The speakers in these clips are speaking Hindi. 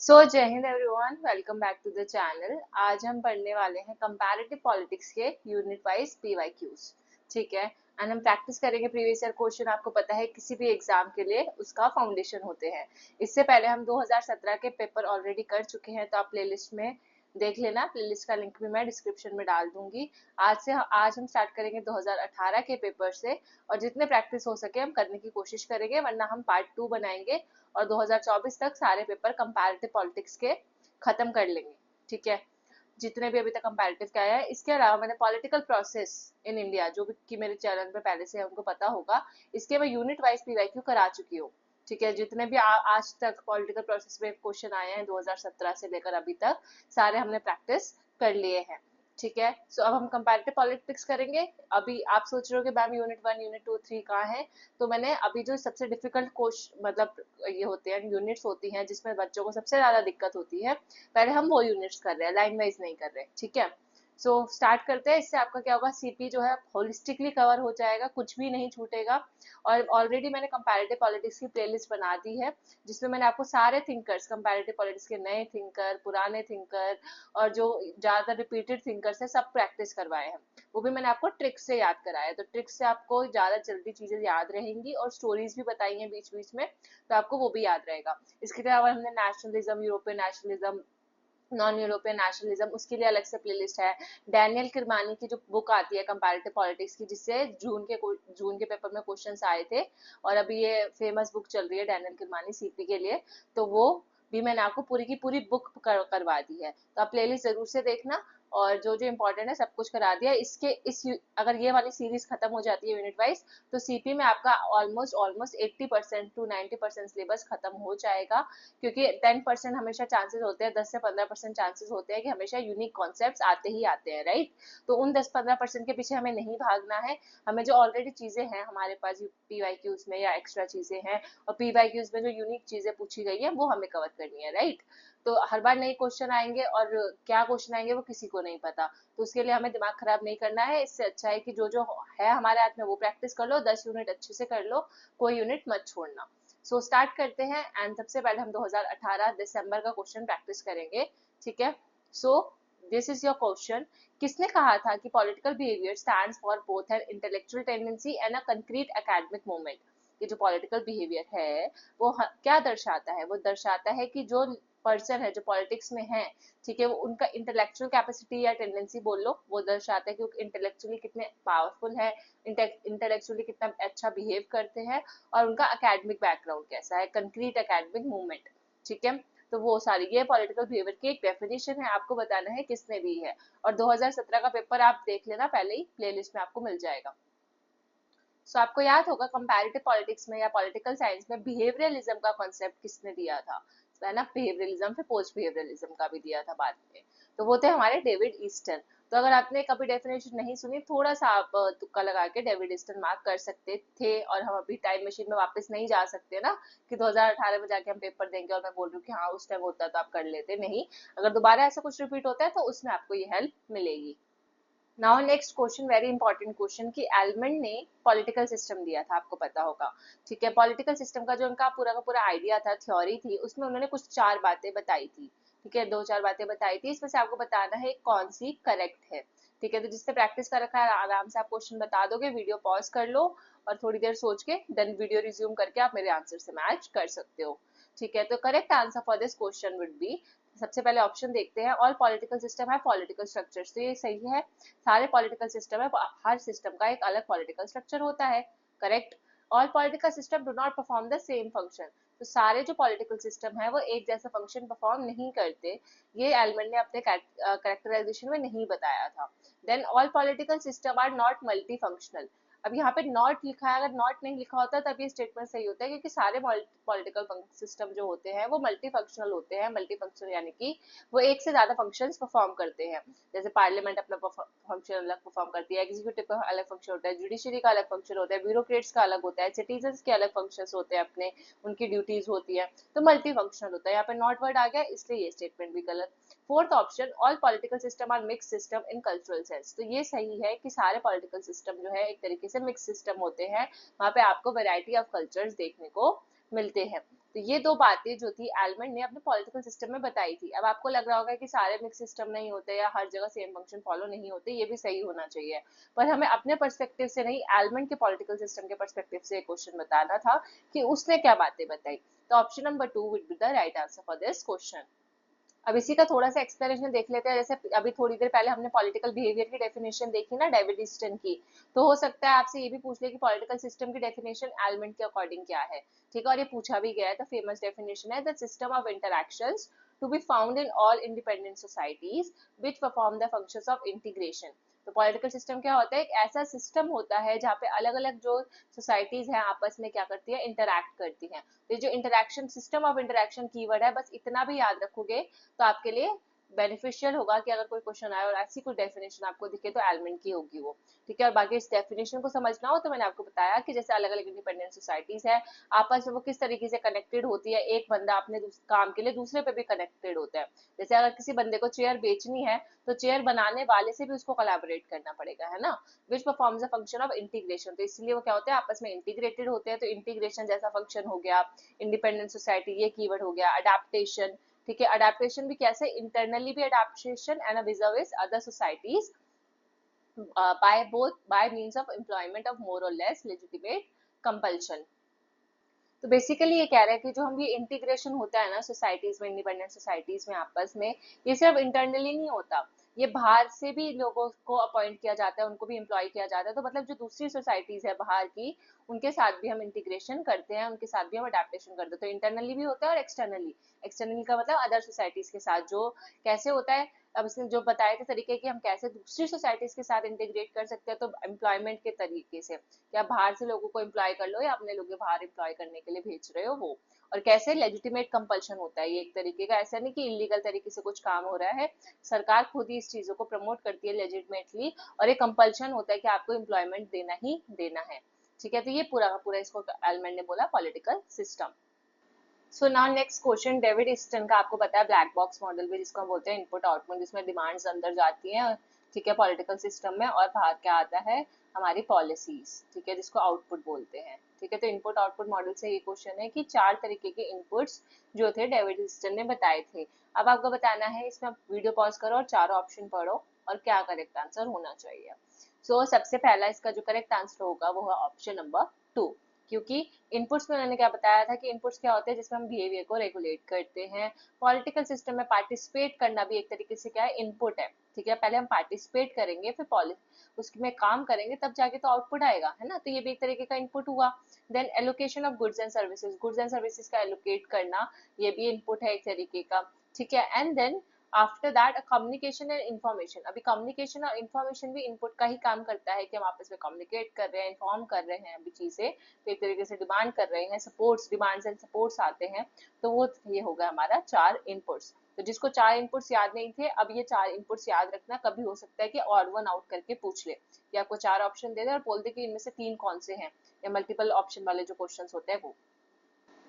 सो जय हिंद everyone, welcome back to the channel. आज हम पढ़ने वाले हैं कंपैरेटिव पॉलिटिक्स के यूनिट वाइज पीवाईक्यूज। ठीक है। एंड हम प्रैक्टिस करेंगे प्रीवियस ईयर क्वेश्चन। आपको पता है किसी भी एग्जाम के लिए उसका फाउंडेशन होते हैं। इससे पहले हम 2017 के पेपर ऑलरेडी कर चुके हैं, तो आप प्लेलिस्ट में देख लेना। प्लेलिस्ट का लिंक भी मैं डिस्क्रिप्शन में डाल दूंगी। आज हम स्टार्ट करेंगे 2018 के पेपर से, और जितने प्रैक्टिस हो सके हम करने की कोशिश करेंगे, वरना हम पार्ट 2 बनाएंगे और 2024 तक सारे पेपर कंपैरेटिव पॉलिटिक्स के खत्म कर लेंगे। ठीक है, जितने भी अभी तक कंपैरेटिव के आया है। इसके अलावा मैंने पॉलिटिकल प्रोसेस इन इंडिया, जो कि मेरे चैनल पे पहले से है उनको पता होगा, इसके मैं यूनिट वाइज पीवाईक्यू करा चुकी हूँ। ठीक है, जितने भी आज तक पॉलिटिकल प्रोसेस में क्वेश्चन आए हैं 2017 से लेकर अभी तक, सारे हमने प्रैक्टिस कर लिए हैं। ठीक है, सो अब हम कंपैरेटिव पॉलिटिक्स करेंगे। अभी आप सोच रहे हो कि मैम यूनिट 1 यूनिट 2 3 कहाँ है, तो मैंने अभी जो सबसे डिफिकल्ट क्वेश्चन मतलब ये होते हैं, यूनिट्स होती हैं जिसमें बच्चों को सबसे ज्यादा दिक्कत होती है, पहले हम वो यूनिट्स कर रहे हैं, लाइन वाइज नहीं कर रहे। ठीक है, सो स्टार्ट करते हैं। इससे आपका क्या होगा, सीपी जो है होलिस्टिकली कवर हो जाएगा, कुछ भी नहीं छूटेगा। और ऑलरेडी मैंने कंपैरेटिव पॉलिटिक्स की प्लेलिस्ट बना दी है, जिसमें मैंने आपको सारे थिंकर्स, कंपैरेटिव पॉलिटिक्स के नए थिंकर, पुराने थिंकर और जो ज्यादा रिपीटेड थिंकर्स है, सब प्रैक्टिस करवाए हैं। वो भी मैंने आपको ट्रिक से याद कराया है, तो ट्रिक से आपको ज्यादा जल्दी चीजें याद रहेंगी, और स्टोरीज भी बताई हैं बीच बीच में, तो आपको वो भी याद रहेगा। इसके अलावा हमने nationalism, European nationalism, non European nationalism, उसके लिए अलग से प्लेलिस्ट है। डैनियल किरमानी की जो बुक आती है कंपैरेटिव पॉलिटिक्स की, जिससे जून के पेपर में क्वेश्चंस आए थे, और अभी ये फेमस बुक चल रही है डैनियल किरमानी सीपी के लिए, तो वो भी मैंने आपको पूरी की पूरी बुक करवा दी है, तो आप प्लेलिस्ट जरूर से देखना। और जो जो इम्पोर्टेंट है सब कुछ करा दिया। अगर ये वाली सीरीज खत्म हो जाती है यूनिट वाइज, तो सीपी में आपका ऑलमोस्ट ऑलमोस्ट 80% टू 90% सिलेबस खत्म हो जाएगा, क्योंकि 10% हमेशा चांसेस होते हैं, 10 से 15% चांसेस होते हैं कि हमेशा यूनिक कॉन्सेप्ट्स आते ही आते हैं, राइट। तो उन 10-15% के पीछे हमें नहीं भागना है। हमें जो ऑलरेडी चीजें हैं हमारे पास पीवाईक्यूज में या एक्स्ट्रा चीजें हैं, और पीवाईक्यूज में जो यूनिक चीजें पूछी गई है वो हमें कवर करनी है, राइट। तो हर बार नए क्वेश्चन आएंगे, और क्या क्वेश्चन आएंगे वो किसी को नहीं पता, तो उसके लिए हमें दिमाग खराब नहीं करना है। इससे अच्छा है कि जो जो है हमारे हाथ में वो प्रैक्टिस कर लो, 10 यूनिट अच्छे से कर लो, कोई यूनिट मत छोड़ना। सो स्टार्ट करते हैं। एंड सबसे पहले हम 2018 दिसंबर का क्वेश्चन प्रैक्टिस करेंगे। ठीक है, so this is your question. किसने कहा था कि political behaviour stands for both an intellectual tendency and a concrete academic movement. ये जो पॉलिटिकल बिहेवियर है वो क्या दर्शाता है, वो दर्शाता है कि जो पर्सन है जो पॉलिटिक्स में है, ठीक है, वो उनका इंटेलेक्चुअल कैपेसिटी या टेंडेंसी बोल लो, वो दर्शाता है कि वो इंटेलेक्चुअली कितने पावरफुल है, इंटेलेक्चुअली कितना अच्छा बिहेव करते हैं, और उनका एकेडमिक बैकग्राउंड कैसा है, कंक्रीट एकेडमिक मूवमेंट। ठीक है, तो वो सारी ये पॉलिटिकल बिहेवियर की एक डेफिनेशन है, आपको बताना है किसने दी है। और 2017 का पेपर आप देख लेना, पहले ही प्लेलिस्ट में आपको मिल जाएगा। सो आपको याद होगा कंपैरेटिव पॉलिटिक्स में या पॉलिटिकल साइंस में बिहेवियरलिज्म का कॉन्सेप्ट किसने दिया था, है ना। बिहेवियरलिज्म फिर पोस्ट बिहेवियरलिज्म का भी दिया था बाद में, तो वो थे हमारे डेविड ईस्टन। तो अगर आपने कभी डेफिनेशन नहीं सुनी, थोड़ा सा आप तुक्का लगा के डेविड ईस्टन मार्क कर सकते थे। और हम अभी टाइम मशीन में वापस नहीं जा सकते ना, कि 2018 में जाके हम पेपर देंगे और मैं बोल रही हूँ कि हाँ उस टाइम होता तो आप कर लेते, नहीं। अगर दोबारा ऐसा कुछ रिपीट होता है तो उसमें आपको ये हेल्प मिलेगी। Now next question, very important question, कि एल्मंड ने पॉलिटिकल सिस्टम दिया था, आपको पता होगा। ठीक है, पॉलिटिकल सिस्टम का जो उनका पूरा का पूरा आइडिया था, थ्योरी थी, उसमें उन्होंने कुछ 4 बातें बताई थी। ठीक है, 2-4 बातें बताई थी, इसमें से आपको बताना है कौन सी करेक्ट है। ठीक है, तो जिसने प्रैक्टिस कर रखा है आराम से आप क्वेश्चन बता दोगे, वीडियो पॉज कर लो और थोड़ी देर सोच के देन वीडियो रिज्यूम करके आप मेरे आंसर से मैच कर सकते हो। ठीक है, तो correct answer for this question would be, सबसे पहले ऑप्शन देखते हैं, ऑल पॉलिटिकल सिस्टम है पॉलिटिकल स्ट्रक्चर्स, तो ये सही है। सारे पॉलिटिकल सिस्टम है, हर सिस्टम का एक अलग पॉलिटिकल स्ट्रक्चर होता है, correct. All political system do not perform the same function, तो सारे जो पॉलिटिकल सिस्टम है वो एक जैसा फंक्शन परफॉर्म नहीं करते, ये एल्मंड ने अपने कैरेक्टराइजेशन में नहीं बताया था। Then all political system are not multi functional. अब यहाँ पे नॉट लिखा है, अगर नॉट नहीं लिखा होता तब ये स्टेटमेंट सही होता है, क्योंकि सारे पॉलिटिकल सिस्टम जो होते हैं वो मल्टी फंक्शनल होते हैं। मल्टी फंक्शनल यानी कि वो एक से ज्यादा फंक्शंस परफॉर्म करते हैं। जैसे पार्लियामेंट अपना फंक्शन अलग परफॉर्म करती है, एग्जीक्यूटिव का अलग फंक्शन होता है, जुडिशरी का अलग फंक्शन होता है, ब्यूरोक्रेट्स का अलग होता है, सिटीजन के अलग फंक्शन होते हैं अपने, उनकी ड्यूटीज होती है, तो मल्टी फंक्शनल होता है। यहाँ पे नॉट वर्ड आ गया, इसलिए ये स्टेटमेंट भी गलत। Fourth option, all political system are mix system in cultural sense, तो ये सही है कि सारे पॉलिटिकल सिस्टम जो है एक तरीके से मिक्स सिस्टम होते हैं, वहां पे आपको वैरायटी ऑफ कल्चर्स देखने को मिलते हैं। तो ये दो बातें जो थी एलमेंट ने अपने पॉलिटिकल सिस्टम में बताई थी। अब आपको लग रहा होगा कि सारे मिक्स सिस्टम नहीं होते या हर जगह सेम फंक्शन फॉलो नहीं होते, ये भी सही होना चाहिए, पर हमें अपने पर्सपेक्टिव से नहीं, एलमेंट के पॉलिटिकल सिस्टम के पर्सपेक्टिव से क्वेश्चन बताना था कि उसने क्या बातें बताई। तो option number 2 would be the right answer for this question. अब इसी का थोड़ा सा एक्सप्लेनेशन देख लेते हैं। जैसे अभी थोड़ी देर पहले हमने पॉलिटिकल बिहेवियर की डेफिनेशन देखी ना, डेविड ईस्टन की, तो हो सकता है आपसे ये भी पूछ ले कि पॉलिटिकल सिस्टम की डेफिनेशन एलिमेंट के अकॉर्डिंग क्या है। ठीक है, और ये पूछा भी गया है। तो फेमस डेफिनेशन है the system of interactions to be found in all independent societies which perform the functions of integration. तो पॉलिटिकल सिस्टम क्या होता है? एक ऐसा सिस्टम होता है जहाँ पे अलग अलग जो सोसाइटीज हैं आपस में क्या करती है, इंटरैक्ट करती हैं। तो जो interaction, system of interaction keyword है, बस इतना भी याद रखोगे तो आपके लिए बेनिफिशियल होगा कि अगर कोई क्वेश्चन आए और ऐसी कोई डेफिनेशन आपको दिखे तो एलिमेंट की होगी वो। ठीक है, और बाकी इस डेफिनेशन को समझना हो तो मैंने आपको बताया कि जैसे अलग अलग इंडिपेंडेंट सोसाइटीज है, आपस में वो किस तरीके से कनेक्टेड होती है। एक बंदा अपने काम के लिए दूसरे पे भी कनेक्टेड होता है। जैसे अगर किसी बंदे को चेयर बेचनी है तो चेयर बनाने वाले से भी उसको कोलैबोरेट करना पड़ेगा, है ना, विच performs the function of integration. तो इसलिए वो क्या होते हैं, आपस में इंटीग्रेटेड होते हैं। तो इंटीग्रेशन जैसा फंक्शन हो गया, इंडिपेंडेंट सोसाइटी ये कीवर्ड हो गया। अडेप्टेशन, ठीक है, अडेप्टेशन भी कैसे, इंटरनली भी adaptation and with other societies by both by means of employment of more or less legitimate compulsion। तो बेसिकली ये कह रहे हैं कि जो हम ये इंटीग्रेशन होता है ना सोसाइटीज में, इंडिपेंडेंट सोसाइटीज में आपस में, ये सिर्फ इंटरनली नहीं होता, ये बाहर से भी लोगों को अपॉइंट किया जाता है, उनको भी एम्प्लॉय किया जाता है। तो मतलब जो दूसरी सोसाइटीज है बाहर की, उनके साथ भी हम इंटीग्रेशन करते हैं, उनके साथ भी हम अडेप्टेशन करते हैं। तो इंटरनली भी होता है और एक्सटर्नली। एक्सटर्नली का मतलब अदर सोसाइटीज के साथ जो कैसे होता है, अब इसने जो बताए थे तरीके कि हम कैसे दूसरी सोसाइटीज के साथ इंटीग्रेट कर सकते हैं, तो एम्प्लॉयमेंट के तरीके से, या बाहर से लोगों को एम्प्लॉय कर लो या अपने लोग बाहर एम्प्लॉय करने के लिए भेज रहे हो वो। और कैसे लेजिटिमेट कंपल्शन होता है, ये एक तरीके का, ऐसा नहीं कि इलीगल तरीके से कुछ काम हो रहा है, सरकार खुद ही इस चीजों को प्रमोट करती है लेजिटिमेटली, और ये कंपल्शन होता है कि आपको एम्प्लॉयमेंट देना ही देना है। ठीक है, तो ये पूरा का पूरा इसको एलमेंट ने बोला political system. So now next question, David Easton का आपको पता है ब्लैक बॉक्स मॉडल भी जिसको हम बोलते हैं, इनपुट आउटपुट, जिसमें डिमांड्स अंदर जाती हैं, ठीक है, पॉलिटिकल सिस्टम में, और बाहर क्या आता है, हमारी पॉलिसीज, ठीक है, जिसको आउटपुट बोलते हैं। ठीक है, तो इनपुट आउटपुट मॉडल से ये क्वेश्चन है कि 4 तरीके के इनपुट्स जो थे डेविड ईस्टन ने बताए थे। अब आपको बताना है, इसमें आप वीडियो पॉज करो और चारों ऑप्शन पढ़ो और क्या करेक्ट आंसर होना चाहिए। सो सबसे पहला इसका जो करेक्ट आंसर होगा वो है ऑप्शन नंबर 2, क्योंकि इनपुट्स में उन्होंने क्या बताया था कि इनपुट्स क्या होते हैं, जिसमें हम बिहेवियर को रेगुलेट करते हैं। पॉलिटिकल सिस्टम में पार्टिसिपेट करना भी एक तरीके से क्या है, इनपुट है। ठीक है, पहले हम पार्टिसिपेट करेंगे, फिर उसमें काम करेंगे, तब जाके तो आउटपुट आएगा, है ना, तो ये भी एक तरीके का इनपुट हुआ। Then allocation of goods and services, goods and services का एलोकेट करना, ये भी इनपुट है एक तरीके का। ठीक है, and then after that communication and information, अभी कम्युनिकेशन और इन्फॉर्मेशन भी इनपुट का ही काम करता है कि हम आपस में कम्युनिकेट कर रहे हैं, इन्फॉर्म कर रहे हैं अभी चीजें, तो एक तरीके से डिमांड कर रहे हैं, सपोर्ट्स, डिमांड्स एंड सपोर्ट्स आते हैं। तो वो ये होगा हमारा 4 इनपुट्स। तो जिसको 4 इनपुट्स याद नहीं थे, अब ये 4 इनपुट्स याद रखना, कभी हो सकता है कि ऑड वन आउट करके पूछ ले, कि आपको 4 ऑप्शन दे दे और बोल दे कि इनमें से 3 कौन से हैं, या मल्टीपल ऑप्शन वाले जो क्वेश्चन होते हैं वो।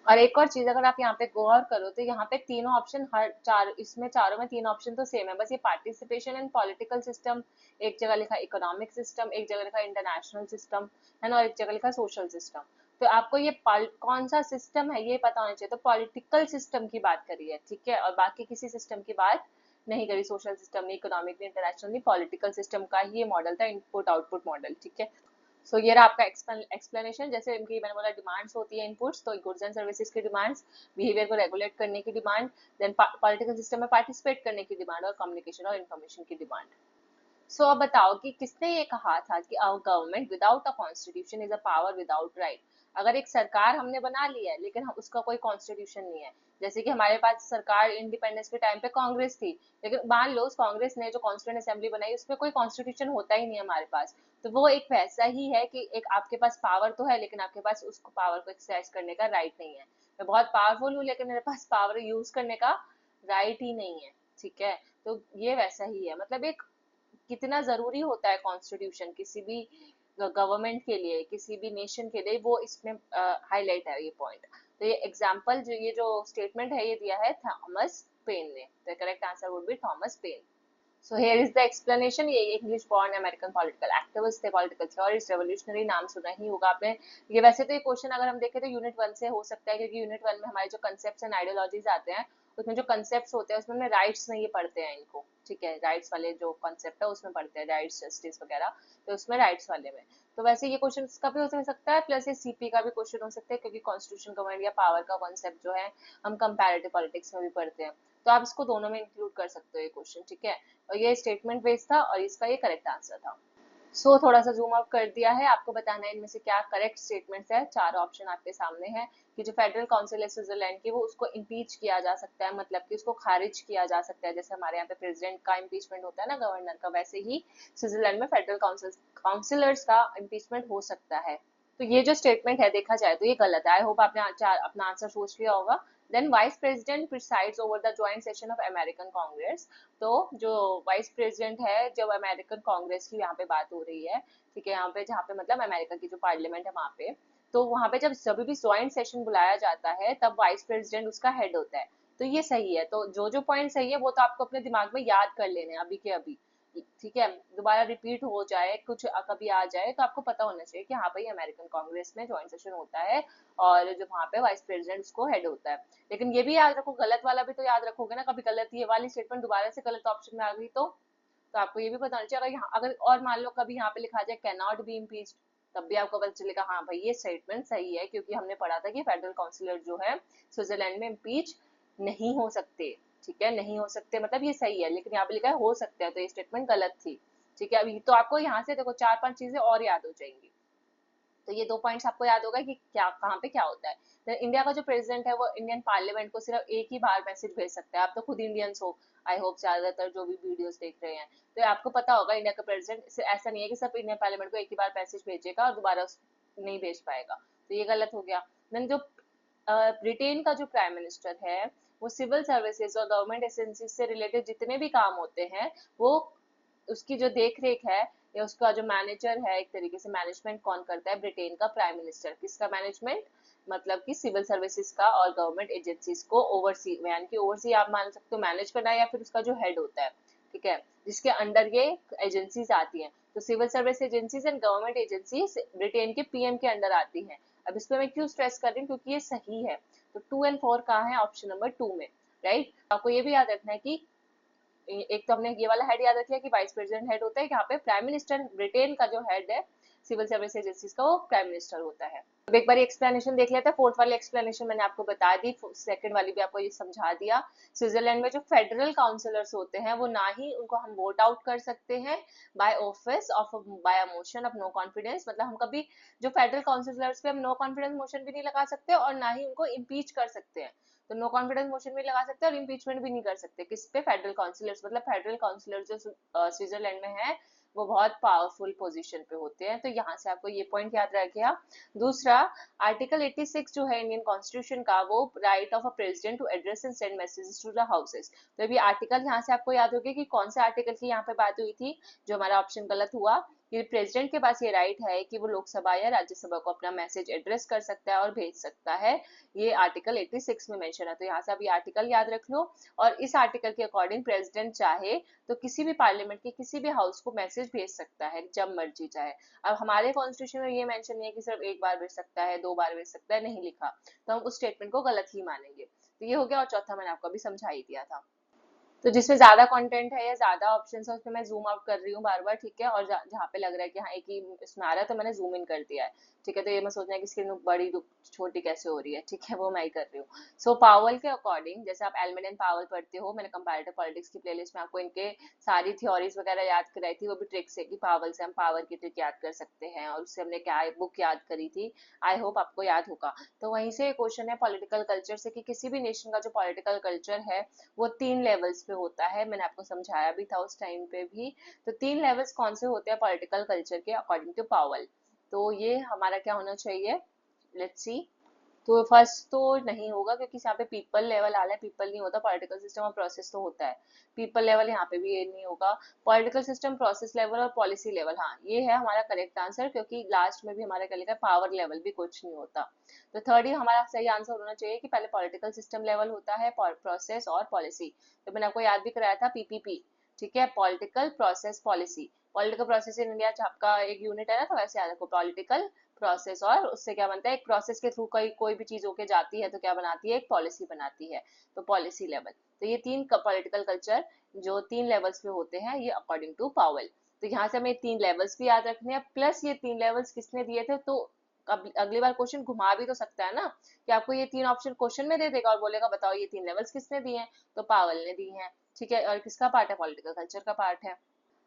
और एक और चीज, अगर आप यहाँ पे गौर करो तो यहाँ पे तीनों ऑप्शन, हर चार, इसमें चारों में 3 ऑप्शन तो सेम है, बस ये पार्टिसिपेशन एंड पॉलिटिकल सिस्टम एक जगह लिखा, इकोनॉमिक सिस्टम एक जगह लिखा, इंटरनेशनल सिस्टम है ना, और एक जगह लिखा सोशल सिस्टम। तो आपको ये कौन सा सिस्टम है ये पता होना चाहिए। तो पॉलिटिकल सिस्टम की बात करी है, ठीक है, और बाकी किसी सिस्टम की बात नहीं करी, सोशल सिस्टम नहीं, इकोनॉमिक नहीं, इंटरनेशनल नहीं, पॉलिटिकल सिस्टम का ही ये मॉडल था, इनपुट आउटपुट मॉडल। ठीक है, सो ये रहा आपका एक्सप्लेनेशन। जैसे इनकी मैंने बोला डिमांड्स होती है इनपुट्स, तो गुड्स एंड सर्विसेज की डिमांड्स, बिहेवियर को रेगुलेट करने की डिमांड, देन पॉलिटिकल सिस्टम में पार्टिसिपेट करने की डिमांड, और कम्युनिकेशन और इन्फॉर्मेशन की डिमांड। सो अब बताओ कि किसने ये कहा था कि a government without a constitution is a power without right. अगर एक सरकार हमने बना ली है लेकिन उसका कोई कॉन्स्टिट्यूशन नहीं है, जैसे कि हमारे पास सरकार इंडिपेंडेंस के टाइम पे कांग्रेस थी, लेकिन मान लो उस कांग्रेस ने जो कॉन्स्टिट्यूंट असेंबली बनाई उसमें कोई कॉन्स्टिट्यूशन होता ही नहीं है हमारे पास, तो वो एक वैसा ही है कि एक आपके पास पावर तो है लेकिन आपके पास उसको पावर को एक्सरसाइज करने का राइट नहीं है। मैं बहुत पावरफुल हूँ लेकिन मेरे पास पावर यूज करने का राइट ही नहीं है। ठीक है, तो ये वैसा ही है, मतलब एक कितना जरूरी होता है कॉन्स्टिट्यूशन किसी भी गवर्नमेंट के लिए, किसी भी नेशन के लिए, वो इसमें हाईलाइट है ये पॉइंट। तो ये एग्जांपल जो ये जो स्टेटमेंट है ये दिया है थॉमस पेन ने, तो correct answer would be Thomas Paine. So here is the explanation. ये English born American political activist थे, पॉलिटिकल थ्योरिस्ट, रेवोल्यूशनरी, नाम सुना ही होगा आपने। ये वैसे तो ये क्वेश्चन अगर हम देखें तो यूनिट 1 से हो सकता है, क्योंकि यूनिट 1 में हमारे जो कंसेप्ट्स एंड आइडियोलॉजीज आते हैं उसमें जो कंसेप्ट्स होते हैं उसमें राइट्स में ये पढ़ते हैं इनको, ठीक है, राइट्स वाले जो कॉन्सेप्ट है उसमें पढ़ते हैं, राइट्स जस्टिस वगैरह, तो उसमें राइट्स वाले में। तो वैसे ये क्वेश्चन का भी हो सकता है, प्लस ये सीपी का भी क्वेश्चन हो सकता है, क्योंकि कॉन्स्टिट्यूशन कमांड या पावर का कॉन्सेप्ट जो है हम कंपैरेटिव पॉलिटिक्स में भी पढ़ते हैं, तो आप इसको दोनों में इंक्लूड कर सकते हो ये क्वेश्चन, ठीक है। और ये स्टेटमेंट बेस्ड था और इसका ये करेक्ट आंसर था। थोड़ा सा जूम आउट कर दिया है, आपको बताना है इनमें से क्या करेक्ट स्टेटमेंट्स है। 4 ऑप्शन आपके सामने है कि जो फेडरल काउंसिल है स्विट्जरलैंड की, वो उसको इम्पीच किया जा सकता है, मतलब कि उसको खारिज किया जा सकता है, जैसे हमारे यहाँ पे प्रेसिडेंट का इम्पीचमेंट होता है ना, गवर्नर का, वैसे ही स्विट्जरलैंड में फेडरल काउंसिलर्स का इम्पीचमेंट हो सकता है। तो ये जो स्टेटमेंट है देखा जाए तो ये गलत है। आई होप आपने अपना आंसर सोच लिया होगा। Then vice president presides over the joint session of American Congress. तो जो वाइस प्रेसिडेंट है, जब अमेरिकन कांग्रेस की यहाँ पे बात हो रही है, ठीक है, यहाँ पे जहाँ पे मतलब अमेरिका की जो पार्लियामेंट है वहाँ पे, तो वहाँ पे जब भी ज्वाइंट सेशन बुलाया जाता है तब वाइस प्रेसिडेंट उसका हेड होता है। तो ये सही है। तो जो जो पॉइंट सही है वो तो आपको अपने दिमाग में याद कर लेने हैं अभी के अभी, ठीक है, दोबारा रिपीट हो जाए कुछ कभी आ जाए तो आपको पता होना चाहिए कि हाँ भाई अमेरिकन कांग्रेस में ज्वाइंट सेशन होता है और जो वहाँ पे वाइस प्रेसिडेंट उसको हेड होता है। लेकिन ये भी याद रखो, गलत वाला भी तो याद रखोगे ना, कभी गलत ये वाली स्टेटमेंट दोबारा से गलत ऑप्शन में आ गई तो आपको ये भी पता होना चाहिए। अगर यहाँ अगर और मान लो कभी यहाँ पे लिखा जाए कैन नॉट बी इम्पीच्ड, तब भी आपको पता चलेगा हाँ भाई ये स्टेटमेंट सही है, क्योंकि हमने पढ़ा था कि फेडरल काउंसिलर जो है स्विट्जरलैंड में इम्पीच नहीं हो सकते, ठीक है, नहीं हो सकते मतलब ये सही है, लेकिन यहाँ पे लिखा है हो सकते हैं, तो ये स्टेटमेंट गलत थी, ठीक है। अभी तो आपको यहाँ से देखो 4-5 चीजें और याद हो जाएंगी। तो ये 2 पॉइंट्स आपको याद होगा कि क्या कहाँ पे क्या होता है। तो इंडिया का जो प्रेसिडेंट है वो इंडियन पार्लियामेंट को सिर्फ एक ही बार मैसेज भेज सकता है। आप तो खुद इंडियंस हो, आई होप ज्यादातर जो भी वीडियोस देख रहे हैं, तो आपको पता होगा इंडिया का प्रेसिडेंट ऐसा नहीं है कि सिर्फ इंडियन पार्लियामेंट को एक ही बार मैसेज भेजेगा और दोबारा नहीं भेज पाएगा, तो ये गलत हो गया। देन जो ब्रिटेन का जो प्राइम मिनिस्टर है वो सिविल सर्विसेज और गवर्नमेंट एजेंसी से रिलेटेड जितने भी काम होते हैं वो उसकी जो देख रेख है या उसका जो मैनेजर है, एक तरीके से मैनेजमेंट कौन करता है, ब्रिटेन का प्राइम मिनिस्टर। किसका मैनेजमेंट, मतलब कि सिविल सर्विसेज का और गवर्नमेंट एजेंसीज को ओवरसी, यानी कि ओवरसी आप मान सकते हो मैनेज करना, या फिर उसका जो हेड होता है, ठीक है, जिसके अंडर ये एजेंसीज आती हैं। तो civil service agencies and government agencies Britain के पीएम के अंडर आती हैं। अब इसको मैं क्यों स्ट्रेस कर रही हूँ, क्योंकि ये सही है। तो 2 और 4 कहाँ है, ऑप्शन नंबर 2 में, राइट। आपको ये भी याद रखना है कि एक तो हमने ये वाला हेड याद रखिया कि वाइस प्रेसिडेंट हेड होता है, यहाँ पे प्राइम मिनिस्टर ब्रिटेन का जो हेड है सिविल सर्विस एजेंसीज का वो प्राइम मिनिस्टर होता है। अब एक बार एक्सप्लेनेशन देख लेते हैं। 4th वाली एक्सप्लेनेशन मैंने आपको बता दी, 2nd वाली भी आपको ये समझा दिया। स्विट्जरलैंड में जो फेडरल काउंसिलर्स होते हैं वो ना ही उनको हम वोट आउट कर सकते हैं by office of by a motion of no confidence, मतलब हम कभी जो फेडरल काउंसिलर्स पे हम नो कॉन्फिडेंस मोशन भी नहीं लगा सकते और ना ही उनको इम्पीच कर सकते हैं। तो नो कॉन्फिडेंस मोशन भी लगा सकते हैं और इम्पीचमेंट भी नहीं कर सकते। किस पे, फेडरल काउंसिलर्स, मतलब फेडरल काउंसिलर जो स्विट्जरलैंड में है वो बहुत पावरफुल पोजीशन पे होते हैं। तो यहाँ से आपको ये पॉइंट याद रखिए। दूसरा, आर्टिकल 86 जो है इंडियन कॉन्स्टिट्यूशन का, वो right of a president to address and send messages to the houses. तो अभी आर्टिकल यहाँ से आपको याद होगा कि कौन से आर्टिकल की यहाँ पे बात हुई थी, जो हमारा ऑप्शन गलत हुआ, कि प्रेसिडेंट के पास ये राइट है कि वो लोकसभा या राज्यसभा को अपना मैसेज एड्रेस कर सकता है और भेज सकता है। ये आर्टिकल 86 में मेंशन है। तो यहाँ से आप ये आर्टिकल याद रख लो। और इस आर्टिकल के अकॉर्डिंग प्रेसिडेंट चाहे तो किसी भी पार्लियामेंट के किसी भी हाउस को मैसेज भेज सकता है जब मर्जी चाहे। अब हमारे कॉन्स्टिट्यूशन में ये मेंशन नहीं है कि सिर्फ एक बार भेज सकता है, 2 बार भेज सकता है, नहीं लिखा, तो हम उस स्टेटमेंट को गलत ही मानेंगे। तो ये हो गया। और चौथा मैंने आपको अभी समझा ही दिया था। तो जिसमें ज्यादा कंटेंट है या ज्यादा ऑप्शंस है उसमें मैं जूम आउट कर रही हूँ बार बार, ठीक है, और जहाँ पे लग रहा है कि हाँ एक ही इसमें आ रहा है तो मैंने जूम इन कर दिया है, ठीक है। तो ये मैं सोचना है कि स्क्रीन बड़ी छोटी कैसे हो रही है, ठीक है, वो मैं ही कर रही हूँ। सो पावल के अकॉर्डिंग, जैसे आप एल्मेड एंड पावल पढ़ते हो, मैंने कंपैरेटिव पॉलिटिक्स की प्लेलिस्ट में आपको इनके सारी थ्योरीज वगैरह याद कराई थी, वो भी ट्रिक्स है कि पावल से हम पावर की ट्रिक याद कर सकते हैं, और उससे हमने क्या बुक याद करी थी, आई होप आपको याद होगा। तो वहीं से क्वेश्चन है पॉलिटिकल कल्चर से, कि किसी भी नेशन का जो पॉलिटिकल कल्चर है वो 3 लेवल्स पे होता है। मैंने आपको समझाया भी था उस टाइम पे भी। तो 3 लेवल्स कौन से होते हैं पॉलिटिकल कल्चर के अकॉर्डिंग टू पावल, तो ये हमारा क्या होना चाहिए, लेट्स सी। तो फर्स्ट तो नहीं होगा, क्योंकि यहाँ पे पीपल लेवल आ रहा है, पीपल नहीं होता, पॉलिटिकल सिस्टम और प्रोसेस तो होता है। पीपल लेवल यहाँ पे भी ये नहीं होगा। पॉलिटिकल सिस्टम, प्रोसेस लेवल और पॉलिसी लेवल, हाँ ये है हमारा करेक्ट आंसर, क्योंकि लास्ट में भी हमारा क्या लिखा है, पावर लेवल भी कुछ नहीं होता। तो थर्ड ही हमारा सही आंसर होना चाहिए कि पहले पॉलिटिकल सिस्टम लेवल होता है, प्रोसेस और पॉलिसी। तो मैंने आपको याद भी कराया था पीपीपी, ठीक है। Political process policy, political process in India आपका एक यूनिट है ना, तो वैसे याद रखो पॉलिटिकल प्रोसेस, और उससे क्या बनता है, एक प्रोसेस के थ्रू कोई भी चीज होके जाती है तो क्या बनाती है, एक पॉलिसी बनाती है, तो पॉलिसी लेवल। तो ये तीन पॉलिटिकल कल्चर जो तीन लेवल्स पे होते हैं, ये अकॉर्डिंग टू पावेल। तो यहाँ से हमें तीन लेवल्स भी याद रखने हैं, प्लस ये तीन लेवल्स किसने दिए थे, तो अब अगली बार क्वेश्चन घुमा भी तो सकता है ना, कि आपको ये तीन ऑप्शन क्वेश्चन में दे देगा और बोलेगा बताओ ये तीन लेवल्स किसने दिए हैं, तो पावेल ने दी है। ठीक है, और किसका पार्ट है, पॉलिटिकल कल्चर का पार्ट है।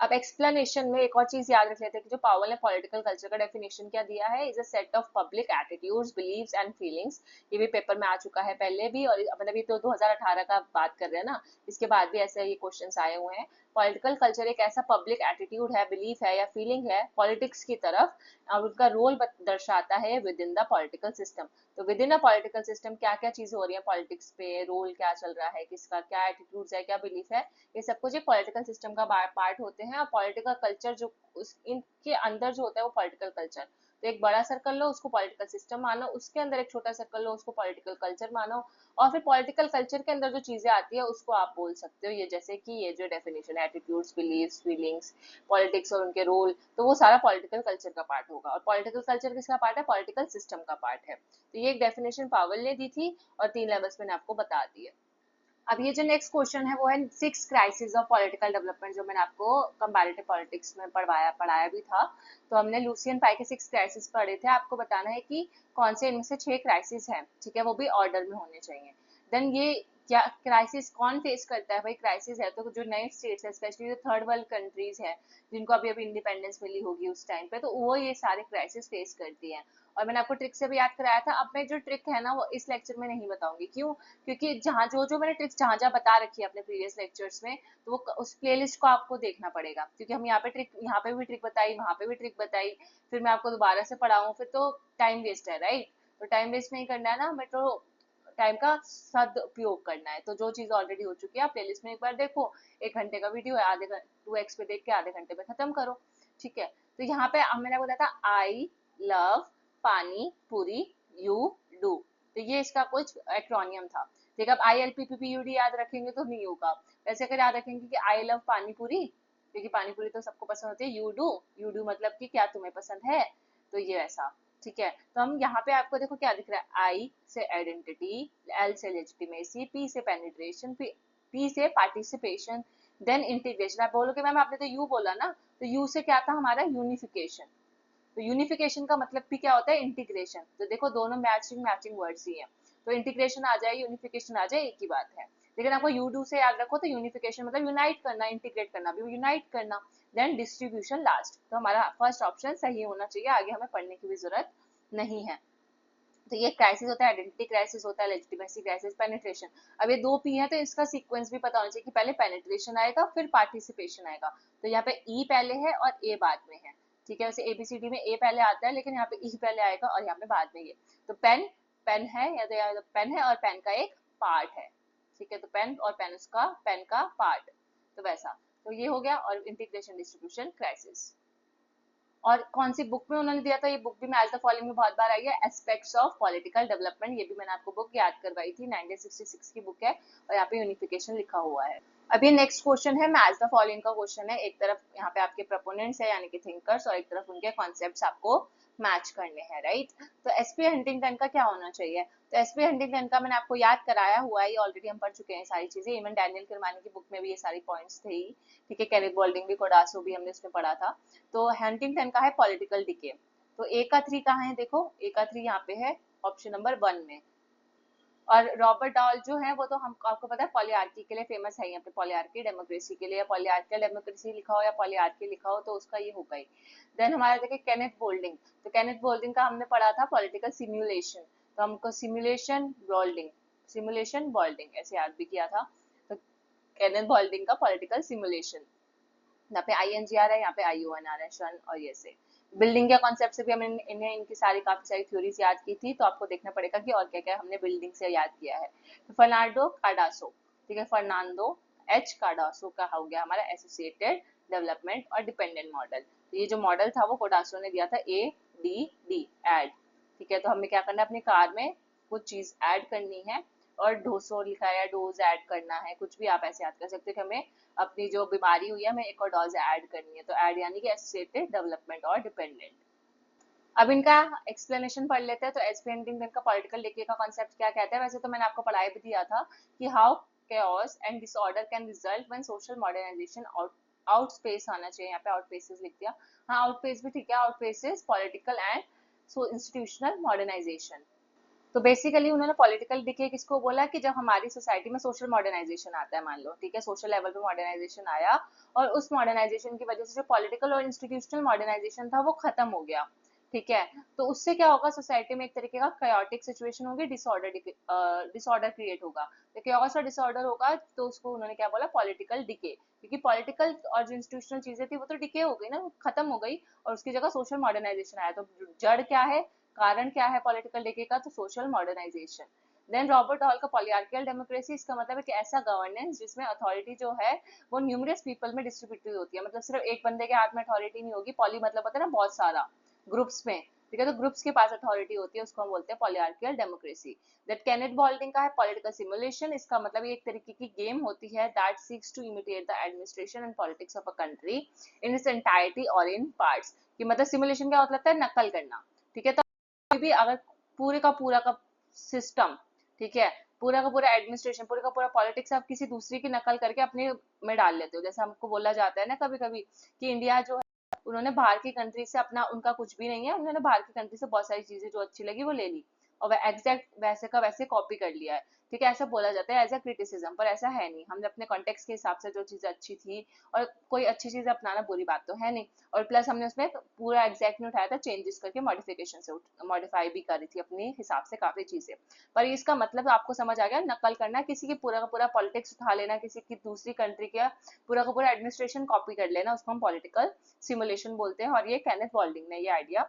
अब एक्सप्लेनेशन में एक और चीज याद रख लेते हैं कि जो पावेल ने पॉलिटिकल कल्चर का डेफिनेशन क्या दिया है, is a set of public attitudes, beliefs and feelings. ये भी पेपर में आ चुका है पहले भी, और मतलब ये तो 2018 का बात कर रहे हैं ना, इसके बाद भी ऐसे ये क्वेश्चंस आए हुए हैं। पॉलिटिकल कल्चर एक ऐसा पब्लिक एटीट्यूड है, बिलीफ है या फीलिंग है पॉलिटिक्स की तरफ, और उनका रोल दर्शाता है within the political system. तो within a political system क्या क्या चीजें हो रही है पॉलिटिक्स पे, रोल क्या चल रहा है किसका, क्या एटीट्यूड्स है, क्या बिलीफ है, ये सब कुछ पॉलिटिकल सिस्टम का पार्ट होते हैं। और पॉलिटिकल कल्चर जो इनके अंदर जो होता है वो पॉलिटिकल कल्चर, तो एक बड़ा सर्कल लो उसको पॉलिटिकल सिस्टम मानो, उसके अंदर एक छोटा सर्कल लो उसको पॉलिटिकल कल्चर मानो, और फिर पॉलिटिकल कल्चर के अंदर जो चीजें आती है उसको आप बोल सकते हो ये, जैसे कि ये जो डेफिनेशन है एटीट्यूड्स, बिलीव्स, फीलिंग्स, पॉलिटिक्स और उनके रोल, तो वो सारा पॉलिटिकल कल्चर का पार्ट होगा। और पॉलिटिकल कल्चर किसका पार्ट है, पॉलिटिकल सिस्टम का पार्ट है। तो ये एक डेफिनेशन पावेल ने दी थी और तीन लेवल्स मैंने आपको बता दी है। अब ये जो नेक्स्ट क्वेश्चन है वो है six crisis of political development, जो मैंने आपको कंपैरेटिव पॉलिटिक्स में पढ़ाया भी था। तो हमने लूसियन पाई के सिक्स क्राइसिस पढ़े थे, आपको बताना है कि कौन से इनमें से छह क्राइसिस हैं, ठीक है, वो भी ऑर्डर में होने चाहिए। देन ये क्या क्राइसिस कौन फेस करता है, भाई क्राइसिस है तो जो नए स्टेट्स है, स्पेशली जो थर्ड वर्ल्ड कंट्रीज है जिनको अभी अभी इंडिपेंडेंस मिली होगी उस टाइम पे, तो वो ये सारे क्राइसिस फेस करती हैं। और मैंने आपको ट्रिक से भी याद कराया था, अब मैं जो ट्रिक है ना वो इस लेक्चर में नहीं बताऊंगी, क्यों, क्योंकि जहाँ जो जो मैंने ट्रिक्स जहाँ जहाँ बता रखी है अपने प्रीवियस लेक्चर्स में, तो वो उस प्लेलिस्ट को आपको देखना पड़ेगा, क्योंकि हम यहाँ पे ट्रिक, यहाँ पे भी ट्रिक बताई, वहाँ पे भी ट्रिक बताई, फिर मैं आपको दोबारा से पढ़ाऊँ फिर तो टाइम वेस्ट है, राइट। तो टाइम वेस्ट नहीं करना है ना, हमें तो टाइम का सदुपयोग करना है। तो जो चीज ऑलरेडी हो चुकी है आप प्लेलिस्ट में एक बार देखो, 1 घंटे का वीडियो है, आधे 2x पे देख के आधे घंटे में खत्म करो, ठीक है। तो यहाँ पे मैंने बताया था आई लव पानी पूरी यू डू, तो ये इसका कुछ एक्रोनियम था, ठीक है। अब I L P P P U D याद रखेंगे तो नहीं होगा, वैसे अगर याद रखेंगे कि आई लव पानी पूरी, क्योंकि पानी पूरी तो सबको पसंद होती है, यू डू मतलब कि क्या तुम्हें पसंद है, तो ये ऐसा, ठीक है। तो हम यहाँ पे आपको देखो क्या दिख रहा है, आई से आइडेंटिटी, एल से लेजिटिमेसी, पी से पेनिट्रेशन, पी से पार्टिसिपेशन, देन इंटीग्रेशन। आप बोलोगे मैम आपने तो यू बोला ना, तो यू से क्या था हमारा यूनिफिकेशन, तो यूनिफिकेशन का मतलब भी क्या होता है, इंटीग्रेशन। तो देखो दोनों मैचिंग मैचिंग वर्ड्स ही हैं, तो इंटीग्रेशन आ जाए यूनिफिकेशन आ जाए एक ही बात है। लेकिन आपको यू डू से याद रखो तो यूनिफिकेशन मतलब यूनाइट करना, इंटीग्रेट करना भी यूनाइट करना, देन डिस्ट्रीब्यूशन लास्ट। तो हमारा फर्स्ट ऑप्शन सही होना चाहिए, आगे हमें पढ़ने की भी जरूरत नहीं है। तो ये क्राइसिस होता है, आइडेंटिटी क्राइसिस होता है, लेजिटिमेसी क्राइसिस, पेनिट्रेशन। अब ये दो पी है तो इसका सीक्वेंस भी पता होना चाहिए कि पहले पेनिट्रेशन आएगा फिर पार्टिसिपेशन आएगा। तो यहाँ पे ई पहले है और ए बाद में है, ठीक है। वैसे एबीसीडी में ए पहले आता है लेकिन यहाँ पे ई पहले आएगा और यहाँ पे बाद में ये। तो पेन पेन है या तो पेन है और पेन का एक पार्ट है, ठीक है। तो पेन और पेन उसका पेन का पार्ट, तो वैसा। तो ये हो गया, और इंटीग्रेशन डिस्ट्रीब्यूशन क्राइसिस। और कौन सी बुक में उन्होंने दिया था, ये बुक भी मैच द फॉलोइंग में बहुत बार आई है, एस्पेक्ट्स ऑफ पॉलिटिकल डेवलपमेंट, ये भी मैंने आपको बुक याद करवाई थी, 1966 की बुक है, और यहाँ पे यूनिफिकेशन लिखा हुआ है। अब ये नेक्स्ट क्वेश्चन है, मैच द फॉलोइंग का क्वेश्चन है। एक तरफ यहाँ पे आपके प्रोपोनेंट्स है यानी कि थिंकर्स, और एक तरफ उनके कॉन्सेप्ट्स आपको मैच करने हैं, राइट। तो एसपी हंटिंगटन का क्या होना चाहिए, तो एसपी हंटिंगटन का मैंने आपको याद कराया हुआ है, ये ऑलरेडी हम पढ़ चुके हैं सारी चीजें, इवन डैनियल किरमानी की बुक में भी ये सारी पॉइंट्स थे, ठीक है। कैरिक बोल्डिंग भी, कोडासो भी हमने इसमें पढ़ा था। तो हंटिंगटन का है पॉलिटिकल डिके। तो ए का 3 कहाँ है, देखो ए का 3 यहाँ पे है ऑप्शन नंबर 1 में। और रॉबर्ट डॉल जो है वो तो हम आपको पता है पॉलीआर्की के लिए फेमस है, यहाँ पे पॉलीआर्की डेमोक्रेसी के लिए, या पॉलीआर्कियल डेमोक्रेसी लिखा हो या पॉलीआर्की लिखा हो तो उसका ये होगा ही। देन हमारा देखिए केनेथ बोल्डिंग, तो केनेथ बोल्डिंग का हमने पढ़ा था पॉलिटिकल सिम्युलेशन, तो हमको सिमुलेशन बोल्डिंग ऐसे याद भी किया था। तो केनेथ बोल्डिंग का पॉलिटिकल सिमुलेशन, यहाँ पे आई एन जी आ रहा है, यहाँ पे आई ओ एन आ रहा है, शन और ये से। बिल्डिंग के कॉन्सेप्ट से भी हमने इन्हें इनकी सारी काफी सारी थ्योरीज याद की थी, तो आपको देखना पड़ेगा कि और क्या क्या हमने बिल्डिंग से याद किया है। तो फर्नांडो कार्डासो, ठीक है, फर्नांडो एच कार्डासो का हो गया हमारा एसोसिएटेड डेवलपमेंट और डिपेंडेंट मॉडल। तो ये जो मॉडल था वो कोडासो ने दिया था, ए डी डी एड, ठीक है। तो हमें क्या करना है, अपनी कार में कुछ चीज ऐड करनी है, और डोसो लिखा है या डोज ऐड करना है, कुछ भी आप ऐसे याद कर सकते हो कि हमें अपनी जो बीमारी हुई है हमें एक और डोज ऐड करनी है, तो ऐड यानी कि एसोसिएटेड डेवलपमेंट और डिपेंडेंट। अब इनका एक्सप्लेनेशन पढ़ लेते हैं। तो एसपीएनटिंग का पॉलिटिकल डिके का कॉन्सेप्ट क्या कहता है, वैसे तो मैंने आपको पढ़ाई भी दिया था कि how chaos and disorder can result when social modernisation outpaces आना चाहिए, यहाँ पे आउटपेसेस लिख दिया। हाँ आउटपेस भी ठीक है, outpaces political and so institutional modernisation. तो बेसिकली उन्होंने पॉलिटिकल डिके किसको बोला कि जब हमारी सोसाइटी में सोशल मॉडर्नाइजेशन आता है, मान लो ठीक है सोशल लेवल पे मॉडर्नाइजेशन आया और उस मॉडर्नाइजेशन की वजह से जो पॉलिटिकल और इंस्टीट्यूशनल मॉडर्नाइजेशन था वो खत्म हो गया, ठीक है। तो उससे क्या होगा, सोसाइटी में एक तरीके का chaotic सिचुएशन होगी, डिसऑर्डर क्रिएट होगा। तो chaos और डिसऑर्डर होगा तो उसको उन्होंने क्या बोला, पॉलिटिकल डिके, क्योंकि पॉलिटिकल और जो इंस्टीट्यूशनल चीजें थी वो तो डिके हो गई ना, खत्म हो गई, और उसकी जगह सोशल मॉडर्नाइजेशन आया। तो जड़ क्या है, कारण क्या है पॉलिटिकल डिके का, तो social modernization. Then Robert Dahl का पॉलियार्कियल डेमोक्रेसी, इसका मतलब है कि ऐसा गवर्नेंस जिसमें अथॉरिटी जो है वो न्यूमरस पीपल में डिस्ट्रीब्यूटेड होती है, मतलब सिर्फ एक बंदे के हाथ में अथॉरिटी नहीं होगी, पॉली मतलब होता है ना बहुत सारा, ग्रुप्स में, ठीक है, तो ग्रुप्स के पास अथॉरिटी होती है, उसको हम बोलते हैं पॉलियार्कियल डेमोक्रेसी। दैट केनेट बॉल्डिंग का है पॉलिटिकल सिमुलेशन, इसका मतलब ये एक तरीके की गेम होती है that seeks to imitate the administration and politics of a country in its entirety और इन पार्ट्स। कि मतलब सिमुलेशन क्या मतलब है, नकल करना, ठीक है। तो भी अगर पूरे का सिस्टम, ठीक है, पूरा का पूरा एडमिनिस्ट्रेशन, पूरा का पूरा पॉलिटिक्स आप किसी दूसरी की नकल करके अपने में डाल लेते हो, जैसे हमको बोला जाता है ना कभी कभी कि इंडिया जो है उन्होंने बाहर की कंट्री से अपना, उनका कुछ भी नहीं है, उन्होंने बाहर की कंट्री से बहुत सारी चीजें जो अच्छी लगी वो ले ली और वह एग्जैक्ट वैसे का वैसे कॉपी कर लिया है, ठीक है, ऐसा बोला जाता है एज अ क्रिटिसिज्म, पर ऐसा है नहीं। हमने अपने कॉन्टेक्स्ट के हिसाब से जो चीज अच्छी थी, और कोई अच्छी चीज अपनाना बुरी बात तो है नहीं, और प्लस हमने उसमें पूरा एग्जैक्ट नहीं उठाया था, चेंजेस करके मॉडिफिकेशन से मॉडिफाई भी करी थी अपने हिसाब से काफी चीजें। पर इसका मतलब आपको समझ आ गया, नकल करना, किसी की पूरा का पूरा पॉलिटिक्स उठा लेना, किसी की दूसरी कंट्री का पूरा का पूरा एडमिनिस्ट्रेशन कॉपी कर लेना, उसको हम पॉलिटिकल सिमुलेशन बोलते हैं, और ये केनेथ बॉल्डिंग ने ये आइडिया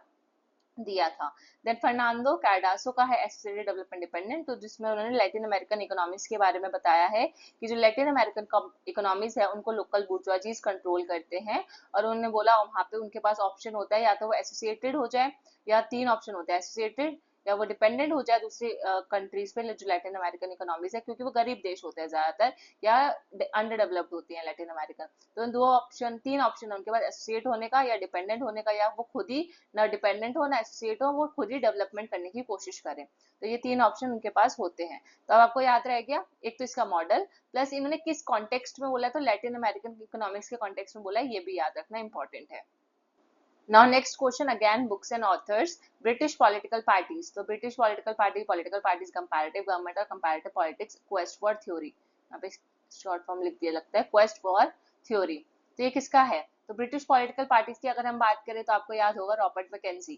दिया था। देन फर्नांडो कार्डासो का है एसोसिएटेड डेवलपमेंट डिपेंडेंट, तो जिसमें उन्होंने लैटिन अमेरिकन इकोनॉमिक्स के बारे में बताया है कि जो लैटिन अमेरिकन इकोनॉमिक्स है उनको लोकल बुर्जुआजीज कंट्रोल करते हैं, और उन्होंने बोला वहां पे उनके पास ऑप्शन होता है या तो वो एसोसिएटेड हो जाए, या तीन ऑप्शन होते हैं, एसोसिएटेड, या वो डिपेंडेंट हो जाए दूसरी कंट्रीज पे जो लैटिन अमेरिकन इकोनॉमीज है, क्योंकि वो गरीब देश होते हैं ज्यादातर, या अंडर डेवलप्ड होती है लैटिन अमेरिकन। तो दो ऑप्शन, तीन ऑप्शन है उनके पास, एसोसिएट होने का या डिपेंडेंट होने का, या वो खुद ही ना डिपेंडेंट हो ना एसोसिएट हो, वो खुद ही डेवलपमेंट करने की कोशिश करें। तो ये तीन ऑप्शन उनके पास होते हैं। तो अब आपको याद रह गया, एक तो इसका मॉडल, प्लस इन्होंने किस कॉन्टेक्स्ट में बोला, तो लैटिन अमेरिकन इकोनॉमिक्स के कॉन्टेक्स्ट में बोला है, ये भी याद रखना इंपॉर्टेंट है। Now next question, again books and authors, British political parties। तो British political parties comparative government और comparative politics, quest for theory, यहाँ पे शॉर्ट फॉर्म लिख दिया लगता है, quest for theory। तो ये किसका है, तो ब्रिटिश पॉलिटिकल पार्टीज की अगर हम बात करें तो आपको याद होगा रॉबर्ट मैकेंजी,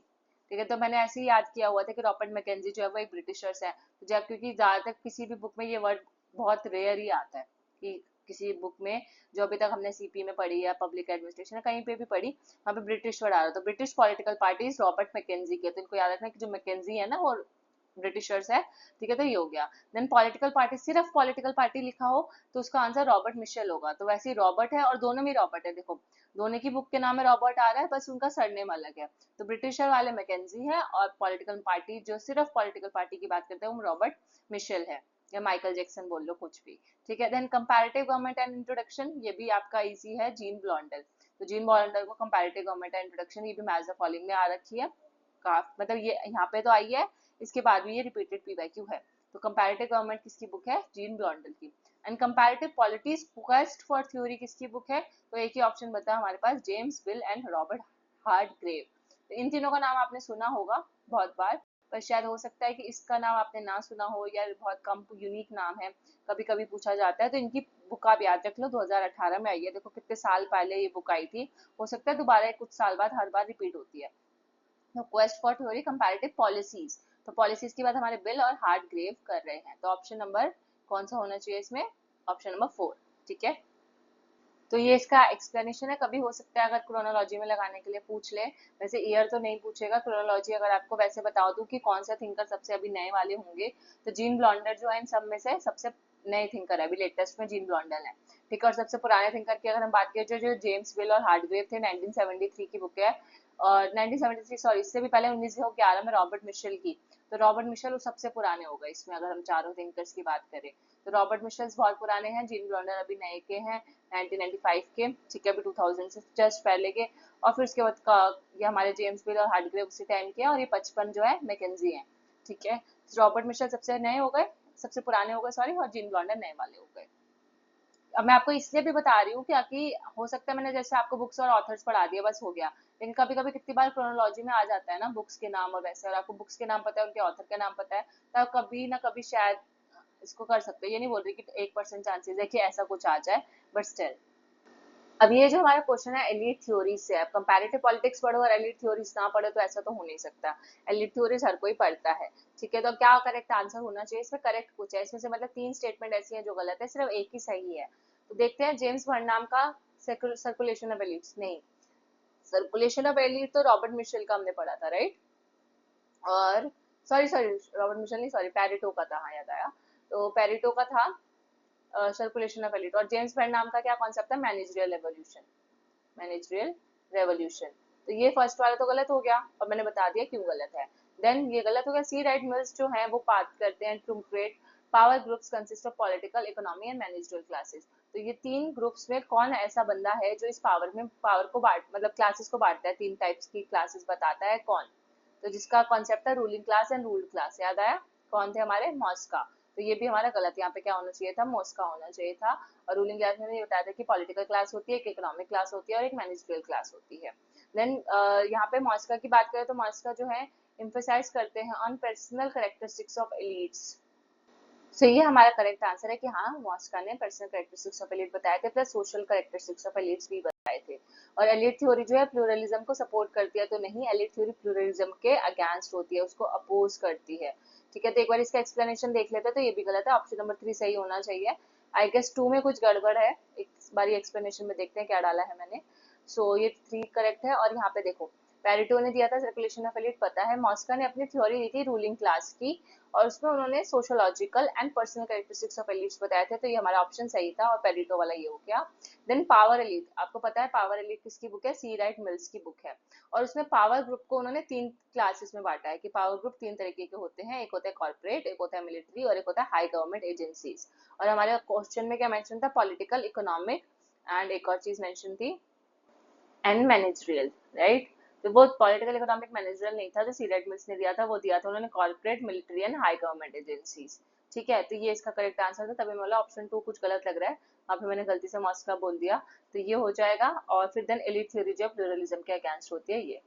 ठीक है। तो मैंने ऐसे ही याद किया हुआ था कि रॉबर्ट मैकेंजी जो है वो एक ब्रिटिशर्स है, जब क्योंकि ज्यादातर किसी भी बुक में ये वर्ड बहुत रेयर ही आता है, कि किसी बुक में जो अभी तक हमने सीपी में पढ़ी या पब्लिक एडमिनिस्ट्रेशन कहीं पे भी पढ़ी, वहाँ पे ब्रिटिश वर्ड आ रहा, तो British political party Robert McKenzie के, तो इनको याद रखना कि जो मैकेंजी है ना वो ब्रिटिशर्स है, ठीक है, तो ये हो गया। देन पॉलिटिकल पार्टी, सिर्फ पॉलिटिकल पार्टी लिखा हो तो उसका आंसर रॉबर्ट मिशेल होगा, तो वैसे ही रॉबर्ट है और दोनों में रॉबर्ट है, देखो दोनों की बुक के नाम में रॉबर्ट आ रहा है, बस उनका सरनेम अलग है। तो ब्रिटिशर वाले मैकेंजी है, और पॉलिटिकल पार्टी जो सिर्फ पॉलिटिकल पार्टी की बात करते हैं वो रॉबर्ट मिशेल है, या माइकल जैक्सन बोल लो कुछ भी, ठीक है। Then comparative government and introduction, ये भी आपका इजी है, जीन ब्लॉन्डल। तो जीन ब्लॉन्डल को कंपैरेटिव गवर्नमेंट एंड इंट्रोडक्शन, ये भी मैच द फॉलोइंग में आ रखी है, मतलब ये यहाँ पे तो आई है, इसके बाद भी ये रिपीटेड पीवाईक्यू है। तो कंपैरेटिव गवर्नमेंट किसकी बुक है, जीन ब्लॉन्डल की। And comparative politics quest for theory किसकी बुक है, तो एक ही ऑप्शन बता हमारे पास, जेम्स बिल एंड रॉबर्ट हार्डग्रेव। तो इन तीनों का नाम आपने सुना होगा बहुत बार, पर शायद हो सकता है कि इसका नाम आपने ना सुना हो, या बहुत कम यूनिक नाम है, कभी कभी पूछा जाता है, तो इनकी बुक आप याद रख लो, 2018 में आई है, देखो कितने साल पहले ये बुक आई थी, हो सकता है दोबारा कुछ साल बाद हर बार रिपीट होती है। तो quest for theory comparative policies, तो पॉलिसीज की बात हमारे बिल और हार्डग्रेव कर रहे हैं, तो ऑप्शन नंबर कौन सा होना चाहिए इसमें, ऑप्शन नंबर 4, ठीक है। तो ये इसका एक्सप्लेनेशन है, कभी हो सकता है अगर क्रोनोलॉजी में लगाने के लिए पूछ ले, वैसे ईयर तो नहीं पूछेगा, क्रोनोलॉजी अगर आपको वैसे बता दूं कि कौन सा थिंकर सबसे अभी नए वाले होंगे, तो जीन ब्लॉन्डर जो है इन सब में से सबसे नए थिंकर है, अभी लेटेस्ट में जीन ब्लॉन्डर है, ठीक है। और सबसे पुराने थिंकर की अगर हम बात करें, जो जेम्स बिल और हार्डग्रेव थे, 1973 की बुक है, और 1973 सॉरी, इससे भी पहले 1911 में रॉबर्ट मिशेल की, तो रॉबर्ट मिशेल सबसे पुराने हो गए इसमें, अगर हम चारों थिंकर्स की बात करें तो रॉबर्ट मिशेल्स बहुत पुराने हैं, जीन ब्लॉन्डर अभी नए के हैं 1995 के, ठीक है, अभी 2000 से जस्ट पहले के। और फिर उसके बाद ये हमारे जेम्स बिल और हार्डग्रेव उसी टाइम के, और ये 55 जो है मैकेंजी है, ठीक है। रॉबर्ट मिशेल सबसे नए हो गए, सबसे पुराने हो गए सॉरी, और जीन ब्लॉन्डर नए वाले हो गए। अब मैं आपको इसलिए भी बता रही हूँ कि हो सकता है मैंने जैसे आपको बुक्स और ऑथर्स पढ़ा दिया बस हो गया, लेकिन कभी कभी कितनी बार क्रोनोलॉजी में आ जाता है ना बुक्स के नाम और वैसे, और आपको बुक्स के नाम पता है, उनके ऑथर का नाम पता है, तब कभी ना कभी शायद इसको कर सकते हो। ये नहीं बोल रही कि 1% चांसेस है कि ऐसा कुछ आ जाए, बट स्टिल। अब ये जो हमारा क्वेश्चन है एलीट थ्योरी से, अब कंपैरेटिव पॉलिटिक्स पढ़ो और एलीट थ्योरीज ना पढ़ो तो ऐसा तो हो नहीं सकता। एलीट थ्योरीज हर कोई पढ़ता है, ठीक है। तो क्या करेक्ट आंसर होना चाहिए इसमें? करेक्ट कुछ है इसमें से, मतलब 3 स्टेटमेंट ऐसी हैं जो गलत है, सिर्फ एक ही सही है। तो देखते हैं, जेम्स बर्नम का सर्कुलेशन ऑफ एलिट्स, नहीं, सर्कुलेशन ऑफ एलिट तो रॉबर्ट मिशेल का हमने पढ़ा था, राइट। और सॉरी सॉरी, रॉबर्ट मिशेल नहीं, सॉरी, पेरिटो का था, हाँ याद आया। तो पेरिटो का था सर्कुलेशन ऑफ एलिट, और जेम्स बर्नम का क्या कॉन्सेप्ट था? Managerial evolution, managerial revolution. तो ये फर्स्ट वाला तो गलत हो गया, और मैंने बता दिया क्यों गलत है। देन ये गलत हो गया, सी राइट मिल्स जो है वो बात करते हैं to create power groups consist of political, economy and managerial classes. तो ये 3 ग्रुप्स में कौन ऐसा बंदा है जो इस पावर को बांट, मतलब क्लासेस को बांटता है, 3 टाइप्स की क्लासेस बताता है, कौन? तो जिसका कॉन्सेप्ट था ruling class and ruled class, याद आया? कौन थे हमारे? मॉस्का। तो ये भी हमारा गलत, यहाँ पे क्या होना चाहिए था? मॉस्का होना चाहिए था। और रूलिंग क्लास में ये बताया था कि पॉलिटिकल क्लास होती है, एक इकोनॉमिक क्लास होती है और एक मैनेजरियल क्लास होती है। देन यहाँ पे मॉस्का की बात करें तो मॉस्का जो है एम्फेसाइज करते हैं on personal characteristics of elites. So ये हमारा करेक्ट आंसर है कि हाँ, मॉस्का ने पर्सनल कैरेक्टरिस्टिक्स ऑफ एलीट बताए थे, plus social characteristics of elites भी बताए थे। और एलीट थ्योरी जो है प्लूरलिज्म को सपोर्ट करती है, तो नहीं, एलीट थ्योरी प्लूरलिज्म के अगेंस्ट होती है, उसको अपोज करती है, ठीक है। तो एक बार इसका एक्सप्लेनेशन देख लेते हैं, तो ये भी गलत है, ऑप्शन नंबर 3 सही होना चाहिए। आई गेस 2 में कुछ गड़बड़ है, एक बार एक्सप्लेनेशन में देखते हैं क्या डाला है मैंने। सो ये 3 करेक्ट है। और यहाँ पे देखो, पेरिटो ने दिया था सर्कुलेशन ऑफ एलीट, पता है। मॉस्का ने अपनी थ्योरी दी थी रूलिंग क्लास की, और उसमें उन्होंने sociological and personal characteristics of elites बताए थे, तो ये हमारा ऑप्शन सही था, और पेरिटो वाला ये हो गया। देन पावर एलिट, आपको पता है पावर एलिट किसकी बुक है? सी राइट मिल्स की बुक है, और उसमें पावर ग्रुप को उन्होंने 3 क्लासेस में बांटा है, कि पावर ग्रुप 3 तरीके के होते हैं, एक होता है कॉर्पोरेट, एक होता है मिलिट्री, और एक होता है हाई गवर्नमेंट एजेंसीज। और हमारे क्वेश्चन में क्या मेंशन था? पॉलिटिकल, इकोनॉमिक, एंड एक और चीज मेंशन थी, एंड मैनेजरियल, राइट। तो वो पॉलिटिकल, इकोनॉमिक, मैनेजरियल नहीं था जो सीरेट मिल्स ने दिया था, वो दिया था उन्होंने corporate, military and high government agencies, ठीक है। तो ये इसका करेक्ट आंसर था, तभी बोला ऑप्शन 2 कुछ गलत लग रहा है, वहाँ पे मैंने गलती से मॉस्का बोल दिया, तो ये हो जाएगा। और फिर देन एलीट थ्योरी जो प्लूरलिज्म के अगेंस्ट होती है, ये।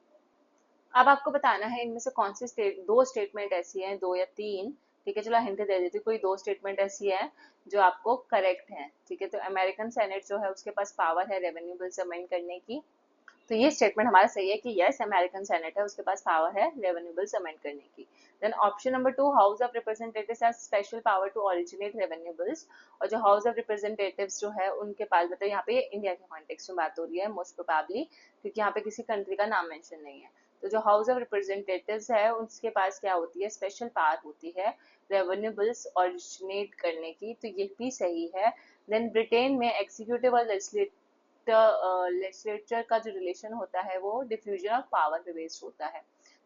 अब आपको बताना है इनमें से कौन सी दो स्टेटमेंट ऐसी हैं, 2 या 3, ठीक है। चलो हिंट दे देती हूँ, कोई 2 स्टेटमेंट ऐसी है जो आपको करेक्ट है, ठीक है। तो अमेरिकन सेनेट जो है उसके पास पावर है रेवेन्यू बिल्स अमेंड करने की, तो ये स्टेटमेंट हमारा सही है कि यस, अमेरिकन सेनेट है, उसके पास पावर है रेवेन्यू बिल्स अमेंड करने की। Then option number 2, house of representatives has special power to originate revenue bills, और जो हाउस ऑफ रिप्रेजेंटेटिव्स जो है उनके पास, मतलब यहाँ पे इंडिया के कॉन्टेक्स्ट में बात हो रही है मोस्ट प्रोबेबली, क्योंकि यहाँ पे किसी कंट्री का नाम मेंशन नहीं है। तो जो हाउस ऑफ रिप्रेजेंटेटिव्स है उसके पास क्या होती है? स्पेशल पावर होती है रेवेन्यू बिल्स ओरिजिनेट करने की, तो ये भी सही है। देन ब्रिटेन में एग्जीक्यूटिव और लेजिस्लेचर का जो रिलेशन होता है वो डिफ्यूजन ऑफ पावर पे बेस्ड होता है,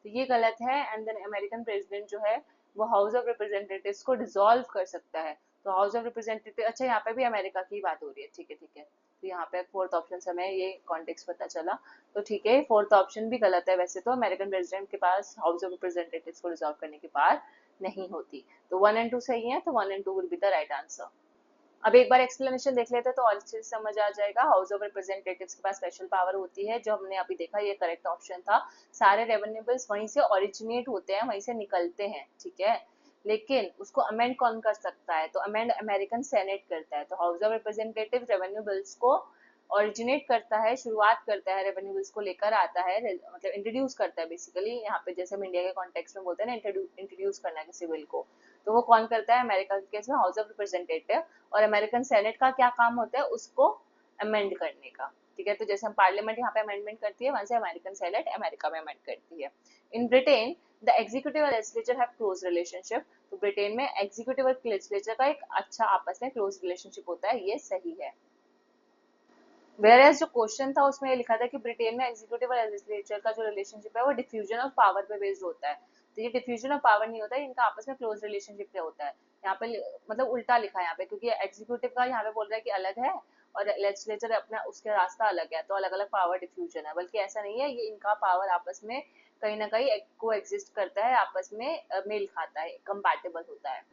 तो ये गलत है। एंड देन अमेरिकन प्रेसिडेंट जो है वो हाउस ऑफ रिप्रेजेंटेटिव्स को डिसॉल्व कर सकता है, तो हाउस ऑफ रिप्रेजेंटेटिव, अच्छा यहाँ पे भी अमेरिका की बात हो रही है, ठीक है ठीक है। तो यहाँ पे फोर्थ ऑप्शन से हमें ये कॉन्टेक्स्ट पता चला, तो ठीक है, फोर्थ ऑप्शन भी गलत है। वैसे तो अमेरिकन प्रेसिडेंट के पास हाउस ऑफ रिप्रेजेंटेटिव्स को डिसॉल्व करने की पावर नहीं होती, तो 1 एंड 2 सही है, तो 1 and 2 will be the right answer. अब एक बार एक्सप्लेनेशन देख लेते हैं तो और अच्छे से समझ आ जाएगा। हाउस ऑफ रिप्रेजेंटेटिव्स के पास स्पेशल पावर होती है, जो हमने अभी देखा, ये करेक्ट ऑप्शन था। सारे रेवेन्यू बिल्स वहीं से ओरिजिनेट होते हैं, वहीं से निकलते हैं, ठीक है। लेकिन उसको अमेंड कौन कर सकता है? तो अमेंड अमेरिकन सेनेट करता है। तो house of representative revenue bills को ओरिजिनेट करता है, शुरुआत करता है, रेवेन्यू बिल्स को लेकर आता है, मतलब इंट्रोड्यूस करता है बेसिकली। यहाँ पे जैसे हम इंडिया के कॉन्टेक्स्ट में बोलते हैं ना, इंट्रोड्यूस करना किसी बिल को, तो वो कौन करता है? अमेरिका के केस में हाउस ऑफ रिप्रेजेंटेटिव। और अमेरिकन सेनेट का क्या काम होता है? उसको अमेंड करने का, ठीक है। तो जैसे हम पार्लियामेंट यहाँ पे अमेंडमेंट करती है, वहां से अमेरिकन सेनेट अमेरिका में अमेंड करती है। इन ब्रिटेन द एग्जीक्यूटिव और लेजिस्लेचर हैव क्लोज रिलेशनशिप, तो ब्रिटेन में एग्जीक्यूटिव और लेजिस्लेचर का एक अच्छा आपस में क्लोज रिलेशनशिप होता है, ये सही है। वेयर जो क्वेश्चन था उसमें ये लिखा था कि ब्रिटेन में एग्जीक्यूटिव और लेजिस्लेचर का जो रिलेशनशिप है वो डिफ्यूजन ऑफ पावर पे बेस्ड होता है, तो ये डिफ्यूजन ऑफ पावर नहीं होता है, इनका आपस में क्लोज रिलेशनशिप पे होता है। यहाँ पे मतलब उल्टा लिखा है यहाँ पे, क्योंकि एग्जीक्यूटिव का यहाँ पे बोल रहा है कि अलग है और लेजिस्लेचर अपना उसके रास्ता अलग है, तो अलग अलग पावर डिफ्यूजन है, बल्कि ऐसा नहीं है, ये इनका पावर आपस में कहीं ना कहीं को एग्जिस्ट करता है, आपस में मेल खाता है, कंपैटिबल होता है।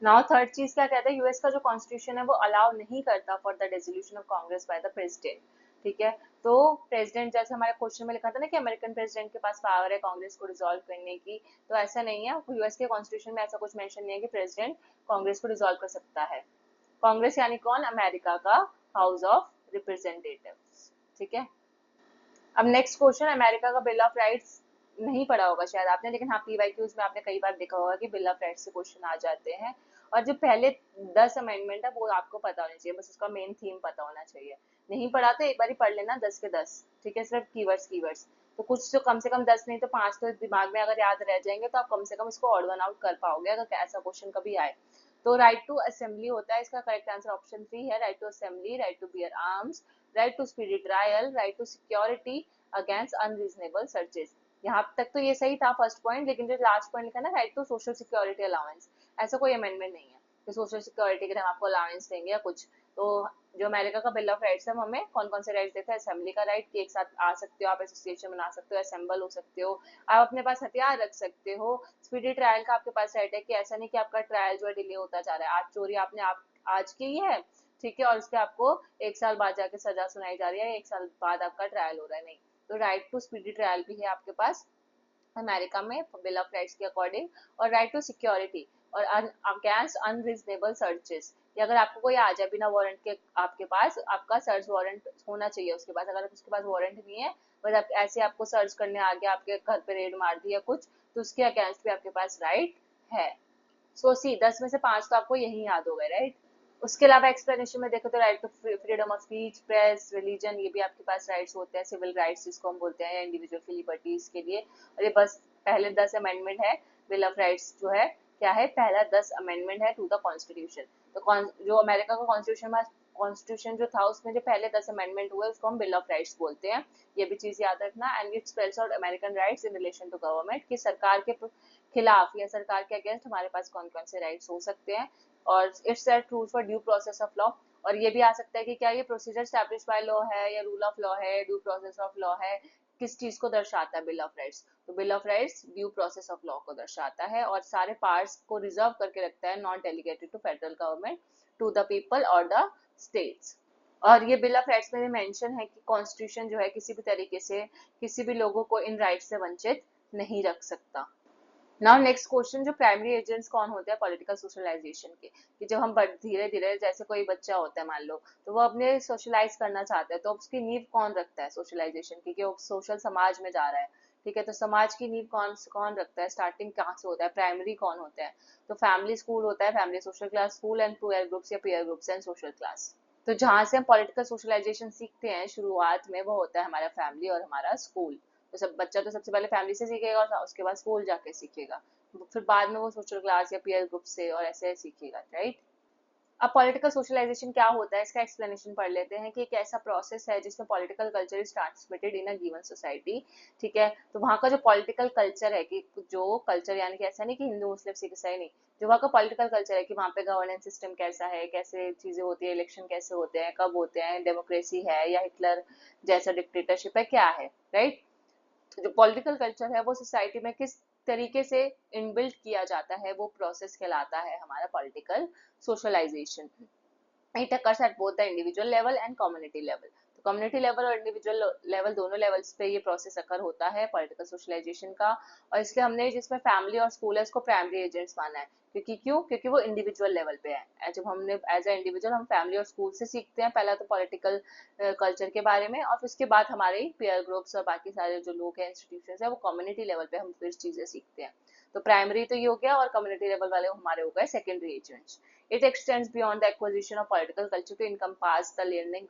नाउ थर्ड चीज क्या कहते हैं, यूएस का जो कॉन्स्टिट्यूशन है वो अलाउ नहीं करता for the resolution of Congress by the president. ठीक है, तो प्रेसिडेंट जैसे हमारे क्वेश्चन में लिखा था ना कि अमेरिकन प्रेसिडेंट के पास पावर है कांग्रेस को डिसॉल्व करने की, तो ऐसा नहीं है, यूएस के कॉन्स्टिट्यूशन में ऐसा कुछ मेंशन नहीं है कि प्रेसिडेंट कांग्रेस को डिसॉल्व कर सकता है। कांग्रेस यानी कौन, अमेरिका का हाउस ऑफ रिप्रेजेंटेटिव्स। ठीक है, अब नेक्स्ट क्वेश्चन, अमेरिका का बिल ऑफ राइट्स नहीं पढ़ा होगा शायद आपने, लेकिन हाँ पीवाईक्यूज में आपने कई बार देखा होगा कि बिल ऑफ राइट्स से क्वेश्चन आ जाते हैं। और जो पहले 10 अमेंडमेंट है वो आपको पता होना चाहिए, बस उसका मेन थीम पता होना चाहिए। नहीं पढ़ा तो एक बार ही पढ़ लेना 10 के 10। ठीक है, सिर्फ कीवर्ड्स कीवर्ड्स तो कुछ तो कम से कम 10 नहीं तो 5 तो दिमाग में अगर याद रह जाएंगे, तो आप कम से कम इसको ऑड वन आउट कर पाओगे अगर ऐसा क्वेश्चन कभी आए। तो राइट टू असेंबली होता है, इसका करेक्ट आंसर ऑप्शन 3 है, right to assembly, right to bear arms, right to speedy trial, right to security against unreasonable searches. यहाँ तक तो ये सही था फर्स्ट पॉइंट, लेकिन जो लास्ट पॉइंट लिखा ना, right to social security allowance, ऐसा कोई अमेंडमेंट नहीं है कि सोशल सिक्योरिटी के लिए हम आपको अलाउंस देंगे या कुछ। तो जो अमेरिका का बिल ऑफ राइट्स है, हमें कौन कौन से राइट्स देता है, असेंबली का राइट कि एक साथ आ सकते हो आप, एसोसिएशन बना सकते हो, असेंबल हो सकते हो, आप अपने पास हथियार रख सकते हो। स्पीडी ट्रायल का आपके पास राइट है कि ऐसा नहीं कि आपका ट्रायल जो है डिले होता जा रहा है, आज चोरी आपने आप आज की है, ठीक है, और उसके आपको 1 साल बाद जाके सजा सुनाई जा रही है, 1 साल बाद आपका ट्रायल हो रहा है, नहीं। तो राइट टू स्पीडी ट्रायल भी है आपके पास अमेरिका में बिल ऑफ राइट्स के अकॉर्डिंग, और राइट टू सिक्योरिटी और अगेंस्ट अनरीजनेबल सर्चेस, अगर आपको कोई आ जाए बिना वारंट के आपके पास, आपका सर्च वारंट होना चाहिए उसके पास, अगर उसके पास वारंट नहीं है, बस आप ऐसे आपको सर्च करने आ गया, आपके घर पे रेड मार दिया कुछ, तो उसके अगेंस्ट भी आपके पास राइट है। सो सी 10 में से 5 तो आपको यही याद हो गए, राइट। उसके अलावा एक्सप्लेनेशन में देखो तो right to freedom of speech, press, religion, ये भी आपके पास राइट्स होते हैं, सिविल राइट्स जिसको हम बोलते हैं, इंडिविजुअल की लिबर्टीज के लिए। और ये बस पहले 10 अमेंडमेंट है, बिल ऑफ राइट्स जो है क्या है, पहला 10 अमेंडमेंट है टू द कॉन्स्टिट्यूशन। तो जो अमेरिका का कॉन्स्टिट्यूशन जो था, उसमें जो पहले 10 अमेंडमेंट हुए उसको हम बिल ऑफ राइट्स बोलते हैं, ये भी चीज याद रखना। And it spells out American rights in relation to government, कि सरकार के खिलाफ या सरकार के अगेंस्ट हमारे पास कौन कौन से राइट्स हो सकते हैं। और it's that rule for due process of law, और ये भी आ सकता है कि क्या ये प्रोसीजर स्टैब्लिश बाय लॉ है या रूल ऑफ लॉ है, ड्यू प्रोसेस ऑफ लॉ है, किस चीज को दर्शाता है बिल ऑफ राइट्स। तो bill of rights due process of law को दर्शाता है, और सारे पार्ट्स को रिजर्व करके रखता है, not delegated to federal government, to the people और द स्टेट्स। और ये बिल ऑफ राइट्स में मेंशन है कि कॉन्स्टिट्यूशन जो है किसी भी तरीके से किसी भी लोगों को इन राइट्स से वंचित नहीं रख सकता। नाउ नेक्स्ट क्वेश्चन, जो प्राइमरी एजेंट्स कौन होते हैं पॉलिटिकल सोशलाइजेशन के, कि जब हम धीरे धीरे, जैसे कोई बच्चा होता है मान लो, तो वो अपने सोशलाइज करना चाहता है, तो उसकी नींव कौन रखता है सोशलाइजेशन की, कि वो सोशल समाज में जा रहा है। ठीक है, तो समाज की नींव कौन कौन रखता है, स्टार्टिंग कहाँ से होता है, प्राइमरी कौन होता है, तो फैमिली स्कूल होता है, family social class school, and peer groups या peer groups and social class. तो जहाँ से हम पॉलिटिकल सोशलाइजेशन सीखते हैं शुरुआत में, वो होता है हमारा फैमिली और हमारा स्कूल। तो सब बच्चा तो सबसे पहले फैमिली से सीखेगा और उसके बाद स्कूल जाके सीखेगा, फिर बाद में वो सोशल क्लास या पीयर ग्रुप से और ऐसे सीखेगा, राइट। अब पॉलिटिकल सोशलाइजेशन क्या होता है, इसका एक्सप्लेनेशन पढ़ लेते हैं, कि एक ऐसा प्रोसेस है जिसमें political culture is transmitted in a given society. ठीक है, तो वहाँ का जो पॉलिटिकल कल्चर है, कि जो कल्चर यानी कि ऐसा नहीं कि हिंदू मुस्लिम सिख ईसाई नहीं, जो वहाँ का पॉलिटिकल कल्चर है कि वहाँ पे गवर्नेंस सिस्टम कैसा है, कैसे चीजें होती है, इलेक्शन कैसे होते हैं, कब होते हैं, डेमोक्रेसी है या हिटलर जैसा डिक्टेटरशिप है, क्या है, राइट। जो पॉलिटिकल कल्चर है वो सोसाइटी में किस तरीके से इनबिल्ट किया जाता है, वो प्रोसेस कहलाता है हमारा political socialization. It occurs at both the individual level and community level. तो कम्युनिटी लेवल और इंडिविजुअल लेवल दोनों लेवल्स पे ये प्रोसेस अकर होता है पॉलिटिकल सोशलाइजेशन का। और इसलिए हमने जिसमें फैमिली और स्कूल है उसको प्राइमरी एजेंट्स माना है, क्योंकि वो इंडिविजुअल लेवल पे है। जब हमने एज ए इंडिविजुअल हम फैमिली और स्कूल से सीखते हैं पहला तो पॉलिटिकल कल्चर के बारे में, और उसके बाद हमारे पीयर ग्रुप्स और बाकी सारे जो लोग हैं, इंस्टीट्यूशन है, वो कम्युनिटी लेवल पे हम फिर चीजें सीखते हैं। तो प्राइमरी तो ये हो गया, और कम्युनिटी लेवल वाले हमारे हो गए secondary agents. It extends beyond the acquisition of political culture to encompass the learning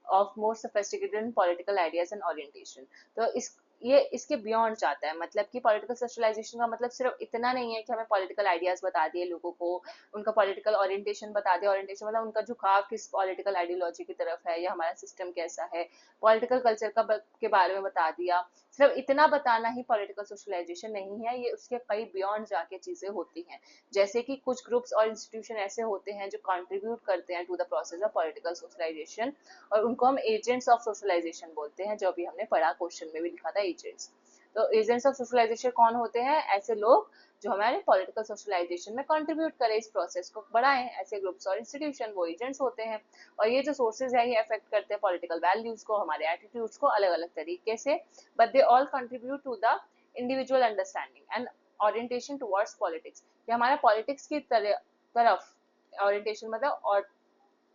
of more sophisticated political ideas and orientation. तो इस ये इसके बियॉन्ड जाता है, मतलब कि पॉलिटिकल सोशलाइजेशन का मतलब सिर्फ इतना नहीं है कि हमें पॉलिटिकल आइडियाज बता दिए लोगों को, उनका पॉलिटिकल ओरिएंटेशन बता दिया, ओरिएंटेशन मतलब उनका झुकाव किस पॉलिटिकल आइडियोलॉजी की तरफ है या हमारा सिस्टम कैसा है, पॉलिटिकल कल्चर का के बारे में बता दिया। सिर्फ इतना बताना ही पॉलिटिकल सोशलाइजेशन नहीं है, ये उसके कई बियॉन्ड जाके चीजें होती हैं। जैसे कि कुछ ग्रुप्स और इंस्टीट्यूशन ऐसे होते हैं जो कंट्रीब्यूट करते हैं to the process of political socialization, और उनको हम एजेंट्स ऑफ सोशलाइजेशन बोलते हैं, जो अभी हमने पढ़ा, क्वेश्चन में भी लिखा था एजेंट्स। तो एजेंट्स ऑफ सोशलाइजेशन कौन होते हैं? ऐसे लोग जो हमारे पॉलिटिकल सोशलाइजेशन में कंट्रीब्यूट करें, इस प्रोसेस को बढ़ाएं, ऐसे ग्रुप्स और इंस्टीट्यूशन वो एजेंट्स होते हैं। और ये जो सोर्सेज है ये अफेक्ट करते हैं पॉलिटिकल वैल्यूज को, हमारे एटीट्यूड्स को अलग अलग तरीके से, but they all contribute to the individual understanding and orientation towards politics, कि हमारा पॉलिटिक्स की तरफ ओरिएंटेशन मतलब और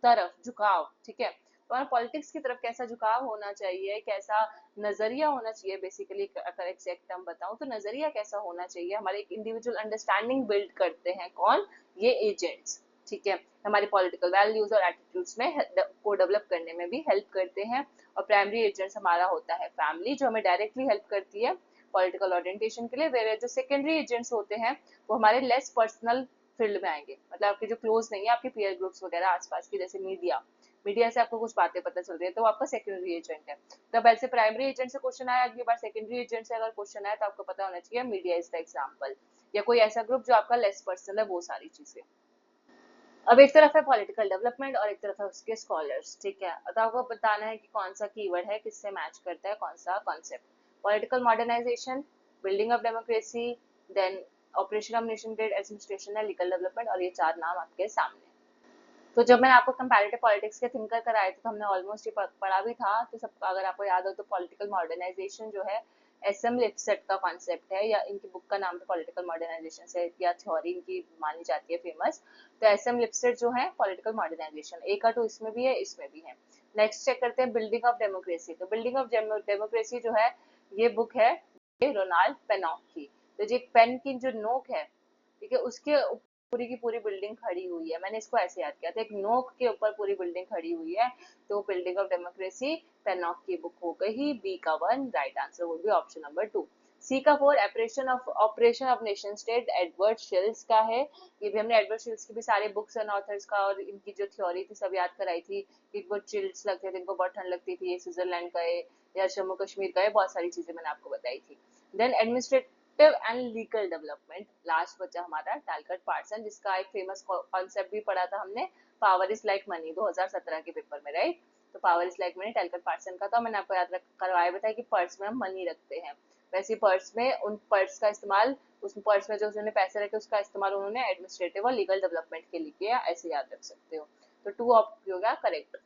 तरफ झुकाव, ठीक है, तो हमारा पॉलिटिक्स की तरफ कैसा झुकाव होना चाहिए, कैसा नजरिया होना चाहिए, बेसिकली अगर एग्जैक्ट टर्म बताऊं तो नजरिया कैसा होना चाहिए, हमारे एक इंडिविजुअल अंडरस्टैंडिंग बिल्ड करते हैं कौन? ये एजेंट्स, ठीक है, हमारी पॉलिटिकल वैल्यूज और एटीट्यूड्स में को डेवलप करने में भी हेल्प करते हैं। और प्राइमरी एजेंट्स हमारा होता है फैमिली, जो हमें डायरेक्टली हेल्प करती है पॉलिटिकल ओरिएंटेशन के लिए, वेयर जो सेकेंडरी एजेंट्स होते हैं वो हमारे लेस पर्सनल फील्ड में आएंगे, मतलब आपके जो क्लोज नहीं है, आपके पीयर ग्रुप्स वगैरह आसपास की, जैसे मीडिया, मीडिया से आपको कुछ बातें पता चल रही है तो वो आपका सेकेंडरी एजेंट है। तब ऐसे प्राइमरी एजेंट से क्वेश्चन आया, अगली बार सेकेंडरी एजेंट से अगर क्वेश्चन आया तो आपको पता होना चाहिए मीडिया इज द एग्जाम्पल, या कोई ऐसा ग्रुप जो आपका लेस पर्सनल है, वो सारी चीजें। अब एक तरफ है पॉलिटिकल डेवलपमेंट और एक तरफ है उसके स्कॉलर्स, ठीक है, तो आपको बताना है कि कौन सा कीवर्ड है, किससे मैच करता है, कौन सा concept. Political modernization, building of democracy, then operation of nation grade administration है, लीगल डेवलपमेंट, और ये चार नाम आपके सामने। तो जब मैंने आपको कंपैरेटिव पॉलिटिक्स के थिंकर कराए थे तो हमने ऑलमोस्ट ये पढ़ा भी था, तो सब अगर आपको याद हो तो पॉलिटिकल मॉडर्नाइजेशन जो है एसएम लिपसेट का कॉन्सेप्ट है, या इनकी बुक का नाम है पॉलिटिकल मॉडर्नाइजेशन से, या थ्योरी इनकी मानी जाती है फेमस। तो एसएम लिपसेट जो है पॉलिटिकल मॉडर्नाइजेशन, ए का टू इसमें भी है, इसमें भी है। नेक्स्ट चेक करते हैं बिल्डिंग ऑफ डेमोक्रेसी। तो बिल्डिंग ऑफ डेमोक्रेसी जो है ये बुक है रोनाल्ड पेनॉक की। तो जो पेन की जो नोक है, ठीक है, उसके पूरी की पूरी बिल्डिंग खड़ी हुई है, मैंने इसको ऐसे याद किया था, एक नोक के ऊपर पूरी बिल्डिंग खड़ी हुई है, तो बिल्डिंग ऑफ डेमोक्रेसी पेनॉक की बुक हो गई, बी का 1 right answer would B option number 2। सी का 4 operation of nation state Edward shills का है, ये भी हमने एडवर्ड शिल्स की भी सारे बुक्स एंड ऑथर्स का और इनकी जो थ्योरी थी सब याद कराई थी, इनको चिल्स लगते थे, इनको बहुत ठंड लगती थी, ये स्विट्जरलैंड का है या जम्मू कश्मीर का है, बहुत सारी चीजें मैंने आपको बताई थी। Then administrative and legal development, last बचा हमारा टैलकट पार्सन, जिसका एक फेमस कॉन्सेप्ट भी पढ़ा था हमने, पावर इज लाइक मनी 2017 के पेपर में, राइट। तो power is like money Talcott Parsons का, तो मैंने आपको याद करवाया बताया कि पर्स में हम मनी रखते हैं, वैसे पर्स में उन पर्स का इस्तेमाल, उस पर्स में जो उन्होंने पैसे रखे उसका इस्तेमाल उन्होंने एडमिनिस्ट्रेटिव और लीगल डेवलपमेंट के लिए किया, ऐसे याद रख सकते हो। तो 2 ऑप्शन हो गया करेक्ट।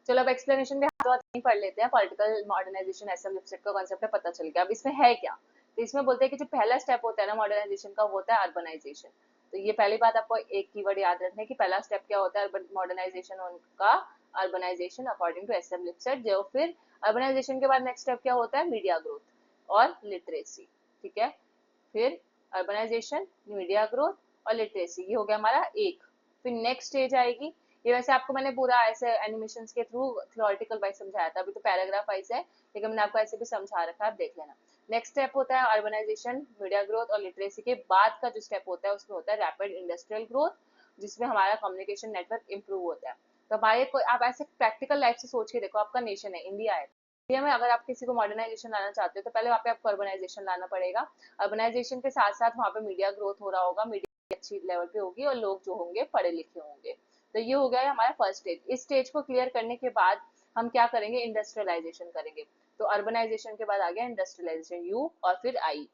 चलो अब एक्सप्लेनेशन भी हाथों हाथ नहीं पढ़ लेते हैं, पॉलिटिकल मॉडर्नाइजेशन एसएम लिपसेट का कांसेप्ट है, पता चल गया। अब इसमें है क्या, तो इसमें बोलते हैं कि जो पहला स्टेप होता है ना मॉडर्नाइजेशन का, वो होता है अर्बनाइजेशन। तो ये पहली बात आपको एक कीवर्ड याद रखना है कि पहला स्टेप क्या होता है अर्बन मॉडर्नाइजेशन उनका, urbanization according to SM Lipset. जो फिर अर्बनाइजेशन के बाद नेक्स्ट स्टेप क्या होता है, मीडिया ग्रोथ और लिटरेसी, ठीक है, फिर अर्बनाइजेशन, मीडिया ग्रोथ और लिटरेसी, ये हो गया हमारा एक। फिर नेक्स्ट स्टेज आएगी, ये वैसे आपको मैंने पूरा ऐसे एनिमेशंस के थ्रू थ्योरेटिकल वाइज समझाया था, अभी तो पैराग्राफ वाइज है, लेकिन मैंने आपको ऐसे भी समझा रखा है, आप देख लेना। नेक्स्ट स्टेप होता है अर्बनाइजेशन, मीडिया ग्रोथ और लिटरेसी के बाद का जो स्टेप होता है उसमें होता है रैपिड इंडस्ट्रियल ग्रोथ, जिसमें हमारा कम्युनिकेशन नेटवर्क इंप्रूव होता है। तो हमारे कोई आप ऐसे प्रैक्टिकल लाइफ से सोच के देखो, आपका नेशन है इंडिया है, इंडिया में अगर आप किसी को मॉडर्नाइजेशन लाना चाहते हो तो पहले वहाँ पे आपको अर्बनाइजेशन लाना पड़ेगा, अर्बनाइजेशन के साथ साथ वहाँ पे मीडिया ग्रोथ हो रहा होगा, मीडिया अच्छी लेवल पे होगी और लोग जो होंगे पढ़े लिखे होंगे। तो ये हो गया हमारा फर्स्ट स्टेज। इस स्टेज को क्लियर करने के बाद हम क्या करेंगे, इंडस्ट्रियलाइजेशन करेंगे। तो अर्बनाइजेशन के बाद आ गया इंडस्ट्रियलाइजेशन, यू और फिर आई,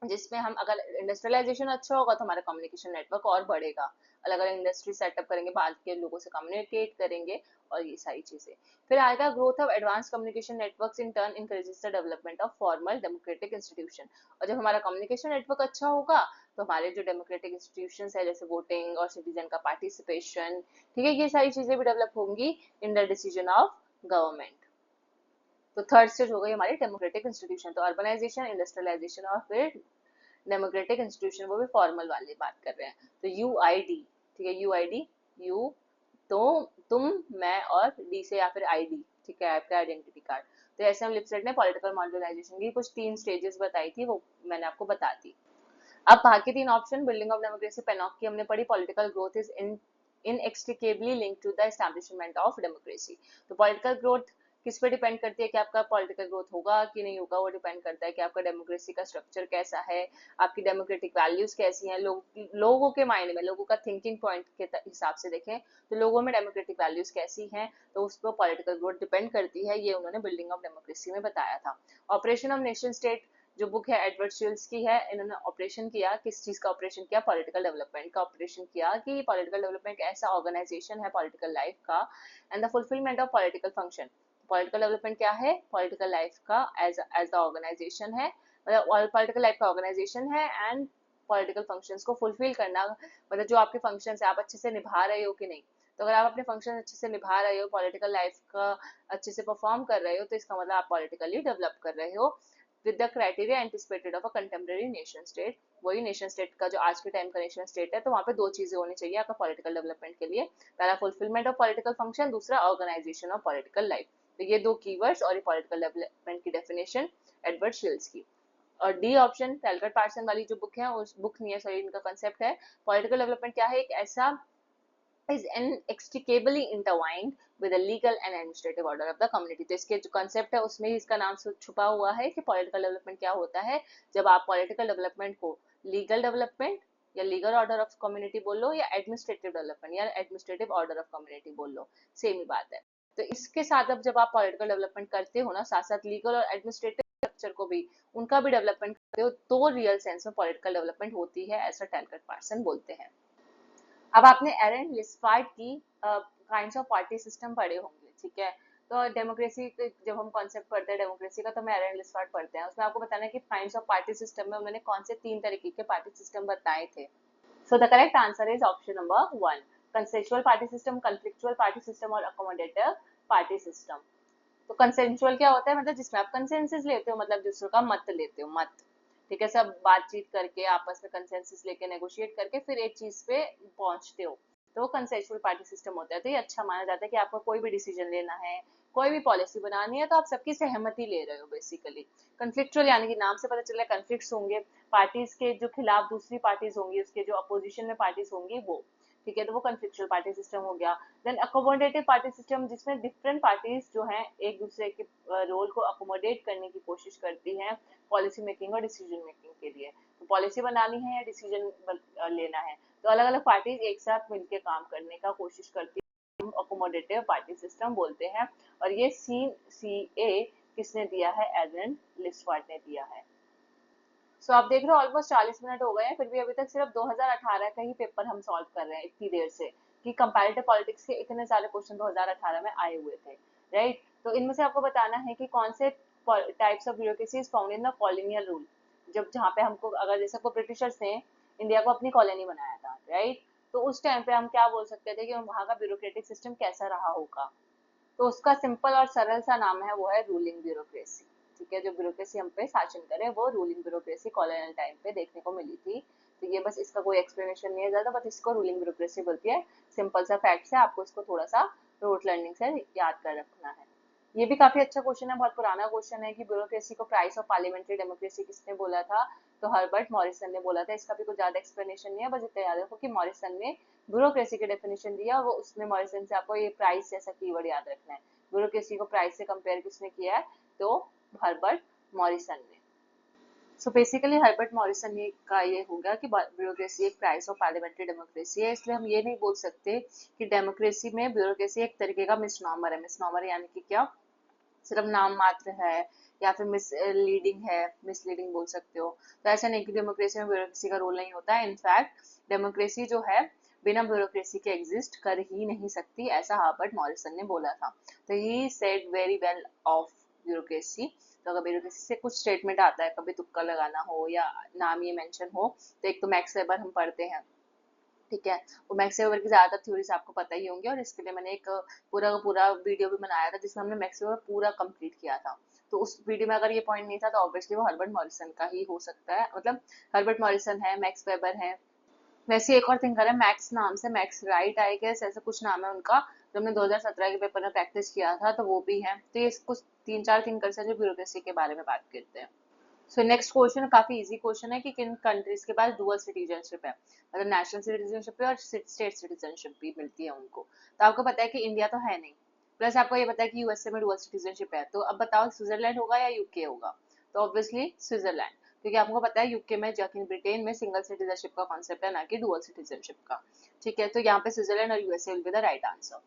जिसमें हम अगर इंडस्ट्रियलाइजेशन अच्छा होगा तो हमारा कम्युनिकेशन नेटवर्क और बढ़ेगा, अलग अलग इंडस्ट्री सेटअप करेंगे, बाहर के लोगों से कम्युनिकेट करेंगे और ये सारी चीजें। फिर आएगा growth of advance communication networks, in turn encourages the development of formal democratic institution. और जब हमारा कम्युनिकेशन नेटवर्क अच्छा होगा तो हमारे जो डेमोक्रेटिक इंस्टीट्यूशन है जैसे वोटिंग और सिटीजन का पार्टिसिपेशन, ठीक है, ये सारी चीजें भी डेवलप होंगी in the decision of government. तो थर्ड स्टेज हो गई हमारी डेमोक्रेटिक इंस्टीट्यूशन, तो अर्बनाइजेशन, इंडस्ट्रियलाइजेशन और फिर डेमोक्रेटिक इंस्टीट्यूशन, वो भी फॉर्मल वाली बात कर रहे हैं। तो यूआईडी, ठीक है, यूआईडी, यू तो तुम मैं और डी से या फिर आईडी, ठीक है, आपका आइडेंटिटी कार्ड। तो ऐसे हम लिपसेट ने पॉलिटिकल मॉडर्नाइजेशन की कुछ 3 स्टेजेस बताई थी, वो मैंने आपको बता दी। अब बाकी 3 option, building of democracy, Pennock की हमने पढ़ी, political growth is inextricably linked to the establishment of democracy. तो पॉलिटिकल ग्रोथ किस पे डिपेंड करती है कि आपका पॉलिटिकल ग्रोथ होगा कि नहीं होगा, वो डिपेंड करता है कि आपका डेमोक्रेसी का स्ट्रक्चर कैसा है, आपकी डेमोक्रेटिक वैल्यूज कैसी हैं, लोगों के मायने में, लोगों का थिंकिंग पॉइंट के हिसाब से देखें तो लोगों में डेमोक्रेटिक वैल्यूज कैसी हैं, तो उस पर पॉलिटिकल ग्रोथ डिपेंड करती है। ये उन्होंने बिल्डिंग ऑफ डेमोक्रेसी में बताया था। ऑपरेशन ऑफ नेशन स्टेट जो बुक है एडवर्ड शिल्स की है, इन्होंने ऑपरेशन किया, किस चीज का ऑपरेशन किया, पॉलिटिकल डेवलपमेंट का ऑपरेशन किया, कि पॉलिटिकल डेवलपमेंट ऐसा ऑर्गेनाइजेशन है पॉलिटिकल लाइफ का and the fulfilment of political function. Political development क्या है, पॉलिटिकल लाइफ का एज द ऑर्गेनाइजेशन है, मतलब पॉलिटिकल लाइफ का ऑर्गेनाइजेशन है एंड पॉलिटिकल फंक्शंस को फुलफिल करना, मतलब जो आपके फंक्शंस है आप अच्छे से निभा रहे हो कि नहीं। तो अगर आप अपने फंक्शन अच्छे से निभा रहे हो, पॉलिटिकल लाइफ का अच्छे से परफॉर्म कर रहे हो, तो इसका मतलब आप पॉलिटिकली डेवलप कर रहे हो with the criteria anticipated of a contemporary nation state. वही नेशन स्टेट का जो आज के टाइम का नेशन स्टेट है, तो वहाँ पे 2 चीजें होनी चाहिए आपका पॉलिटिकल डेवलपमेंट के लिए, पहला फुलफिलमेंट ऑफ पॉलिटिकल फंक्शन, दूसरा ऑर्गेनाइजेशन ऑफ पॉलिटिकल लाइफ। तो ये 2 कीवर्ड्स और ये पॉलिटिकल डेवलपमेंट की डेफिनेशन एडवर्ड शिल्स की। और डी ऑप्शन टैलकट पार्सन वाली जो बुक है, उस बुक नहीं है सॉरी, इनका कंसेप्ट है पॉलिटिकल डेवलपमेंट क्या है, एक ऐसा is inextricably intertwined with the legal and administrative order of the community। तो इसके जो कंसेप्ट है उसमें ही इसका नाम छुपा हुआ है कि पॉलिटिकल डेवलपमेंट क्या होता है, जब आप पॉलिटिकल डेवलपमेंट को लीगल डेवलपमेंट या लीगल ऑर्डर ऑफ कम्युनिटी बोल लो, या एडमिनिस्ट्रेटिव डेवलपमेंट या एडमिनिस्ट्रेटिव ऑर्डर ऑफ कम्युनिटी बोल लो, सेम ही बात है। तो इसके साथ अब जब आप पॉलिटिकल डेवलपमेंट करते हो ना, साथ साथ लीगल और एडमिनिस्ट्रेटिव स्ट्रक्चर को भी, उनका भी डेवलपमेंट करते हो, तो रियल सेंस में पॉलिटिकल डेवलपमेंट होती है, ऐसा टैलकट पार्सन बोलते हैं। अब आपने एरन लिस्पार्ट की काइंड्स ऑफ पार्टी सिस्टम पढ़े होंगे, ठीक है। तो डेमोक्रेसी जब हम कॉन्सेप्ट पढ़ते हैं डेमोक्रेसी का, तो हम एरन लिस्पार्ट पढ़ते हैं, उसमें आपको बताना है कि काइंड्स ऑफ पार्टी सिस्टम में उन्होंने कौन से 3 तरीके के पार्टी सिस्टम बताए थे। So the correct answer is option number 1, consensual party system, conflictual party system और अकोमोडेटिव पार्टी सिस्टम। तो कंसेंसुअल क्या होता है, मतलब जिसमें आप कंसेंसस लेते हो, मतलब दूसरों का मत लेते हो, मत, ठीक है, सब बातचीत करके आपस में कंसेंसस लेके नेगोशिएट करके फिर एक चीज पे पहुंचते हो, तो वो कंसेंसुअल पार्टी सिस्टम होता है। तो ये अच्छा माना जाता है कि आपको कोई भी डिसीजन लेना है, कोई भी पॉलिसी बनानी है, तो आप सबकी सहमति ले रहे हो बेसिकली। कन्फ्लिक्चुअल यानी कि नाम से पता चला कन्फ्लिक्ट्स होंगे, पार्टीज के जो खिलाफ दूसरी पार्टीज होंगी, उसके जो अपोजिशन में पार्टीज होंगी वो, ठीक है, तो वो कन्फ्लिक्चुअल पार्टी सिस्टम हो गया। देन अकोमोडेटिव पार्टी सिस्टम, जिसमें डिफरेंट पार्टीज जो हैं एक दूसरे के रोल को अकोमोडेट करने की कोशिश करती हैं पॉलिसी मेकिंग और डिसीजन मेकिंग के लिए। तो पॉलिसी बनानी है या डिसीजन लेना है, तो अलग अलग पार्टीज एक साथ मिलकर काम करने का कोशिश करती है, हम अकोमोडेटिव पार्टी सिस्टम बोलते हैं। और ये CCA किसने दिया है, एलन लिस्वार्ट ने दिया है। सो आप देख रहे हो ऑलमोस्ट 40 मिनट हो गए हैं, फिर भी अभी तक सिर्फ 2018 का ही पेपर हम सॉल्व कर रहे हैं इतनी देर से, कि कंपैरेटिव पॉलिटिक्स के इतने सारे क्वेश्चन 2018 में आए हुए थे, राइट। तो इनमें से आपको बताना है कि कौन से types of bureaucracy found in the colonial rule, जब जहाँ पे हमको, अगर जैसे को ब्रिटिशर्स ने इंडिया को अपनी कॉलोनी बनाया था, राइट, तो उस टाइम पे हम क्या बोल सकते थे कि वहाँ का ब्यूरोक्रेटिक सिस्टम कैसा रहा होगा। तो उसका सिंपल और सरल सा नाम है, वो है रूलिंग ब्यूरोक्रेसी, ठीक है। जो ब्यूरोक्रेसी हम पे शासन करे वो रूलिंग ब्यूरोक्रेसी कॉलोनियल टाइम पे देखने को मिली थी। तो ये बस, इसका कोई एक्सप्लेनेशन नहीं है ज्यादा, बस इसको रूलिंग ब्यूरोक्रेसी बोलती है। सिंपल सा फैक्ट है, आपको इसको थोड़ा सा रोट लर्निंग से याद कर रखना है। ये भी काफी अच्छा क्वेश्चन है, बहुत पुराना क्वेश्चन है, कि ब्यूरोक्रेसी को प्राइस ऑफ पार्लियामेंट्री डेमोक्रेसी किसने बोला था, तो हर्बर्ट मॉरिसन ने बोला था। इसका भी कुछ ज्यादा एक्सप्लेनेशन नहीं है, बस इतना याद रखो कि मॉरिसन ने ब्यूरोक्रेसी की डेफिनेशन दिया, वो उसमें मॉरिसन से आपको ये प्राइस जैसा कीवर्ड याद रखना है। ब्यूरोक्रेसी को प्राइस से कंपेयर किसने किया है, तो हर्बर्ट मॉरिसन ने। सो बेसिकली हर्बर्ट मॉरिसन का ये हो गया कि ब्यूरोक्रेसी एक प्राइस ऑफ पार्लियामेंट्री डेमोक्रेसी है, इसलिए हम ये नहीं बोल सकते कि डेमोक्रेसी में ब्यूरोक्रेसी एक तरीके का मिसनॉमर है। मिसनॉमर यानी कि क्या, सिर्फ नाम मात्र है या फिर मिसलीडिंग है, मिसलीडिंग बोल सकते हो। तो ऐसा नहीं कि डेमोक्रेसी में ब्यूरोक्रेसी का रोल नहीं होता है, इनफैक्ट डेमोक्रेसी जो है बिना ब्यूरोक्रेसी के एग्जिस्ट कर ही नहीं सकती, ऐसा हर्बर्ट मॉरिसन ने बोला था। तो he said very well of bureaucracy. तो अगर ब्यूरोक्रेसी से कुछ स्टेटमेंट आता है, कभी तुक्का लगाना हो या नाम ये मेंशन हो, तो एक तो मैक्स वेबर हम पढ़ते हैं, ठीक है, वो मैक्स वेबर की ज्यादातर थ्योरीज आपको पता ही होंगी, और इसके लिए मैंने एक पूरा का पूरा वीडियो भी बनाया था जिसमें हमने मैक्स वेबर पूरा कंप्लीट किया था। तो उस वीडियो में अगर ये पॉइंट नहीं था, तो ऑब्वियसली वो हर्बर्ट मॉरिसन का ही हो सकता है, मतलब हर्बर्ट मॉरिसन है, मैक्स वेबर है, वैसे एक और थिंकर है मैक्स नाम से, मैक्स राइट आई गेस, ऐसा कुछ नाम है उनका, जो हमने 2017 के पेपर में प्रैक्टिस किया था, तो वो भी है। तो ये कुछ 3-4 थिंकर्स हैं जो ब्यूरोक्रेसी के बारे में बात करते हैं। सो नेक्स्ट क्वेश्चन काफी इजी क्वेश्चन है कि किन कंट्रीज के पास डुअल सिटीजनशिप है, मतलब नेशनल सिटीजनशिप भी और स्टेट सिटीजनशिप भी मिलती है उनको। तो आपको पता है कि इंडिया तो है नहीं, प्लस आपको ये पता है कि यूएसए में डुअल सिटीजनशिप है। तो अब बताओ स्विट्जरलैंड होगा या यूके होगा? तो ऑब्वियसली स्विट्जरलैंड, क्योंकि आपको पता है यूके में जाके ब्रिटेन में सिंगल सिटीजनशिप का कॉन्सेप्ट है, ना कि डुअल सिटीजनशिप का। ठीक है, तो यहाँ पे स्विट्जरलैंड और USA will be the right answer.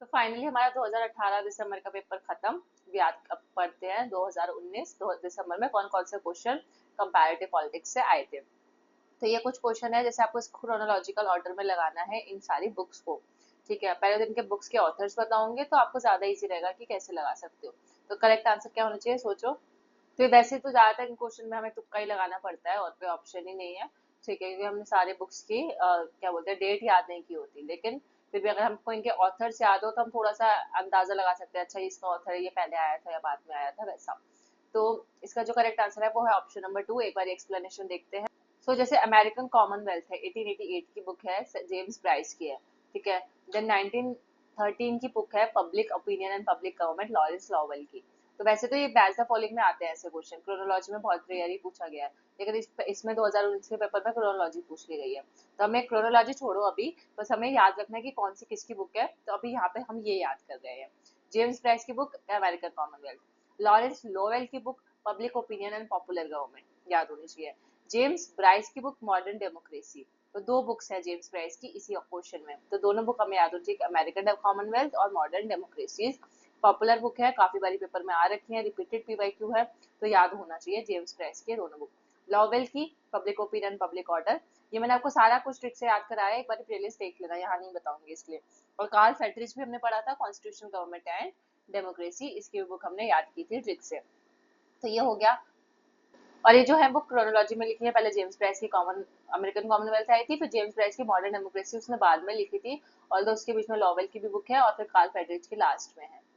तो फाइनली हमारा 2018 दिसंबर का पेपर खत्म। भी अब पढ़ते हैं 2019 दिसंबर में कौन कौन से क्वेश्चन कंपैरेटिव पॉलिटिक्स से आए थे। तो ये कुछ क्वेश्चन है, जैसे आपको क्रोनोलॉजिकल ऑर्डर में लगाना है इन सारी बुक्स को। ठीक है, पहले दिन के बुक्स के ऑथर्स बताऊंगे तो आपको ज्यादा इजी रहेगा कि कैसे लगा सकते हो। तो करेक्ट आंसर क्या होना चाहिए सोचो। तो वैसे तो ज्यादातर इन क्वेश्चन में हमें तुक्का ही लगाना पड़ता है और कोई ऑप्शन ही नहीं है। ठीक है, क्योंकि हमने सारे बुक्स की क्या बोलते हैं डेट याद नहीं की होती, लेकिन फिर भी अगर हमको इनके ऑथर्स याद हो तो हम थोड़ा सा अंदाजा लगा सकते हैं, अच्छा इसका ऑथर ये पहले आया था या बाद में आया था, वैसा। तो इसका जो करेक्ट आंसर है वो है ऑप्शन नंबर 2। एक बार एक्सप्लेनेशन देखते हैं। सो जैसे अमेरिकन कॉमनवेल्थ है, 1888 की बुक है, जेम्स ब्राइस की है। ठीक है, देन 1913 की बुक है public opinion and public government, Lawrence Lowell की। तो वैसे तो ये बैच द फॉलोइंग में आते हैं ऐसे क्वेश्चन, क्रोनोलॉजी में बहुत रेयर ही पूछा गया है, लेकिन इसमें 2019 के पेपर में क्रोनोलॉजी पूछ ली गई है। तो हमें क्रोनोलॉजी छोड़ो अभी, बस हमें याद रखना है कि कौन सी किसकी बुक है। तो अभी यहाँ पे हम ये याद कर रहे हैं, जेम्स ब्राइस की book American Commonwealth, Lawrence Lowell की book public opinion and popular government, याद होनी चाहिए। जेम्स ब्राइस की बुक मॉडर्न डेमोक्रेसी। तो दो बुक्स है जेम्स ब्राइस की इसी क्वेश्चन में, तो दोनों बुक हमें याद होनी चाहिए, अमेरिकन कॉमनवेल्थ और मॉडर्न डेमोक्रेसी। पॉपुलर बुक है, काफी बारी पेपर में आ रखी है, रिपीटेड पीवाईक्यू है, तो याद होना चाहिए जेम्स प्रेस के दोनों बुक। लॉवेल की पब्लिक ओपिनियन पब्लिक ऑर्डर, ये मैंने आपको सारा कुछ ट्रिक से याद कराया, एक बार प्लेलिस्ट देख लेना, यहाँ नहीं बताऊंगी इसलिए। और कार्ल फेडरिच भी हमने पढ़ा था, कॉन्स्टिट्यूशन गवर्नमेंट एंड डेमोक्रेसी, इसकी बुक हमने याद की थी ट्रिक से। तो ये हो गया। और ये जो है बुक क्रोनोलॉजी में लिखी है, पहले जेम्स प्रेस की कॉमन अमेरिकन कॉमनवेल्थ आई थी, फिर जेम्स प्रेस की मॉडर्न डेमोक्रेसी उसने बाद में लिखी थी, और उसके बीच में लॉवेल की भी बुक है, और फिर कार्ल फेडरिच की लास्ट में है।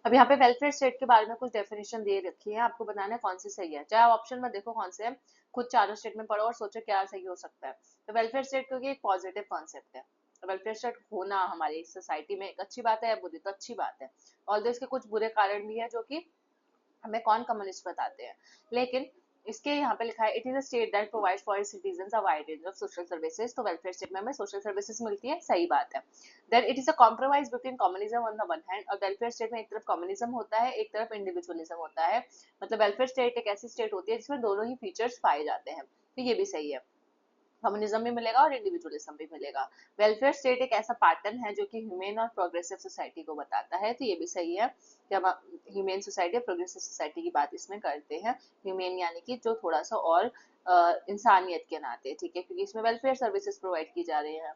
अब यहाँ पे वेलफेयर स्टेट के बारे में कुछ डेफिनेशन दे रखी है, आपको बताना है कौन सी सही है, चाहे आप ऑप्शन में देखो कौन से है, खुद चारों स्टेटमेंट पढ़ो और सोचो क्या सही हो सकता है। तो वेलफेयर स्टेट क्योंकि एक पॉजिटिव कॉन्सेप्ट है, वेलफेयर स्टेट होना हमारी सोसाइटी में एक अच्छी बात है, बुरी तो अच्छी बात है। और इसके कुछ बुरे कारण भी है जो कि हमें कौन कम्युनिस्ट बताते हैं, लेकिन इसके यहाँ पे लिखा है it is a state that provide for its citizens a wide range of social services. तो वेलफेयर स्टेट में हमें सोशल सर्विसेज मिलती है, सही बात है। Then it is a compromise between communism on the one hand, और वेलफेयर स्टेट में एक तरफ कम्युनिज्म होता है, एक तरफ इंडिविजुअलिज्म होता है, मतलब वेलफेयर स्टेट एक ऐसी स्टेट होती है जिसमें दोनों ही फीचर्स पाए जाते हैं। तो ये भी सही है, कम्युनिज्म भी मिलेगा और इंडिविजुअलिज्म भी मिलेगा। वेलफेयर स्टेट एक ऐसा पैटर्न है जो कि ह्यूमेन और प्रोग्रेसिव सोसाइटी को बताता है, तो ये भी सही है कि हम ह्यूमेन सोसाइटी और प्रोग्रेसिव सोसाइटी की बात इसमें करते हैं। ह्यूमेन यानी कि जो थोड़ा सा और इंसानियत के नाते, ठीक है, क्योंकि इसमें वेलफेयर सर्विसेज प्रोवाइड की जा रही है।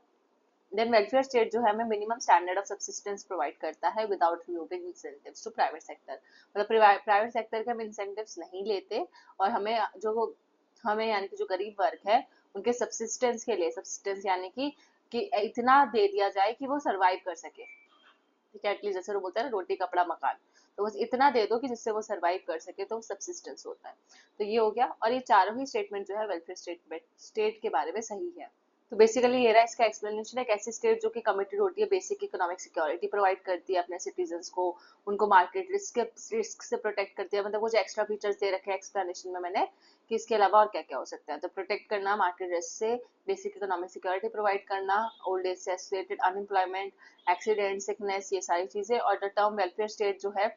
देन वेलफेयर स्टेट जो है हमें minimum standard of subsistence provide करता है without removing incentives to private sector, मतलब प्राइवेट सेक्टर के हम इंसेंटिव्स नहीं लेते, और हमें यानी कि जो गरीब वर्ग है उनके सब्सिस्टेंस के लिए, सब्सिस्टेंस यानी कि इतना दे दिया जाए कि वो सरवाइव कर सके। ठीक है, एटलीस्ट जैसे वो बोलते हैं ना, रोटी कपड़ा मकान, तो बस इतना दे दो कि जिससे वो सरवाइव कर सके, तो सब्सिस्टेंस होता है। तो ये हो गया, और ये चारों ही स्टेटमेंट जो है वेलफेयर स्टेट के बारे में सही है। तो बेसिकली ये रहा इसका एक्सप्लेनेशन, एक ऐसी स्टेट जो कि कमिटेड होती है बेसिक इकोनॉमिक सिक्योरिटी प्रोवाइड करती है अपने सिटीजंस को, उनको मार्केट रिस्क से प्रोटेक्ट करती है, मतलब कुछ एक्स्ट्रा फीचर्स दे रखे हैं एक्सप्लेनेशन में मैंने कि इसके अलावा और क्या क्या हो सकता है। तो प्रोटेक्ट करना मार्केट रिस्क से, बेसिक इकोनॉमिक सिक्योरिटी प्रोवाइड करना, ओल्ड एज से एसोसिएटेड अनएम्प्लॉयमेंट, एक्सीडेंट, सिकनेस, ये सारी चीजें। और द टर्म वेलफेयर स्टेट जो है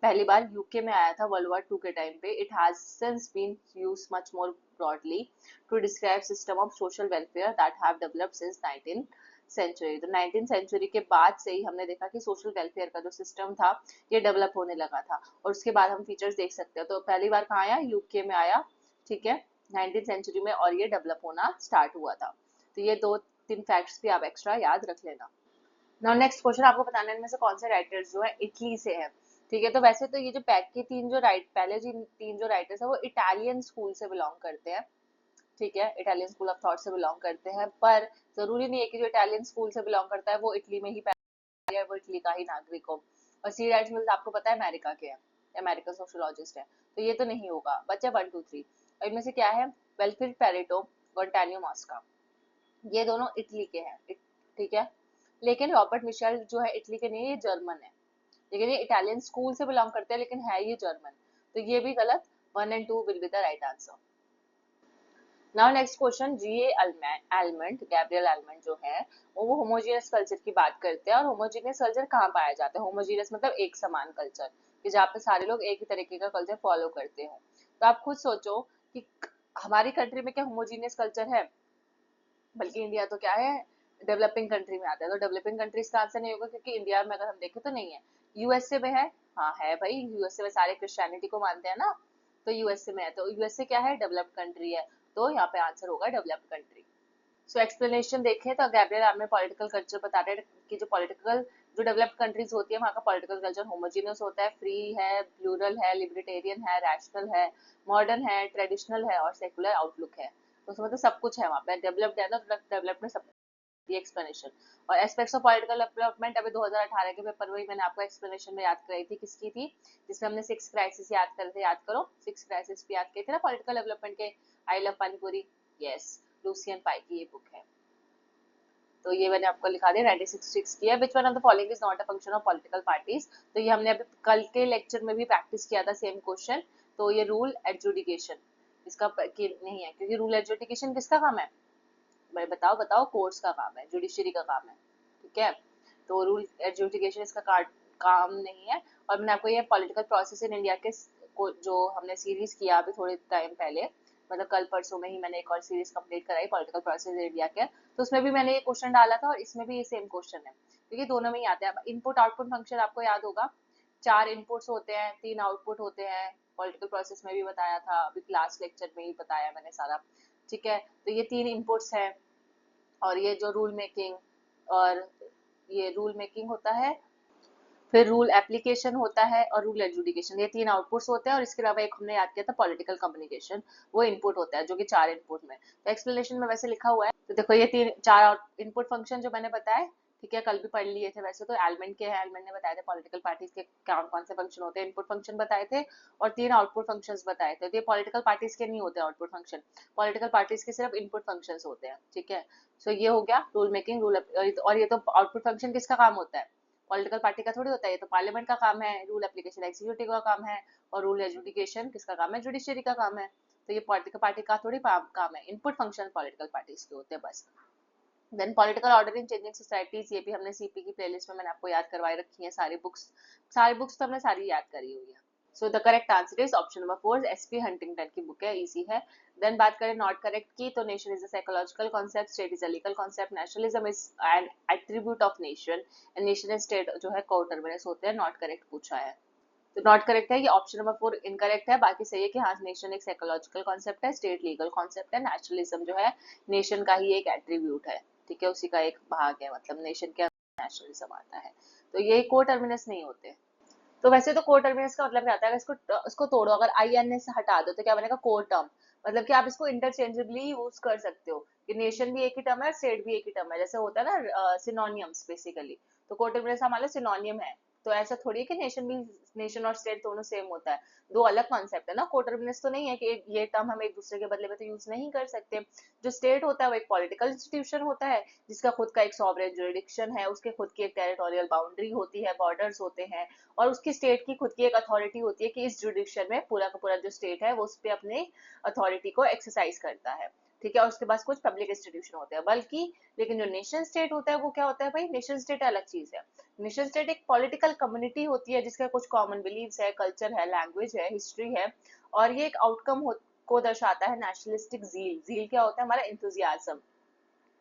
पहली बार यूके में आया था वर्ल्ड वॉर 2 के टाइम पे। It has since been used much more broadly to describe system of social welfare that have developed since 19 century. तो 19 सेंचुरी के बाद से ही हमने देखा कि सोशल वेलफेयर का जो सिस्टम था ये डेवलप होने लगा था, और उसके बाद हम फीचर्स देख सकते हैं। तो पहली बार कहाँ आया, यूके में आया, ठीक है, 19 सेंचुरी में, और ये डेवलप होना स्टार्ट हुआ था। तो ये 2-3 फैक्ट्स भी आप एक्स्ट्रा याद रख लेना। नाउ नेक्स्ट क्वेश्चन, आपको बताना है इनमें से कौन से राइटर्स जो है इटली से है। ठीक है, तो वैसे तो ये जो पैक की पहले जी 3 जो राइटर्स है वो इटालियन स्कूल से बिलोंग करते हैं। ठीक है, इटालियन स्कूल ऑफ थॉट से बिलोंग करते हैं, पर जरूरी नहीं है कि जो इटालियन स्कूल से बिलोंग करता है वो इटली में ही पैदा या वो इटली का ही नागरिक हो। और सी राइट्स मिल्स आपको पता है अमेरिका के हैं, अमेरिकन सोशोलॉजिस्ट है, तो ये तो नहीं होगा। बच्चा 1 2 3, और इनमें से क्या है, वेलफिल्ड पेरेटो, गॉन्टानियो मॉस्का, ये दोनों इटली के हैं। ठीक है, लेकिन रॉबर्ट मिशेल जो है इटली के नहीं, ये जर्मन है, लेकिन ये इटालियन स्कूल से बिलोंग करते हैं, लेकिन है ये जर्मन। तो ये भी गलत, 1 and 2 will be the right answer. Now next question, Almond, Gabriel Almond जो है वो होमोजेनियस कल्चर की बात करते हैं। और होमोजेनियस कल्चर कहाँ पाया जाता है? होमोजेनियस मतलब एक समान कल्चर, कि जहाँ पे सारे लोग एक ही तरीके का कल्चर फॉलो करते हो। तो आप खुद सोचो कि हमारी कंट्री में क्या होमोजेनियस कल्चर है? बल्कि इंडिया तो क्या है, डेवलपिंग कंट्री में आता है। तो डेवलपिंग कंट्रीज का आंसर नहीं होगा, क्योंकि इंडिया में अगर हम देखें तो नहीं है। यूएसए में है, हाँ है भाई, यूएसए में सारे क्रिश्चियनिटी को मानते हैं ना, तो यूएसए में है। तो यूएसए क्या है? डेवलप्ड कंट्री है, तो यहाँ पे आंसर होगा डेवलप्ड कंट्री। सो एक्सप्लेनेशन देखें तो गैब्रियल आर्मे पॉलिटिकल कल्चर बता रहे हैं कि जो डेवलप्ड कंट्रीज होती है वहाँ का पॉलिटिकल कल्चर होमोजीनियस होता है, फ्री है, प्लूरल है, लिबर्टेरियन है, रैशनल है, मॉडर्न है, ट्रेडिशनल है और सेकुलर आउटलुक है। तो उसमें तो सब कुछ है वहाँ पे, डेवलप्ड है ना, तो डेवलप्ड में सब ये एक्सप्लेनेशन। और एस्पेक्ट्स ऑफ पॉलिटिकल डेवलपमेंट अभी 2018 के पेपर में ही मैंने आपको एक्सप्लेनेशन में याद कराई थी, किसकी थी, जिसमें हमने 6 क्राइसिस याद करे थे, याद करो 6 क्राइसिस भी याद किए थे ना पॉलिटिकल डेवलपमेंट के। I love panipuri, yes, Lucian Pye की ये बुक है। तो ये मैंने आपको लिखा दिया, 1966 की है। Which one of the following is not a function of political parties? तो ये हमने अभी कल के लेक्चर में भी प्रैक्टिस किया था सेम क्वेश्चन। तो ये रूल एडजुडिकेशन इसका नहीं है, क्योंकि रूल एडजुडिकेशन किसका काम है भाई? बताओ बताओ, कोर्ट्स का काम है, जुडिशरी का काम है, ठीक है। तो रूल एडजुडिकेशन इसका काम नहीं है। और मैंने आपको ये पॉलिटिकल प्रोसेस इन इंडिया के जो हमने सीरीज किया अभी थोड़े टाइम पहले, मतलब कल परसों में ही मैंने एक और सीरीज कंप्लीट कराई पॉलिटिकल प्रोसेस इन इंडिया के, तो उसमें भी मैंने ये क्वेश्चन डाला था और इसमें भी ये सेम क्वेश्चन है, क्योंकि दोनों में ही आते हैं। इनपुट आउटपुट फंक्शन आपको याद होगा, 4 इनपुट्स होते हैं, 3 आउटपुट होते हैं। पॉलिटिकल प्रोसेस में भी बताया था, अभी लास्ट लेक्चर में ही बताया मैंने सारा, ठीक है। तो ये 3 इनपुट्स हैं, और ये जो रूल मेकिंग, और ये रूल मेकिंग होता है, फिर रूल एप्लीकेशन होता है, और रूल एडजुडिकेशन, ये 3 आउटपुट्स होते हैं। और इसके अलावा एक हमने याद किया था पॉलिटिकल कम्युनिकेशन, वो इनपुट होता है, जो कि 4 इनपुट में। तो एक्सप्लेनेशन में वैसे लिखा हुआ है, तो देखो ये 4 इनपुट फंक्शन जो मैंने बताए, ठीक है, कल भी पढ़ लिए थे वैसे तो। एलमेंट के हैं, एलमेंट ने बताए थे पॉलिटिकल पार्टीज के कौन कौन से फंक्शन होते हैं, इनपुट फंक्शन बताए थे, और 3 आउटपुट फंक्शंस बताए थे। तो ये पॉलिटिकल पार्टीज के नहीं होते आउटपुट फंक्शन, पॉलिटिकल पार्टीज के सिर्फ इनपुट फंक्शंस होते हैं, ठीक है। सो ये हो गया रूल मेकिंग, रूल, और ये तो आउटपुट फंक्शन किसका काम होता है? पॉलिटिकल पार्टी का थोड़ी होता है, ये तो पार्लियामेंट का काम है। रूल एप्लीकेशन एग्जीक्यूटिव का काम है, और रूल एजुडिकेशन किसका काम है? जुडिशरी का काम है। तो ये पॉलिटिकल पार्टी का थोड़ी काम है, इनपुट फंक्शन पॉलिटिकल पार्टीज के होते हैं बस। Then political order in changing societies, ये भी हमने सीपी की प्लेलिस्ट में मैंने आपको याद करवाई रखी है, सारी बुक्स तो हमने सारी याद करी हुई है। So the correct answer is option number 4, SP Huntington की बुक है, इजी है। देन बात करें नॉट करेक्ट की, तो nation is a psychological concept, state is a legal concept, nationalism is an attribute of nation, and nation and state जो है कोटर्मिनस होते हैं। नॉट करेक्ट पूछा है, तो नॉट करेक्ट है ये, ऑप्शन नंबर 4 इनकरेक्ट है। बाकी सही है कि हाँ, नेशन एक साइकोलॉजिकल कॉन्सेप्ट है, स्टेट लीगल कॉन्सेप्ट है, नेशनलिज्म जो है नेशन का ही एक एट्रीब्यूट है, ठीक है, उसी का एक भाग है, मतलब नेशन के अंदर नेशनलिज्म आता है। तो ये को टर्मिनस नहीं होते। तो वैसे तो कोर टर्मिनस का मतलब क्या होता है? इसको तोड़ो, अगर आई एन एस हटा दो तो क्या बनेगा? Core term. मतलब कि आप इसको इंटरचेंजेबली यूज कर सकते हो, कि नेशन भी एक ही टर्म है, स्टेट भी एक ही टर्म है, जैसे होता है ना सिनोनियम्स बेसिकली। तो कोर टर्मिनस हमारा सिनोनियम है। तो ऐसा थोड़ी है कि नेशन और स्टेट दोनों सेम होता है, दो अलग कॉन्सेप्ट है ना। कोर टर्मिनस तो नहीं है कि ये टर्म हम एक दूसरे के बदले में तो यूज नहीं कर सकते। जो स्टेट होता है वो एक पॉलिटिकल इंस्टीट्यूशन होता है, जिसका खुद का एक सॉवरेन जुरिडिक्शन है, उसके खुद की एक टेरिटोरियल बाउंड्री होती है, बॉर्डर्स होते हैं, और उसकी स्टेट की खुद की एक अथॉरिटी होती है कि इस जुडिक्शन में पूरा का पूरा जो स्टेट है वो उस पर अपने अथॉरिटी को एक्सरसाइज करता है, ठीक है। और उसके पास कुछ पब्लिक इंस्टीट्यूशन होते हैं, बल्कि लेकिन जो नेशन स्टेट होता है वो क्या होता है भाई? नेशन स्टेट अलग चीज है। नेशन स्टेट एक पॉलिटिकल कम्युनिटी होती है, जिसका कुछ कॉमन बिलीव्स है, कल्चर है, लैंग्वेज है, हिस्ट्री है, और ये एक आउटकम को दर्शाता है नेशनलिस्टिक जील। जील क्या होता है? हमारा इंथुजियाज्म,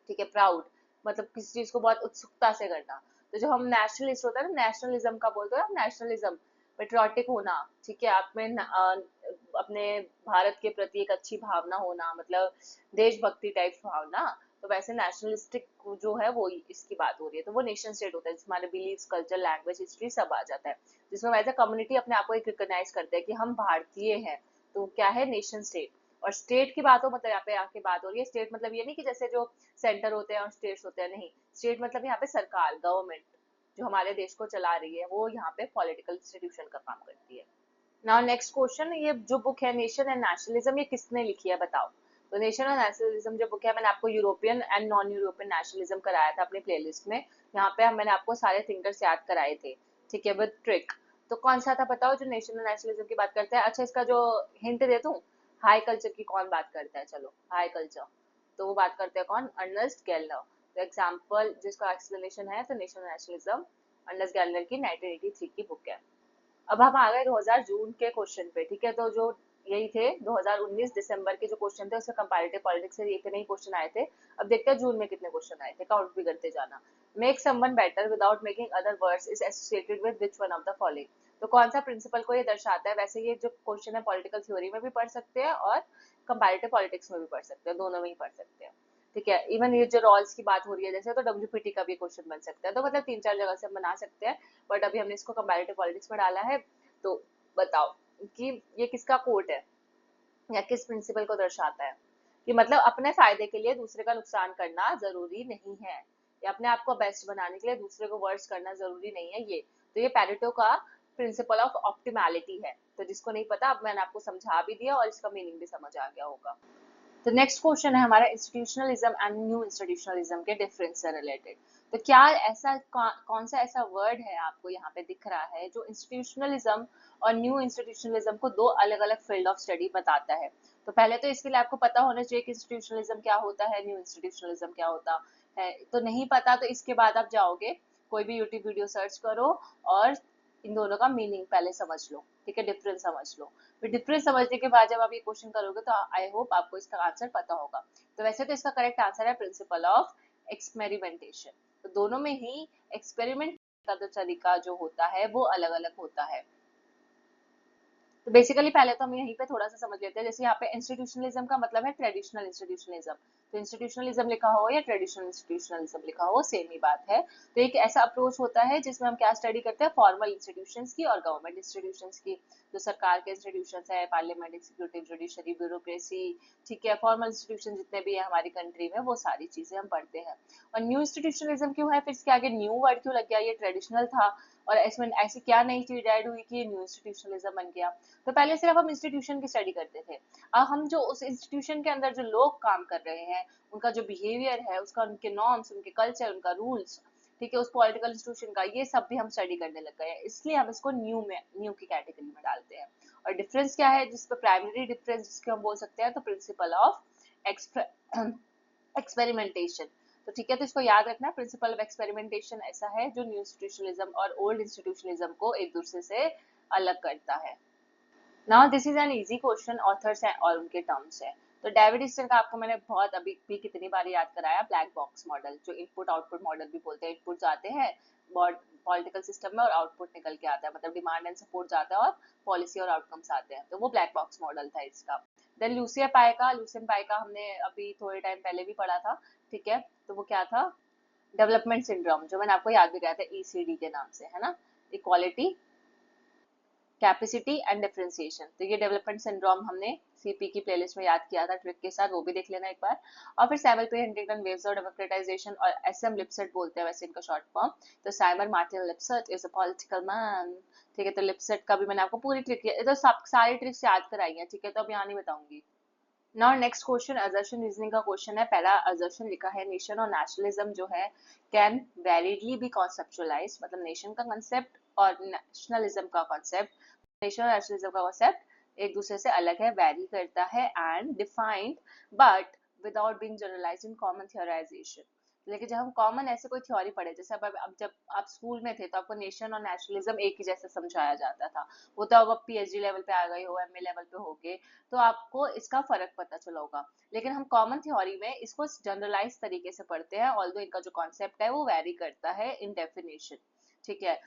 ठीक है, प्राउड, मतलब किसी चीज को बहुत उत्सुकता से करना। तो जो हम नेशनलिस्ट होता है ना, नेशनलिज्म का बोलते हैं, नेशनलिज्म पेट्रियोटिक होना, ठीक है, आप में अपने भारत के प्रति एक अच्छी भावना होना, मतलब देशभक्ति टाइप भावना। तो वैसे नेशनलिस्टिक जो है वो इसकी बात हो रही है, तो वो नेशन स्टेट होता है जिसमें हमारे बिलीव्स, कल्चर, लैंग्वेज, हिस्ट्री सब आ जाता है, जिसमें वैसे कम्युनिटी अपने आप को एक रिकॉग्नाइज करते हैं कि हम भारतीय हैं। तो क्या है? Nation state. और स्टेट की बात हो, मतलब यहाँ पे आके बात हो रही है, स्टेट मतलब ये नहीं कि जैसे जो सेंटर होते हैं और स्टेट्स होते हैं, नहीं, स्टेट मतलब यहाँ पे सरकार, गवर्नमेंट जो हमारे देश को चला रही है, वो यहाँ पे पॉलिटिकल इंस्टीट्यूशन का काम करती है। नाउ नेक्स्ट क्वेश्चन, ये जो बुक है नेशन एंड नेशनलिज्म, ये किसने लिखी है बताओ? तो नेशन और नेशनलिज्म जो बुक है, मैंने आपको European and non European nationalism कराया था अपने प्लेलिस्ट में। यहाँ पे मैंने आपको सारे थिंकर्स याद कराए थे, ठीक है, विद ट्रिक। तो कौन सा था बताओ जो नेशनल नेशनलिज्म की बात करता है? अच्छा, इसका जो हिंट दे दूं, हाई कल्चर की कौन बात करता है? चलो, हाई कल्चर, तो वो बात करते हैं कौन? अर्नेस्ट गेल्नर। तो एग्जाम्पल जिसका एक्सप्लेनेशन है, तो नेशनल नेशनलिज्म अर्नेस्ट गेल्नर की 1983 की बुक है। अब हम आ गए 2000 जून के क्वेश्चन पे, ठीक है। तो जो यही थे 2019 दिसंबर के जो क्वेश्चन थे, उससे कंपैरेटिव पॉलिटिक्स से इतने ही क्वेश्चन आए थे। अब देखते हैं जून में कितने क्वेश्चन आए थे, काउंट भी करते जाना। Make someone better without making other words is associated with which one of the following. तो कौन सा प्रिंसिपल को ये दर्शाता है? वैसे ये जो क्वेश्चन है पॉलिटिकल थ्योरी में भी पढ़ सकते हैं और कंपैरेटिव पॉलिटिक्स में भी पढ़ सकते हैं, दोनों में ही पढ़ सकते हैं, ठीक है। इवन ये जो रॉल्स की बात हो रही है जैसे, तो डब्ल्यूपीटी का भी क्वेश्चन बन सकता है। तो मतलब 3-4 जगह से हम बना सकते हैं, बट अभी हमने इसको कंपैरेटिव पॉलिटिक्स में डाला है। तो बताओ कि ये किसका कोट है या किस प्रिंसिपल को दर्शाता है? कि मतलब अपने फायदे के लिए दूसरे का नुकसान करना जरूरी नहीं है, या अपने आप को बेस्ट बनाने के लिए दूसरे को वर्स्ट करना जरूरी नहीं है। ये तो ये पेरेटो का प्रिंसिपल ऑफ ऑप्टिमैलिटी है। तो जिसको नहीं पता, अब मैंने आपको समझा भी दिया और इसका मीनिंग भी समझ आ गया होगा। तो नेक्स्ट क्वेश्चन है हमारा इंस्टीट्यूशनलिज्म एंड न्यू इंस्टीट्यूशनलिज्म के डिफरेंस से रिलेटेड। तो क्या ऐसा कौन सा ऐसा वर्ड है आपको यहाँ पे दिख रहा है जो इंस्टीट्यूशनलिज्म और न्यू इंस्टीट्यूशनलिज्म को दो अलग अलग फील्ड ऑफ स्टडी बताता है? तो पहले तो इसके लिए आपको पता होना चाहिए कि इंस्टीट्यूशनलिज्म क्या होता है, न्यू इंस्टीट्यूशनलिज्म क्या होता है। तो नहीं पता तो इसके बाद आप जाओगे, कोई भी यूट्यूब वीडियो सर्च करो और इन दोनों का मीनिंग पहले समझ लो, ठीक है, डिफरेंस समझ लो। फिर डिफरेंस समझने के बाद जब आप ये क्वेश्चन करोगे तो आई होप आपको इसका आंसर पता होगा। तो वैसे तो इसका करेक्ट आंसर है प्रिंसिपल ऑफ एक्सपेरिमेंटेशन। तो दोनों में ही एक्सपेरिमेंट का जो तरीका जो होता है वो अलग अलग होता है। तो बेसिकली पहले तो हम यहीं पे थोड़ा सा समझ लेते हैं। जैसे यहाँ पे इंस्टीट्यूशनलिज्म का मतलब है ट्रेडिशनल इंस्टीट्यूशनलिज्म। तो इंस्टीट्यूशनलिज्म लिखा हो या ट्रेडिशनल इंस्टीट्यूशनलिज्म लिखा हो, सेम ही बात है। तो एक ऐसा अप्रोच होता है जिसमें हम क्या स्टडी करते हैं? फॉर्मल इंस्टीट्यूशंस की और गवर्नमेंट इंस्टीट्यूशंस की। जो सरकार के इंस्टीट्यूशंस है, पार्लियामेंट, एग्जीक्यूटिव, जुडिशरी, ब्यूरोक्रेसी, ठीक है, फॉर्मल इंस्टीट्यूशन जितने भी है हमारी कंट्री में, वो सारी चीजें हम पढ़ते हैं। और न्यू इंस्टीट्यूशनलिज्म क्यों है? फिर इसके आगे न्यू वर्ड क्यों लग गया? ये ट्रेडिशनल था और इसमें ऐसी क्या नई चीज ऐड हुई कि न्यू इंस्टीट्यूशनलिज्म बन गया? तो पहले सिर्फ हम इंस्टीट्यूशन की स्टडी करते थे। अब हम जो उस इंस्टीट्यूशन के अंदर जो लोग काम कर रहे हैं, उनका जो बिहेवियर है, उसका, उनके नॉर्म्स, उनके कल्चर, उनका रूल्स, ठीक है, उस पॉलिटिकल इंस्टीट्यूशन का, ये सब भी हम स्टडी करने लग गए हैं। इसलिए हम इसको न्यू की कैटेगरी में डालते हैं। और डिफरेंस क्या है जिस पर प्राइमरी डिफरेंस जिसके हम बोल सकते हैं? तो प्रिंसिपल ऑफ एक्सपेरिमेंटेशन। तो ठीक है, तो इसको याद रखना, प्रिंसिपल ऑफ एक्सपेरिमेंटेशन ऐसा है जो न्यू इंस्टीट्यूशनलिज्म और ओल्ड इंस्टीट्यूशनलिज्म को एक दूसरे से अलग करता है। Now this is an easy question, authors हैं और उनके टर्म्स है। तो डेविड ईस्टर का आपको मैंने बहुत अभी भी कितनी बार याद कराया, ब्लैक बॉक्स मॉडल, जो इनपुट आउटपुट मॉडल भी बोलते हैं। इनपुट जाते हैं पॉलिटिकल सिस्टम में और आउटपुट निकल के आता है, मतलब डिमांड एंड सपोर्ट जाता है और पॉलिसी और आउटकम्स आते हैं। तो वो ब्लैक बॉक्स मॉडल था इसका। देन लूसियन पाई का हमने अभी थोड़े टाइम पहले भी पढ़ा था, ठीक है। तो वो क्या था? डेवलपमेंट सिंड्रोम, जो मैंने आपको याद भी कराया था ईसीडी के नाम से, है ना, इक्वालिटी, कैपेसिटी एंड डिफरेंशिएशन। तो ये डेवलपमेंट सिंड्रोम हमने सीपी की प्लेलिस्ट में याद किया था ट्रिक के साथ, वो भी देख लेना एक बार। और फिर सैमुअल पे हंटिंगटन वेव्स ऑफ डेमोक्रेटाइजेशन, और एसएम लिपसेट बोलते हैं वैसे इनका शॉर्ट फॉर्म। तो Simon Martin Lipset is a political man, ठीक है। तो लिपसेट का भी मैंने आपको पूरी ट्रिक, तो सब सारी ट्रिक्स याद कराई हैं, ठीक है, तो अब यहाँ नहीं बताऊंगी। Now next question assertion reasoning का क्वेश्चन है। पहला असर्शन लिखा है, नेशन और नेशनलिज्म जो है कैन वैलिडली बी कॉन्सेप्चुअलाइज, मतलब नेशन का कॉन्सेप्ट और नेशनलिज्म का कॉन्सेप्ट, नेशन और नेशनलिज्म का कॉन्सेप्ट एक दूसरे से अलग है, वैरी करता है, and defined but without being generalised in common theorisation. लेकिन जब हम कॉमन ऐसे कोई थ्योरी पढ़े, जैसे अब जब आप स्कूल में थे तो आपको नेशन और नेशनलिज्म एक ही जैसे समझाया जाता था। वो तो अब पीएचडी लेवल पे आ गए हो, एमए लेवल पे हो गए, तो आपको इसका फर्क पता चला होगा। लेकिन हम कॉमन थ्योरी में इसको जनरलाइज तरीके से पढ़ते हैं, ऑल्दो इनका जो कॉन्सेप्ट है वो वैरी करता है इन डेफिनेशन, ठीक है।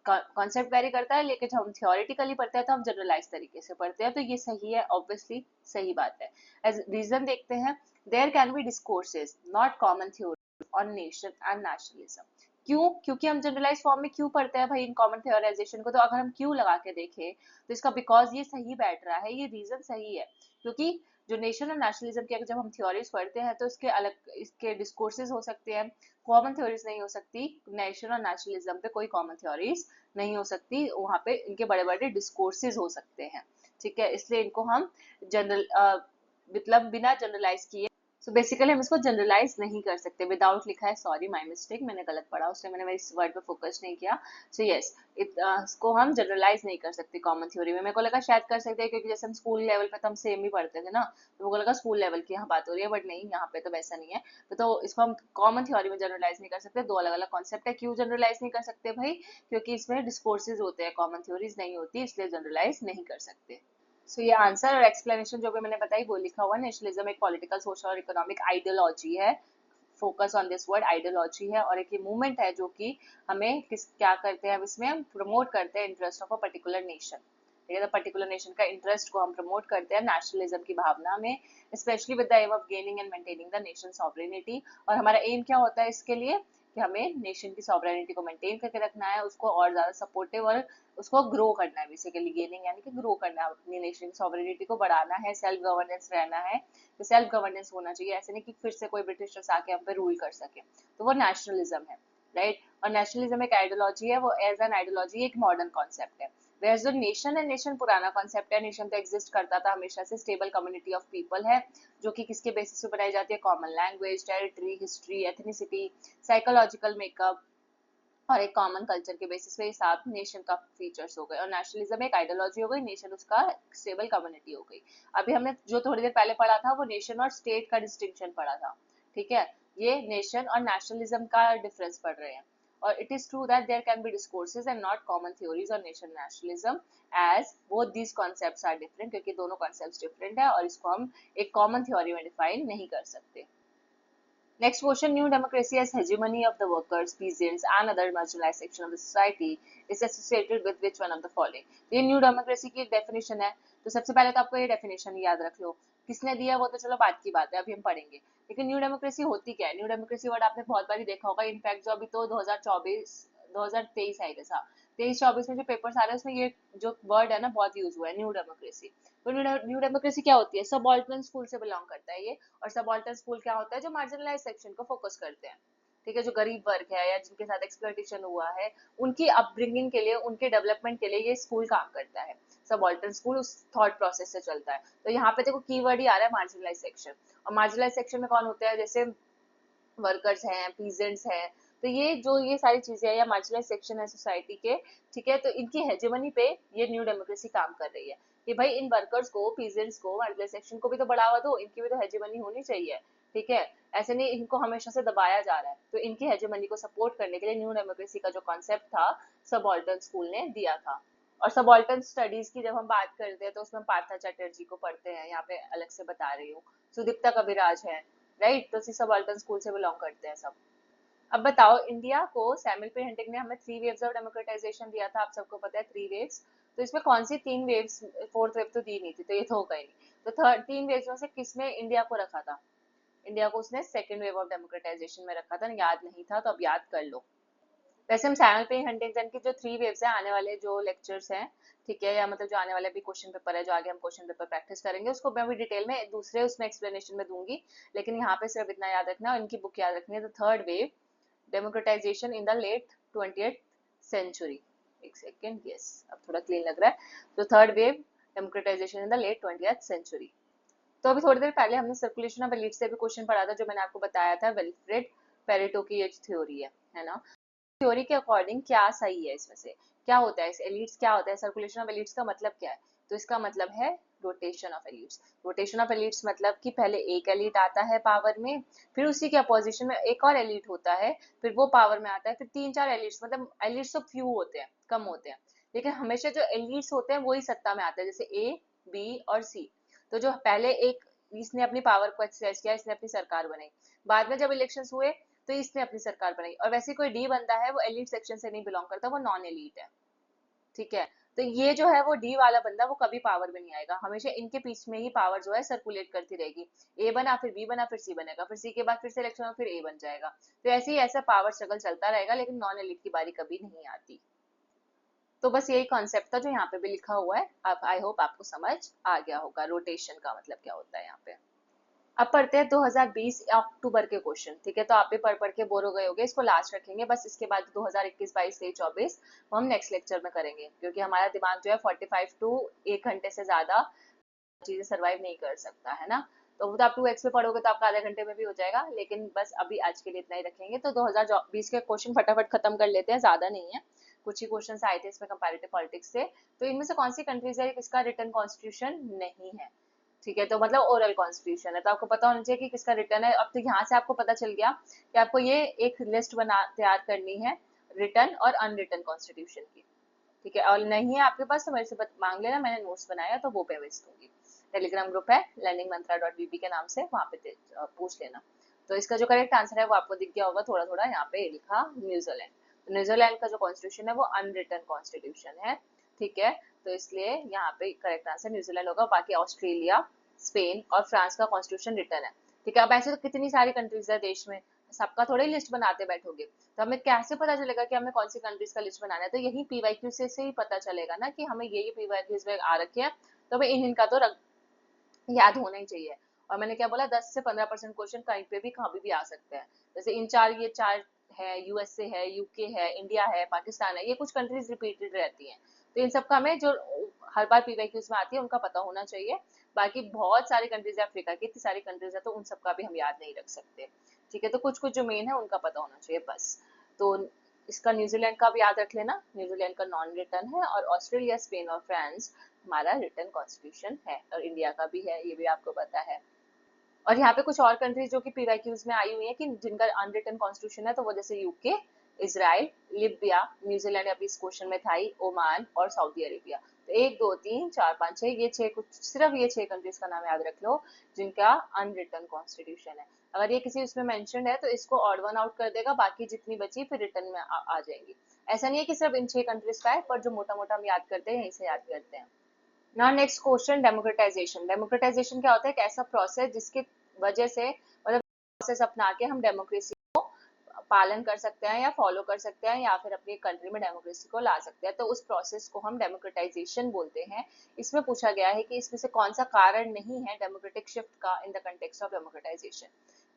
कॉन्सेप्ट वेरी करता है, लेकिन जब हम थियोरेटिकली पढ़ते हैं तो हम जनरलाइज तरीके से पढ़ते हैं। तो ये सही है, ऑब्वियसली सही बात है। एज रीजन देखते हैं, there can be discourses not common theory on nation and nationalism. क्यों? क्योंकि हम जनरलाइज फॉर्म में क्यों पढ़ते हैं भाई इन कॉमन थियोराइजेशन को? तो अगर हम क्यों लगा के देखें तो इसका बिकॉज ये सही बैठ रहा है, ये रीजन सही है। क्योंकि जो नेशन और नेशनलिज्म की जब हम थ्योरीज पढ़ते हैं तो इसके अलग, इसके डिस्कोर्सेज हो सकते हैं, कॉमन थ्योरीज नहीं हो सकती। नेशन और नेशनलिज्म पे कोई कॉमन थ्योरीज नहीं हो सकती, वहाँ पे इनके बड़े बड़े डिस्कोर्सेज हो सकते हैं, ठीक है। इसलिए इनको हम जनरल मतलब बिना जनरलाइज किए। सो बेसिकली हम इसको जनरलाइज नहीं कर सकते। विदाउट लिखा है, सॉरी माय मिस्टेक, मैंने गलत पढ़ा, उससे मैंने इस वर्ड पे फोकस नहीं किया। सो यस, इसको हम जनरलाइज नहीं कर सकते कॉमन थ्योरी में। मेरे को लगा शायद कर सकते हैं, क्योंकि जैसे हम स्कूल लेवल पे तो हम सेम ही पढ़ते थे ना, तो मेरे को लगा स्कूल लेवल की यहाँ बात हो रही है, बट नहीं, यहाँ पे तो वैसा नहीं है। तो इसको हम कॉमन थ्योरी में जनरलाइज नहीं कर सकते। दो अलग अलग कॉन्सेप्ट है। क्यों जनरलाइज नहीं कर सकते भाई? क्योंकि इसमें डिस्कोर्सेज होते हैं, कॉमन थ्योरीज नहीं होती, इसलिए जनरलाइज नहीं कर सकते। सो ये आंसर और एक्सप्लेनेशन जो भी मैंने बताई वो लिखा हुआ है। नेशनलिज्म एक पॉलिटिकल, सोशल और इकोनॉमिक आइडियोलॉजी है। Focus on this word, ideology है, और एक ये मूवमेंट है जो कि हमें क्या करते हैं, हम इसमें प्रमोट करते हैं interest of a particular nation. ठीक है, तो पर्टिकुलर नेशन का इंटरेस्ट को हम प्रमोट करते हैं नेशनलिज्म की भावना में, specially with the aim of gaining and maintaining the nation sovereignty. और हमारा एम क्या होता है इसके लिए, कि हमें नेशन की सॉवरेनिटी को मेंटेन करके रखना है, उसको और ज्यादा सपोर्टिव और उसको ग्रो करना है। बेसिकली गेनिंग यानी कि ग्रो करना है, अपनी नेशन की सॉवरेनिटी को बढ़ाना है, सेल्फ गवर्नेंस रहना है। तो सेल्फ गवर्नेंस होना चाहिए, ऐसे नहीं कि फिर से कोई ब्रिटिशर्स आके हम पे रूल कर सके। तो वो नेशनलिज्म है, राइट। और नेशनलिज्म एक आइडियोलॉजी है, वो एज एन आइडियोलॉजी एक मॉडर्न कॉन्सेप्ट है। वेयर जो नेशन है, नेशन पुराना कॉन्सेप्ट है। नेशन तो एग्जिस्ट करता था हमेशा से, स्टेबल कम्युनिटी ऑफ पीपल है, जो कि किसके बेसिस पे बनाई जाती है, common language, territory, history, ethnicity, psychological makeup और एक कॉमन कल्चर के बेसिस पे हिसाब नेशन का फीचर्स हो गए। और नेशनलिज्म एक आइडियोलॉजी हो गई, नेशन उसका स्टेबल कम्युनिटी हो गई। अभी हमने जो थोड़ी देर पहले पढ़ा था वो नेशन और स्टेट का डिस्टिंक्शन पढ़ा था, ठीक है। ये नेशन और नेशनलिज्म का डिफरेंस पढ़ रहे हैं। और it is true that there can be discourses and not common theories on nation nationalism, as both these concepts are different, क्योंकि दोनों कॉन्सेप्ट्स डिफरेंट है और इसको हम एक कॉमन थ्योरी में डिफाइन नहीं कर सकते। Next question, new democracy as hegemony of the workers, peasants and other marginalized section of the society is associated with which one of the following? तो ये न्यू डेमोक्रेसी की एक डेफिनेशन है। तो सबसे पहले तो आपको ये डेफिनेशन याद रख लो। किसने दिया वो तो चलो बात की बात है, अभी हम पढ़ेंगे। लेकिन न्यू डेमोक्रेसी होती क्या है? न्यू डेमोक्रेसी वर्ड आपने बहुत बार देखा होगा। इनफैक्ट जो अभी तो 2024 2023 आई था, 23-24 में जो पेपर्स आ रहे हैं उसमें ये जो वर्ड है ना बहुत यूज हुआ है, न्यू डेमोक्रेसी। तो न्यू डेमोक्रेसी क्या होती है? सबऑल्टर्न स्कूल से बिलोंग करता है ये। और सबऑल्टर्न स्कूल क्या होता है? जो मार्जिनलाइज सेक्शन को फोकस करते हैं, ठीक है, जो गरीब वर्ग है या जिनके साथ एक्सप्लॉइटेशन हुआ है, उनकी अपब्रिंगिंग के लिए, उनके डेवलपमेंट के लिए ये स्कूल काम करता है। सबऑल्टर्न स्कूल उस थॉट प्रोसेस से चलता है। तो यहाँ पे देखो कीवर्ड ही आ रहा है मार्जिनलाइज सेक्शन। और मार्जिनलाइज सेक्शन में कौन होता है? जैसे वर्कर्स हैं, पीजेंट्स हैं। तो ये सारी चीजें हैं या मार्जिनलाइज सेक्शन है सोसाइटी के, ठीक है, तो इनकी हेजेमनी पे ये न्यू डेमोक्रेसी काम कर रही है कि भाई इन वर्कर्स को, पीजेंट्स को, मार्जिनलाइज सेक्शन को भी तो बढ़ावा दो, इनकी भी तो हेजेमनी होनी चाहिए, ठीक है। ऐसे नहीं इनको हमेशा से दबाया जा रहा है। तो इनकी हेजेमनी को सपोर्ट करने के लिए न्यू डेमोक्रेसी का जो कॉन्सेप्ट था सबऑल्टर्न स्कूल ने दिया था। और सबऑल्टर्न स्टडीज की जब हम बात करते हैं तो उसमें पार्था चैटर्जी को पढ़ते हैं, यहाँ पे अलग से बता रही हूँ। सुदीप्ता कविराज है, राइट। तो सबऑल्टर्न स्कूल से बिलोंग करते हैं सब। अब बताओ, इंडिया को सैमुअल पी हंटिंग ने हमें 3 वेव्स ऑफ डेमोक्रेटाइजेशन दिया था, आप सबको पता है 3 वेव्स। तो इसमें कौन सी 3 वेव्स, 4th वेव तो दी नहीं थी, तो ये तो होगा ही नहीं। तो थर्ड 3 वेव्स में से किसमें इंडिया को रखा था? इंडिया को उसने सेकंड वेव ऑफ डेमोक्रेटाइजेशन में रखा था। याद नहीं था तो अब याद कर लो। वैसे हम सैमुअल पे हंटिंगटन की जो 3 वेव्स है, आने वाले जो लेक्चर्स हैं, ठीक है, या मतलब जो आने वाले भी क्वेश्चन पेपर है, जो आगे हम क्वेश्चन पेपर प्रैक्टिस करेंगे, उसको मैं भी डिटेल में दूसरे उसमें एक्सप्लेनेशन में दूंगी। लेकिन यहाँ पे सिर्फ इतना याद रखना, इनकी बुक याद रखनी है। The third wave democratization in the late 20th century. एक सेकेंड, यस अब थोड़ा क्लीन लग रहा है। तो third wave democratization in the late 20th century. तो अभी थोड़ी देर पहले हमने सर्कुलेशन ऑफ एलिट्स से भी क्वेश्चन पढ़ा था, जो मैंने आपको बताया था विल्फ्रेड पेरेटो की ये थ्योरी है ना। थ्योरी के अकॉर्डिंग क्या सही है इसमें से? क्या होता है इस एलिट्स, क्या होता है सर्कुलेशन ऑफ एलिट्स का मतलब क्या है? तो इसका मतलब है rotation of elites. Rotation of elites मतलब कि पहले एक एलिट आता है पावर में, फिर उसी के अपोजिशन में एक और एलिट होता है, फिर वो पावर में आता है, फिर 3-4 एलिट्स, मतलब एलिट्स तो फ्यू होते हैं, कम होते हैं, लेकिन हमेशा जो एलिट्स होते हैं वही सत्ता में आते हैं, जैसे ए, बी और सी। तो जो पहले एक, इसने अपनी पावर को एक्सरसाइज किया, इसने अपनी सरकार बनाई, बाद में जब इलेक्शंस हुए तो इसने अपनी सरकार बनाई। और वैसे कोई डी बंदा है, वो एलिट सेक्शन से नहीं बिलोंग करता, वो नॉन एलिट है, ठीक है। तो ये जो है वो डी वाला बंदा, वो कभी पावर में नहीं आएगा, हमेशा इनके बीच में ही पावर जो है सर्कुलेट करती रहेगी। ए बना, फिर बी बना, फिर सी बनेगा, फिर सी के बाद फिर से इलेक्शन हो, फिर ए बन जाएगा। तो ऐसे ही ऐसा पावर स्ट्रगल चलता रहेगा, लेकिन नॉन एलिट की बारी कभी नहीं आती। तो बस यही कॉन्सेप्ट था जो यहाँ पे भी लिखा हुआ है। आप, आई होप आपको समझ आ गया होगा रोटेशन का मतलब क्या होता है यहाँ पे। अब पढ़ते हैं 2020 अक्टूबर के क्वेश्चन, ठीक है। तो आप भी पढ़ पढ़ के बोर हो गए होगे, इसको लास्ट रखेंगे बस। इसके बाद 2021, 22, 23, 24 वो हम नेक्स्ट लेक्चर में करेंगे, क्योंकि हमारा दिमाग जो है 45 टू 1 घंटे से ज्यादा चीजें सरवाइव नहीं कर सकता, है ना। तो वो तो आप 2x पे पढ़ोगे तो आपका आधे घंटे में भी हो जाएगा, लेकिन बस अभी आज के लिए इतना ही रखेंगे। तो 2020 के क्वेश्चन फटाफट खत्म कर लेते हैं, ज्यादा नहीं है, कुछ ही क्वेश्चन आए थे इसमें कंपैरेटिव पॉलिटिक्स से। तो इनमें से कौन सी कंट्रीज है किसका रिटर्न कॉन्स्टिट्यूशन नहीं है? ठीक है, तो मतलब ओरल कॉन्स्टिट्यूशन है, तो आपको पता होना चाहिए कि किसका रिटर्न है। अब तो यहाँ से आपको पता चल गया कि आपको ये एक लिस्ट बना तैयार करनी है रिटर्न और अनरिटर्न कॉन्स्टिट्यूशन की। ठीक है, और नहीं है आपके पास तो मेरे से मांग लेना, मैंने नोट्स बनाया तो वो पे भेज दूंगी। टेलीग्राम ग्रुप है learningmantra.vp के नाम से, वहां पे पूछ लेना। तो इसका जो करेक्ट आंसर है वो आपको दिख गया होगा थोड़ा थोड़ा, यहाँ पे लिखा न्यूजीलैंड। तो न्यूजीलैंड का जो कॉन्स्टिट्यूशन है वो अनरिटर्न कॉन्स्टिट्यूशन है। ठीक है, तो इसलिए यहाँ पे करेक्ट आंसर न्यूजीलैंड होगा। बाकी ऑस्ट्रेलिया, स्पेन और फ्रांस का कॉन्स्टिट्यूशन रिटर्न है। ठीक है, अब ऐसे तो कितनी सारी कंट्रीज है देश में, सबका थोड़ी लिस्ट बनाते बैठोगे, तो हमें कैसे पता चलेगा कि हमें कौन सी कंट्रीज का लिस्ट बनाना है? तो यही पीवाईक्यू से ही पता चलेगा ना कि हमें ये पीवाईक्यूज में आ रखे हैं, तो हमें इनका तो याद होना ही चाहिए। और मैंने क्या बोला, 10 से 15% क्वेश्चन कहीं पे भी कभी भी आ सकते हैं। जैसे ये चार है, यूएसए है, यूके है, इंडिया है, पाकिस्तान है, ये कुछ कंट्रीज रिपीटेड रहती हैं। तो इन सब का हमें जो हर बार पीवाईक्यूज में आती है उनका पता होना चाहिए। बाकी बहुत सारी कंट्रीज है, अफ्रीका की इतनी सारी कंट्रीज है, तो उन सबका भी हम याद नहीं रख सकते। ठीक है, तो कुछ कुछ जो मेन है उनका पता होना चाहिए बस। तो इसका न्यूजीलैंड का भी याद रख लेना, न्यूजीलैंड का नॉन रिटर्न है, और ऑस्ट्रेलिया, स्पेन और फ्रांस हमारा रिटर्न कॉन्स्टिट्यूशन है, और इंडिया का भी है, ये भी आपको पता है। और यहाँ पे कुछ और कंट्रीज जो कि पीवाईक्यूज में आई हुई है कि जिनका अनरिटन कॉन्स्टिट्यूशन है, तो वो जैसे यूके, इसराइल, लिबिया, न्यूजीलैंड अभी इस क्वेश्चन में था ही, ओमान और सऊदी अरेबिया। तो 1 2 3 4 5 6, ये छह कुछ, सिर्फ ये 6 कंट्रीज का नाम याद रख लो जिनका अनरिटन कॉन्स्टिट्यूशन है। अगर ये किसी उसमें मेंशन्ड है तो इसको ऑड वन आउट कर देगा, बाकी जितनी बची फिर रिटर्न में आ जाएंगी। ऐसा नहीं है कि सिर्फ इन 6 कंट्रीज का है, पर जो मोटा मोटा हम याद करते हैं यहीं से याद करते हैं। Now next question, democratisation. Democratisation क्या होता है? एक ऐसा प्रोसेस जिसकी वजह से, मतलब प्रोसेस अपना के हम डेमोक्रेसी को पालन कर सकते हैं या फॉलो कर सकते हैं, या फिर अपनी कंट्री में डेमोक्रेसी को ला सकते हैं, तो उस प्रोसेस को हम डेमोक्रेटाइजेशन बोलते हैं। इसमें पूछा गया है कि इसमें से कौन सा कारण नहीं है डेमोक्रेटिक शिफ्ट का in the context of democratisation.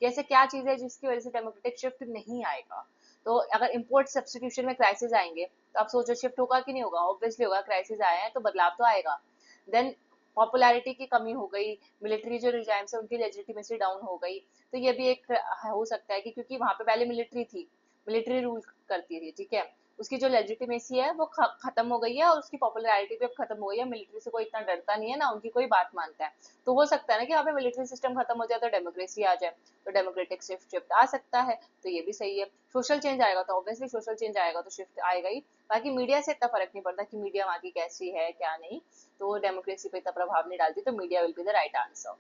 कैसे, क्या चीज है जिसकी वजह से डेमोक्रेटिक शिफ्ट नहीं आएगा? तो अगर इम्पोर्ट सब्सटीट्यूशन में क्राइसिस आएंगे तो आप सोचो शिफ्ट होगा कि नहीं होगा? ऑब्वियसली होगा, क्राइसिस आया है तो बदलाव तो आएगा। देन पॉपुलैरिटी की कमी हो गई, मिलिट्री जो रिजाइम्स है उनकी लेजिटिमेसी डाउन हो गई, तो ये भी एक हो सकता है कि क्योंकि वहां पे पहले मिलिट्री थी, मिलिट्री रूल करती थी, ठीक है, उसकी जो लेजिटिमेसी है वो खत्म हो गई है, और उसकी पॉपुलैरिटी भी अब खत्म हो गई है, मिलिट्री से कोई इतना डरता नहीं है ना, उनकी कोई बात मानता है। तो हो सकता है ना कि वहाँ पे मिलिट्री सिस्टम खत्म हो जाए तो डेमोक्रेसी आ जाए, तो डेमोक्रेटिक शिफ्ट आ सकता है, तो ये भी सही है। सोशल चेंज आएगा तो ऑब्वियसली सोशल चेंज आएगा तो शिफ्ट आएगा ही। बाकी मीडिया से इतना फर्क नहीं पड़ता कि मीडिया वहाँ की कैसी है क्या नहीं, तो डेमोक्रेसी पे इतना प्रभाव नहीं डालती, तो media will be the right answer.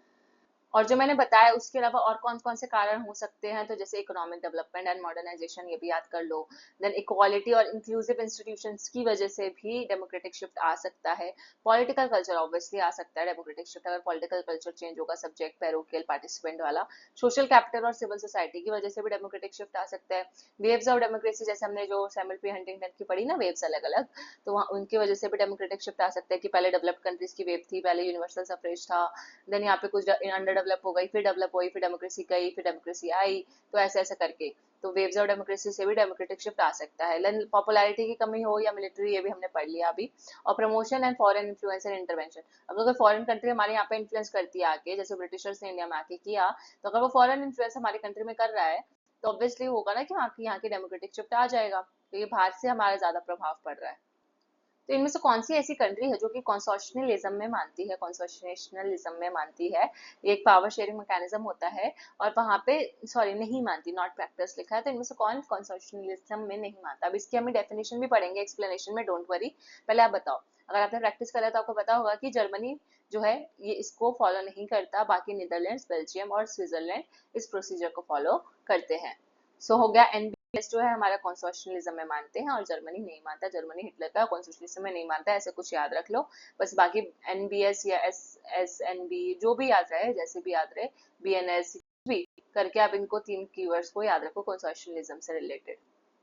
और जो मैंने बताया उसके अलावा और कौन कौन से कारण हो सकते हैं, तो जैसे इकोनॉमिक डेवलपमेंट एंड मॉडर्नाइजेशन, ये भी याद कर लो। देन इक्वालिटी और इंक्लूसिव इंस्टीट्यूशंस की वजह से भी डेमोक्रेटिक शिफ्ट आ सकता है। पॉलिटिकल कल्चर ऑब्वियसली आ सकता है डेमोक्रेटिक शिफ्ट, अगर पॉलिटिकल कल्चर चेंज होगा, सब्जेक्ट पैरोकियल पार्टिसिपेंट वाला। सोशल कैपिटल और सिविल सोसाइटी की वजह से भी डेमोक्रेटिक शिफ्ट आ सकता है। वेव्स ऑफ डेमोक्रेसी, जैसे हमने जो सैमुअल पी हंटिंगटन की पढ़ी ना वेव्स अलग अलग, तो वहाँ उनकी वजह से भी डेमोक्रेटिक शिफ्ट आ सकता है कि पहले डेवलप्ड कंट्रीज की वेव थी, पहले यूनिवर्सल सफरेज था, देन यहाँ पे कुछ अंडर डेवलप हो गई, फिर डेवलप हुई, फिर डेमोक्रेसी गई, फिर डेमोक्रेसी आई, तो ऐसे ऐसे करके तो वेव्स ऑफ डेमोक्रेसी से भी डेमोक्रेटिक शिफ्ट आ सकता है। लेकिन पॉपुलैरिटी की कमी हो या मिलिट्री, ये भी हमने पढ़ लिया अभी। और promotion and foreign influence and intervention, अब अगर फॉरेन कंट्री हमारे यहाँ पे इन्फ्लुएंस करती है आके, जैसे ब्रिटिशर्स ने इंडिया में आके किया, तो अगर वो फॉरेन इन्फ्लुएंस हमारी कंट्री में कर रहा है तो ऑब्वियसली होगा ना कि यहाँ की डेमोक्रेटिक शिफ्ट आ जाएगा, तो ये बाहर से हमारा ज्यादा प्रभाव पड़ रहा है। तो इनमें से कौन सी ऐसी कंट्री है जो कि कॉन्स्टिट्यूशनलिज्म में मानती है? कॉन्स्टिट्यूशनलिज्म में मानती है, ये एक पावर शेयरिंग मैकेनिज्म होता है, और वहां पे, सॉरी नहीं मानती, नॉट प्रैक्टिस लिखा है, तो इनमें से कौन कॉन्स्टिट्यूशनलिज्म में नहीं मानता? अब इसकी हम डेफिनेशन भी पढ़ेंगे एक्सप्लेनेशन में, डोंट वरी। पहले आप बताओ, अगर आपने प्रैक्टिस करा तो आपको पता होगा कि जर्मनी जो है ये इसको फॉलो नहीं करता, बाकी नीदरलैंड्स, बेल्जियम और स्विट्जरलैंड इस प्रोसीजर को फॉलो करते हैं। सो हो गया, एनबीएस जो है हमारा कॉन्स्टिट्यूशनलिज्म में मानते हैं, और जर्मनी नहीं मानता, जर्मनी हिटलर का कॉन्स्टिट्यूशनलिज्म में नहीं मानता, ऐसे कुछ याद रख लो बस। बाकी एनबीएस या एस एन बी जो भी याद रहे, जैसे भी याद रहे, बीएनएस भी करके आप इनको 3 कीवर्ड्स को याद रखो कॉन्स्टिट्यूशनलिज्म से रिलेटेड।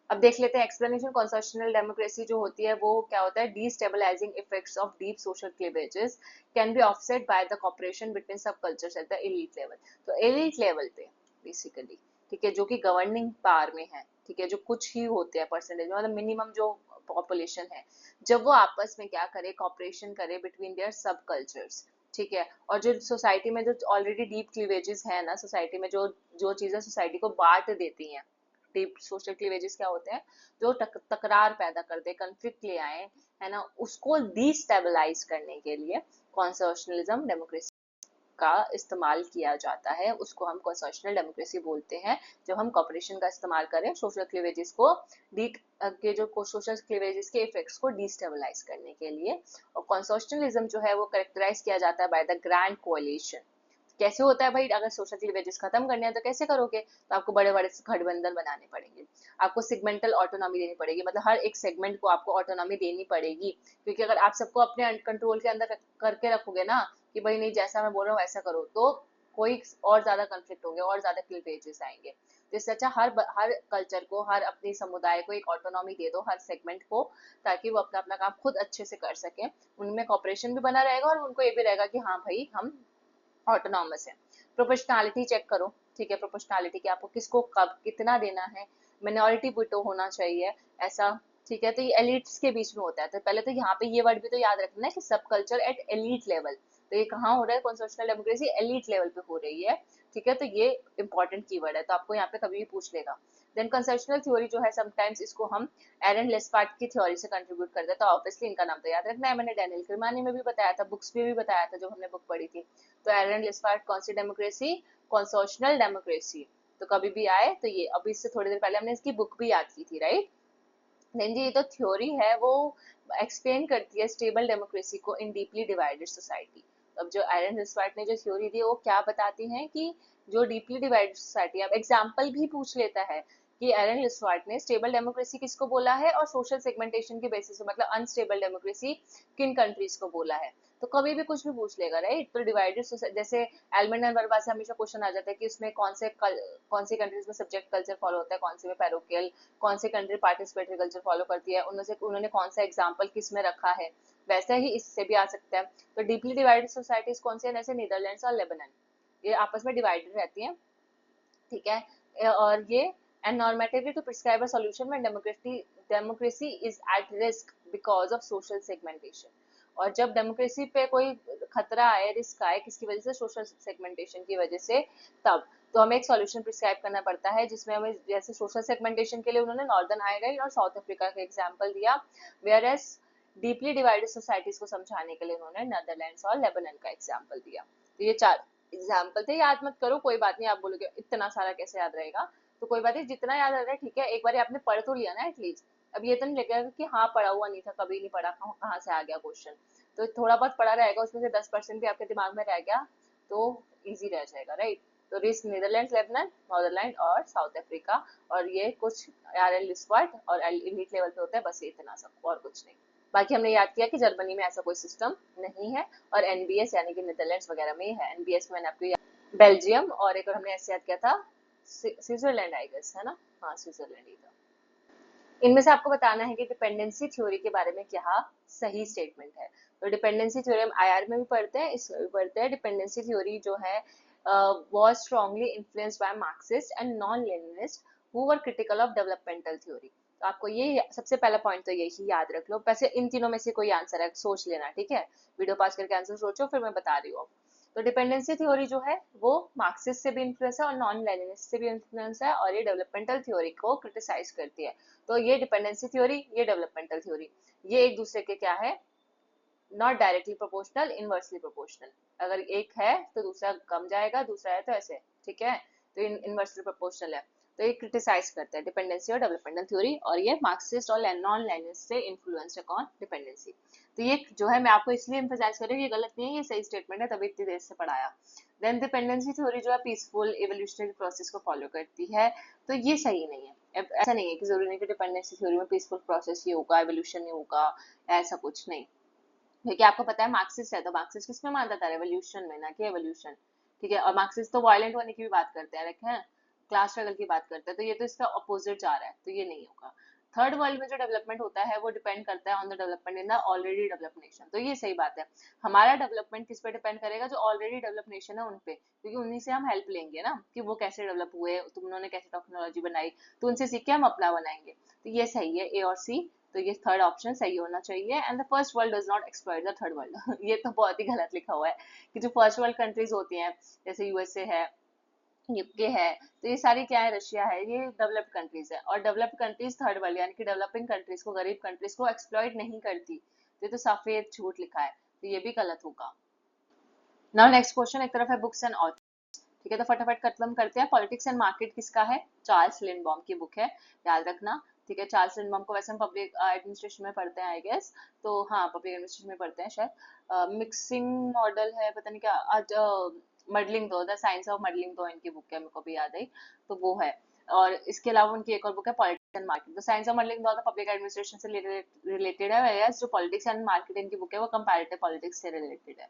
अब देख लेते हैं एक्सप्लेनेशन। कॉन्स्टिट्यूशनल डेमोक्रेसी जो होती है वो क्या होता है? Destabilising effects of deep social cleavages can be offset by the cooperation between subcultures at the elite level. तो एलीट लेवल पे बेसिकली, ठीक है, जो कि गवर्निंग पावर में है, ठीक है, जो कुछ ही होते हैं परसेंटेज, मतलब मिनिमम जो पॉपुलेशन है, जब वो आपस में क्या करे, कॉपरेशन करे बिटवीन देयर सब कल्चर्स, ठीक है। और जो सोसाइटी में जो ऑलरेडी डीप क्लीवेजेस है ना सोसाइटी में, जो जो चीजें सोसाइटी को बांट देती हैं, डीप सोशल क्लीवेजेस क्या होते हैं, जो तकरार पैदा करते हैं, कंफ्लिक्ट ले आए, है ना, उसको डिस्टेबलाइज करने के लिए कॉन्स्टिट्यूशनलिज्म डेमोक्रेसी का इस्तेमाल किया जाता है। उसको हम कॉन्स्टिट्यूशनल डेमोक्रेसी बोलते हैं। जब हम कॉपरेशन का इस्तेमाल करें सोशल क्लीवेजेस को डी के जो सोशल क्लीवेजेस के इफेक्ट्स को डिस्टेबलाइज करने के लिए। और कॉन्स्टिट्यूशनलिज्म जो है वो कैरेक्टराइज किया जाता है बाय द ग्रैंड कोalition। कैसे होता है भाई, अगर सोशल क्लीवेजेस खत्म करने हैं तो कैसे करोगे, तो आपको बड़े बड़े गठबंधन बनाने पड़ेंगे, आपको सेगमेंटल ऑटोनॉमी देनी पड़ेगी, मतलब हर एक सेगमेंट को आपको ऑटोनॉमी देनी पड़ेगी। क्योंकि अगर आप सबको अपने कंट्रोल के अंदर करके रखोगे ना कि भाई नहीं जैसा मैं बोल रहा हूँ वैसा करो, तो कोई और ज्यादा कंफ्लिक्ट होंगे और ज्यादा क्लीवेजेस आएंगे। तो इससे अच्छा हर कल्चर को, हर अपने समुदाय को एक ऑटोनॉमी दे दो, हर सेगमेंट को, ताकि वो अपना अपना काम खुद अच्छे से कर सके। उनमें कॉपरेशन भी बना रहेगा और उनको ये भी रहेगा कि हाँ भाई हम ऑटोनॉमस है। प्रोपोर्शनैलिटी चेक करो, ठीक है, प्रोपोर्शनैलिटी कि आपको किसको कब कितना देना है, मिनॉरिटी विटो होना चाहिए ऐसा, ठीक है। तो ये एलिट्स के बीच में होता है। तो पहले तो यहाँ पे ये वर्ड भी तो याद रखना है कि सब कल्चर एट एलिट लेवल। तो ये कहाँ हो रहा है, कॉन्स्टिट्यूशनल डेमोक्रेसी एलिट लेवल पे हो रही है, ठीक है। तो ये इंपॉर्टेंट कीवर्ड है, तो आपको यहाँ पे कभी भी पूछ लेगा। देन कंसेप्शनल थ्योरी जो है, समटाइम्स इसको हम एरन लेस्पार्ट की थ्योरी से कंट्रीब्यूट करते हैं, तो ऑब्वियसली इनका नाम तो याद रखना है। मैंने डैनियल किरमानी में भी बताया था, बुक्स में भी बताया था जब हमने बुक पढ़ी थी। तो एरन लेस्पार्ट कौन सी डेमोक्रेसी, कंसोशनल डेमोक्रेसी। तो कभी भी आए तो ये, अभी इससे थोड़ी देर पहले हमने इसकी बुक भी याद की थी, राइट। देन जी ये तो थ्योरी है, वो एक्सप्लेन करती है स्टेबल डेमोक्रेसी को इन डीपली डिवाइडेड सोसाइटी। अब जो एरन लेस्पार्ट ने जो थ्योरी दी वो क्या बताती हैं कि जो डीपली डिवाइडेड सोसाइटी, अब एग्जाम्पल भी पूछ लेता है कि एरन लेस्पार्ट ने स्टेबल डेमोक्रेसी किसको बोला है और सोशल सेगमेंटेशन के बेसिस पे, मतलब अनस्टेबल डेमोक्रेसी किन कंट्रीज को बोला है। तो कभी भी कुछ भी पूछ लेगा, राइट। तो डिवाइडेड सोसाइटी, जैसे एल्मंड एंड वर्बा से हमेशा क्वेश्चन आ जाता है कि उसमें कौन से कंट्रीज में सब्जेक्ट कल्चर फॉलो होता है, कौन से में पैरोकियल, कौन सी कंट्री पार्टिसिपेटरी कल्चर फॉलो करती है, उनमें से उन्होंने कौन सा एग्जाम्पल किस में रखा है। वैसे ही इससे भी आ सकता है। तो डीपली डिवाइडेड सोसाइटीज कौन सी है, जैसे नीदरलैंड्स और लेबनान, ये आपस में डिवाइडेड रहती हैं, ठीक है। और ये and normatively to prescribe a solution when democracy is at risk because of social segmentation. और जब डेमोक्रेसी पे कोई खतरा आए, रिस्क आए, किसकी वजह से, सोशल सेगमेंटेशन की वजह से, तब तो हमें एक सॉल्यूशन प्रिस्क्राइब करना पड़ता है, जिसमें हमें, जैसे सोशल सेगमेंटेशन के लिए उन्होंने नॉर्दर्न आयरलैंड और साउथ अफ्रीका का एग्जांपल दिया, whereas deeply divided societies को समझाने के लिए उन्होंने नीदरलैंड्स और लेबनान का एग्जांपल दिया। तो ये 4 एग्जाम्पल थे, याद मत करो, कोई बात नहीं, आप बोलोगे इतना सारा कैसे याद रहेगा, तो कोई बात नहीं, जितना याद आ रहा है ठीक है, एक बार आपने पढ़ तो लिया ना एटलीस्ट। अब ये तो नहीं लगेगा कि हाँ पढ़ा हुआ नहीं था, कभी नहीं पढ़ा, कहाँ से आ गया क्वेश्चन। तो थोड़ा बहुत पढ़ा रहेगा, उसमें से 10% भी आपके दिमाग में रह गया तो इजी रह जाएगा, राइट। तो रिस नीदरलैंड, लेबनान, नॉर्दरलैंड और साउथ अफ्रीका, और ये कुछ आर एल लिस्वर्ट और एलिट लेवल पे होता है, बस ये इतना सब और कुछ नहीं। बाकी हमने याद किया कि जर्मनी में ऐसा कोई सिस्टम नहीं है, और एनबीएस यानी कि नीदरलैंड्स वगैरह में ही है। एनबीएस में मैंने आपको बेल्जियम, और एक और हमने ऐसे याद किया था स्विट्जरलैंड, आई गेस, है ना, हाँ स्विट्जरलैंड ही था। इनमें से आपको बताना है कि डिपेंडेंसी थ्योरी के बारे में क्या सही स्टेटमेंट है। तो डिपेंडेंसी थ्योरी हम आईआर में भी पढ़ते हैं, इसमें भी पढ़ते हैं। डिपेंडेंसी थ्योरी जो है was strongly influenced by Marxist and non Leninist who were critical of developmental theory. तो आपको ये सबसे पहला पॉइंट तो यही याद रख लो। वैसे इन तीनों में से कोई आंसर है, सोच लेना, ठीक है। वीडियो पास करके आंसर सोचो, फिर मैं बता रही हूँ। तो डिपेंडेंसी थ्योरी जो है वो मार्क्सिस्ट से भी इन्फ्लुएंस है और नॉन लेनिनिस्ट से भी इन्फ्लुएंस है, और ये डेवलपमेंटल थ्योरी को क्रिटिसाइज करती है। तो ये डिपेंडेंसी थ्योरी, ये डेवलपमेंटल थ्योरी, ये एक दूसरे के क्या है, not directly proportional, inversely proportional. अगर एक है तो दूसरा कम जाएगा, दूसरा है तो ऐसे, ठीक है। तो इनवर्सली प्रोपोर्शनल है। तो ये क्रिटिसाइज करते हैं डिपेंडेंसी और डेवलपमेंटल थ्योरी, और ये मार्क्सिस्ट और नॉन लेनिनिस्ट से इन्फ्लुएंस है कौन, डिपेंडेंसी। तो ये जो है मैं आपको इसलिए एम्फसाइज कर रही हूँ, ये गलत नहीं है, ये सही स्टेटमेंट है, तभी इतनी देर से पढ़ाया। देन डिपेंडेंसी थ्योरी जो है पीसफुल इवोल्यूशनरी प्रोसेस को फॉलो करती है, तो ये सही नहीं है। ऐसा नहीं है कि जरूरी नहीं कि डिपेंडेंसी थ्योरी में पीसफुल प्रोसेस ही होगा, एवोल्यूशन नहीं होगा, ऐसा कुछ नहीं। क्योंकि आपको पता है मार्क्सिस्ट है, तो मार्क्सिस्ट किसमें मानता था, रेवोल्यूशन में, ना कि एवोल्यूशन, ठीक है। और मार्क्सिस्ट तो वायलेंट होने की भी बात करते हैं, रखे हैं, क्लास स्ट्रगल की बात करते हैं, तो ये तो इसका अपोजिट जा रहा है, तो ये नहीं होगा। थर्ड वर्ल्ड में जो डेवलपमेंट होता है वो डिपेंड करता है on the development in the already developed nation, तो ये सही बात है। हमारा डेवलपमेंट किस पे डिपेंड करेगा, जो ऑलरेडी डेवलप नेशन है उन पे, क्योंकि उन्हीं से हम हेल्प लेंगे ना, कि वो कैसे डेवलप हुए, तुम उन्होंने कैसे टेक्नोलॉजी बनाई, तो उनसे सीख के हम अपना बनाएंगे। तो ये सही है, ए और सी तो ये थर्ड ऑप्शन सही होना चाहिए। And the first world does not exploit the third world ये तो बहुत ही गलत लिखा हुआ है कि जो फर्स्ट वर्ल्ड कंट्रीज होती हैं जैसे यूएसए है, यूके है, तो ये सारी क्या है, रशिया है, ये डेवलप्ड कंट्रीज है। और डेवलप्ड कंट्रीज थर्ड वर्ल्ड यानी कि डेवलपिंग कंट्रीज को, गरीब कंट्रीज को एक्सप्लॉइट नहीं करती। तो ये तो सफेद झूठ लिखा है, तो ये भी गलत होगा। नाउ नेक्स्ट क्वेश्चन, एक तरफ है बुक्स एंड ऑथर, ठीक है, तो फटाफट खत्म करते हैं। पॉलिटिक्स एंड मार्केट किसका है? चार्ल्स लिंडबॉम की बुक है, याद रखना। ठीक है, चार्ल्स लिंडबॉम को वैसे हम पब्लिक एडमिनिस्ट्रेशन में पढ़ते हैं आई गेस, तो हाँ पब्लिक एडमिनिस्ट्रेशन में पढ़ते हैं शायद। मिक्सिंग मॉडल है, पता नहीं क्या आज, मॉडलिंग दो, द साइंस ऑफ मॉडलिंग दो इनकी बुक है, मेरे को भी याद आई, तो वो है। और इसके अलावा उनकी एक और बुक है politics and market. The science of modelling दो पब्लिक एडमिनिस्ट्रेशन से रिलेटेड है, whereas जो पॉलिटिक्स एंड मार्केट इनकी बुक है वो कंपैरेटिव पॉलिटिक्स से रिलेटेड है।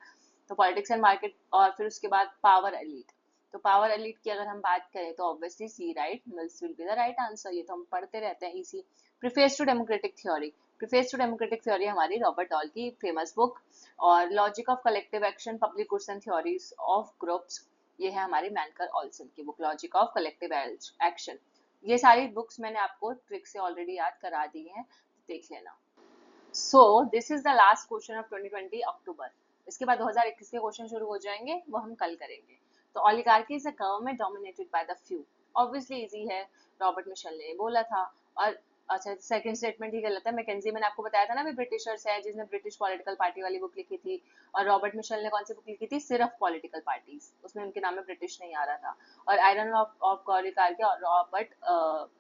तो पॉलिटिक्स एंड मार्केट, और फिर उसके बाद पावर एलीट। तो पावर एलीट की अगर हम बात करें तो obviously C, Wright, Mills will be the right answer, ये तो हम पढ़ते रहते हैं इसी। Preface to democratic theory, preface to democratic theory हमारी रॉबर्ट डॉल की फेमस बुक। और logic of collective action, public goods and theories of groups, ये है हमारी मैनकर ऑल्सन की book, logic of collective action. ये सारी बुक्स मैंने आपको ट्रिक से ऑलरेडी याद करा दी हैं, देख लेना। So this is the last question of 2020 अक्टूबर। इसके बाद 2021 के क्वेश्चन शुरू हो जाएंगे, वो हम कल करेंगे। तो oligarchy is a government dominated by the few, obviously easy है, रॉबर्ट मिशेल ने बोला था। और अच्छा, सेकंड स्टेटमेंट ही गलत है, मैकेंजी मैंने आपको बताया था ना, भी ब्रिटिशर्स है जिसने ब्रिटिश पॉलिटिकल पार्टी वाली बुक लिखी थी। और रॉबर्ट मिशेल ने कौन सी बुक लिखी थी? सिर्फ पॉलिटिकल पार्टीज, उसमें उनके नाम में ब्रिटिश नहीं आ रहा था। और आयरन ऑफ ओलिगार्की और रॉबर्ट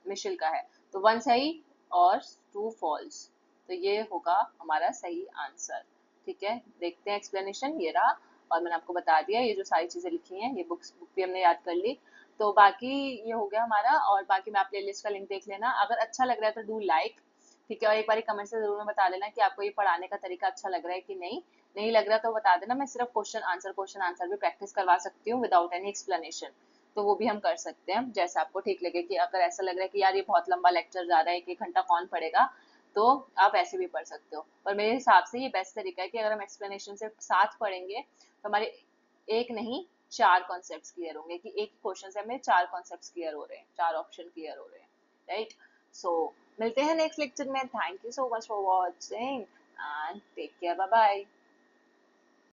मिशेल का है, तो वन सही और टू फॉल्स, तो ये होगा हमारा सही आंसर। ठीक है, देखते हैं एक्सप्लेनेशन, ये रहा। और मैंने आपको बता दिया ये जो सारी चीजें लिखी हैं, ये बुक भी हमने याद कर ली। तो बाकी ये हो गया हमारा, और बाकी मैं आप प्लेलिस्ट का लिंक देख लेना, अगर अच्छा लग रहा है तो डू लाइक। ठीक है, और एक बार कमेंट से जरूर में बता देना कि आपको ये पढ़ाने का तरीका अच्छा लग रहा है कि नहीं। नहीं लग रहा तो बता देना, मैं सिर्फ क्वेश्चन आंसर भी प्रैक्टिस करवा सकती हूँ विदाउट एनी एक्सप्लेनेशन। तो वो भी हम कर सकते हैं जैसा आपको ठीक लगे, कि अगर ऐसा लग रहा है कि यार ये बहुत लंबा लेक्चर जा रहा है, 1 1 घंटा कौन पढ़ेगा, तो आप ऐसे भी पढ़ सकते हो। और मेरे हिसाब से ये बेस्ट तरीका है कि अगर हम एक्सप्लेनेशन से साथ पढ़ेंगे तो हमारे एक नहीं 4 कॉन्सेप्ट्स क्लियर होंगे, कि एक क्वेश्चन से हमें 4 कॉन्सेप्ट्स क्लियर हो रहे हैं, 4 ऑप्शन क्लियर हो रहे हैं, राइट। सो मिलते हैं नेक्स्ट लेक्चर में। Thank you so much for watching and take care, bye bye.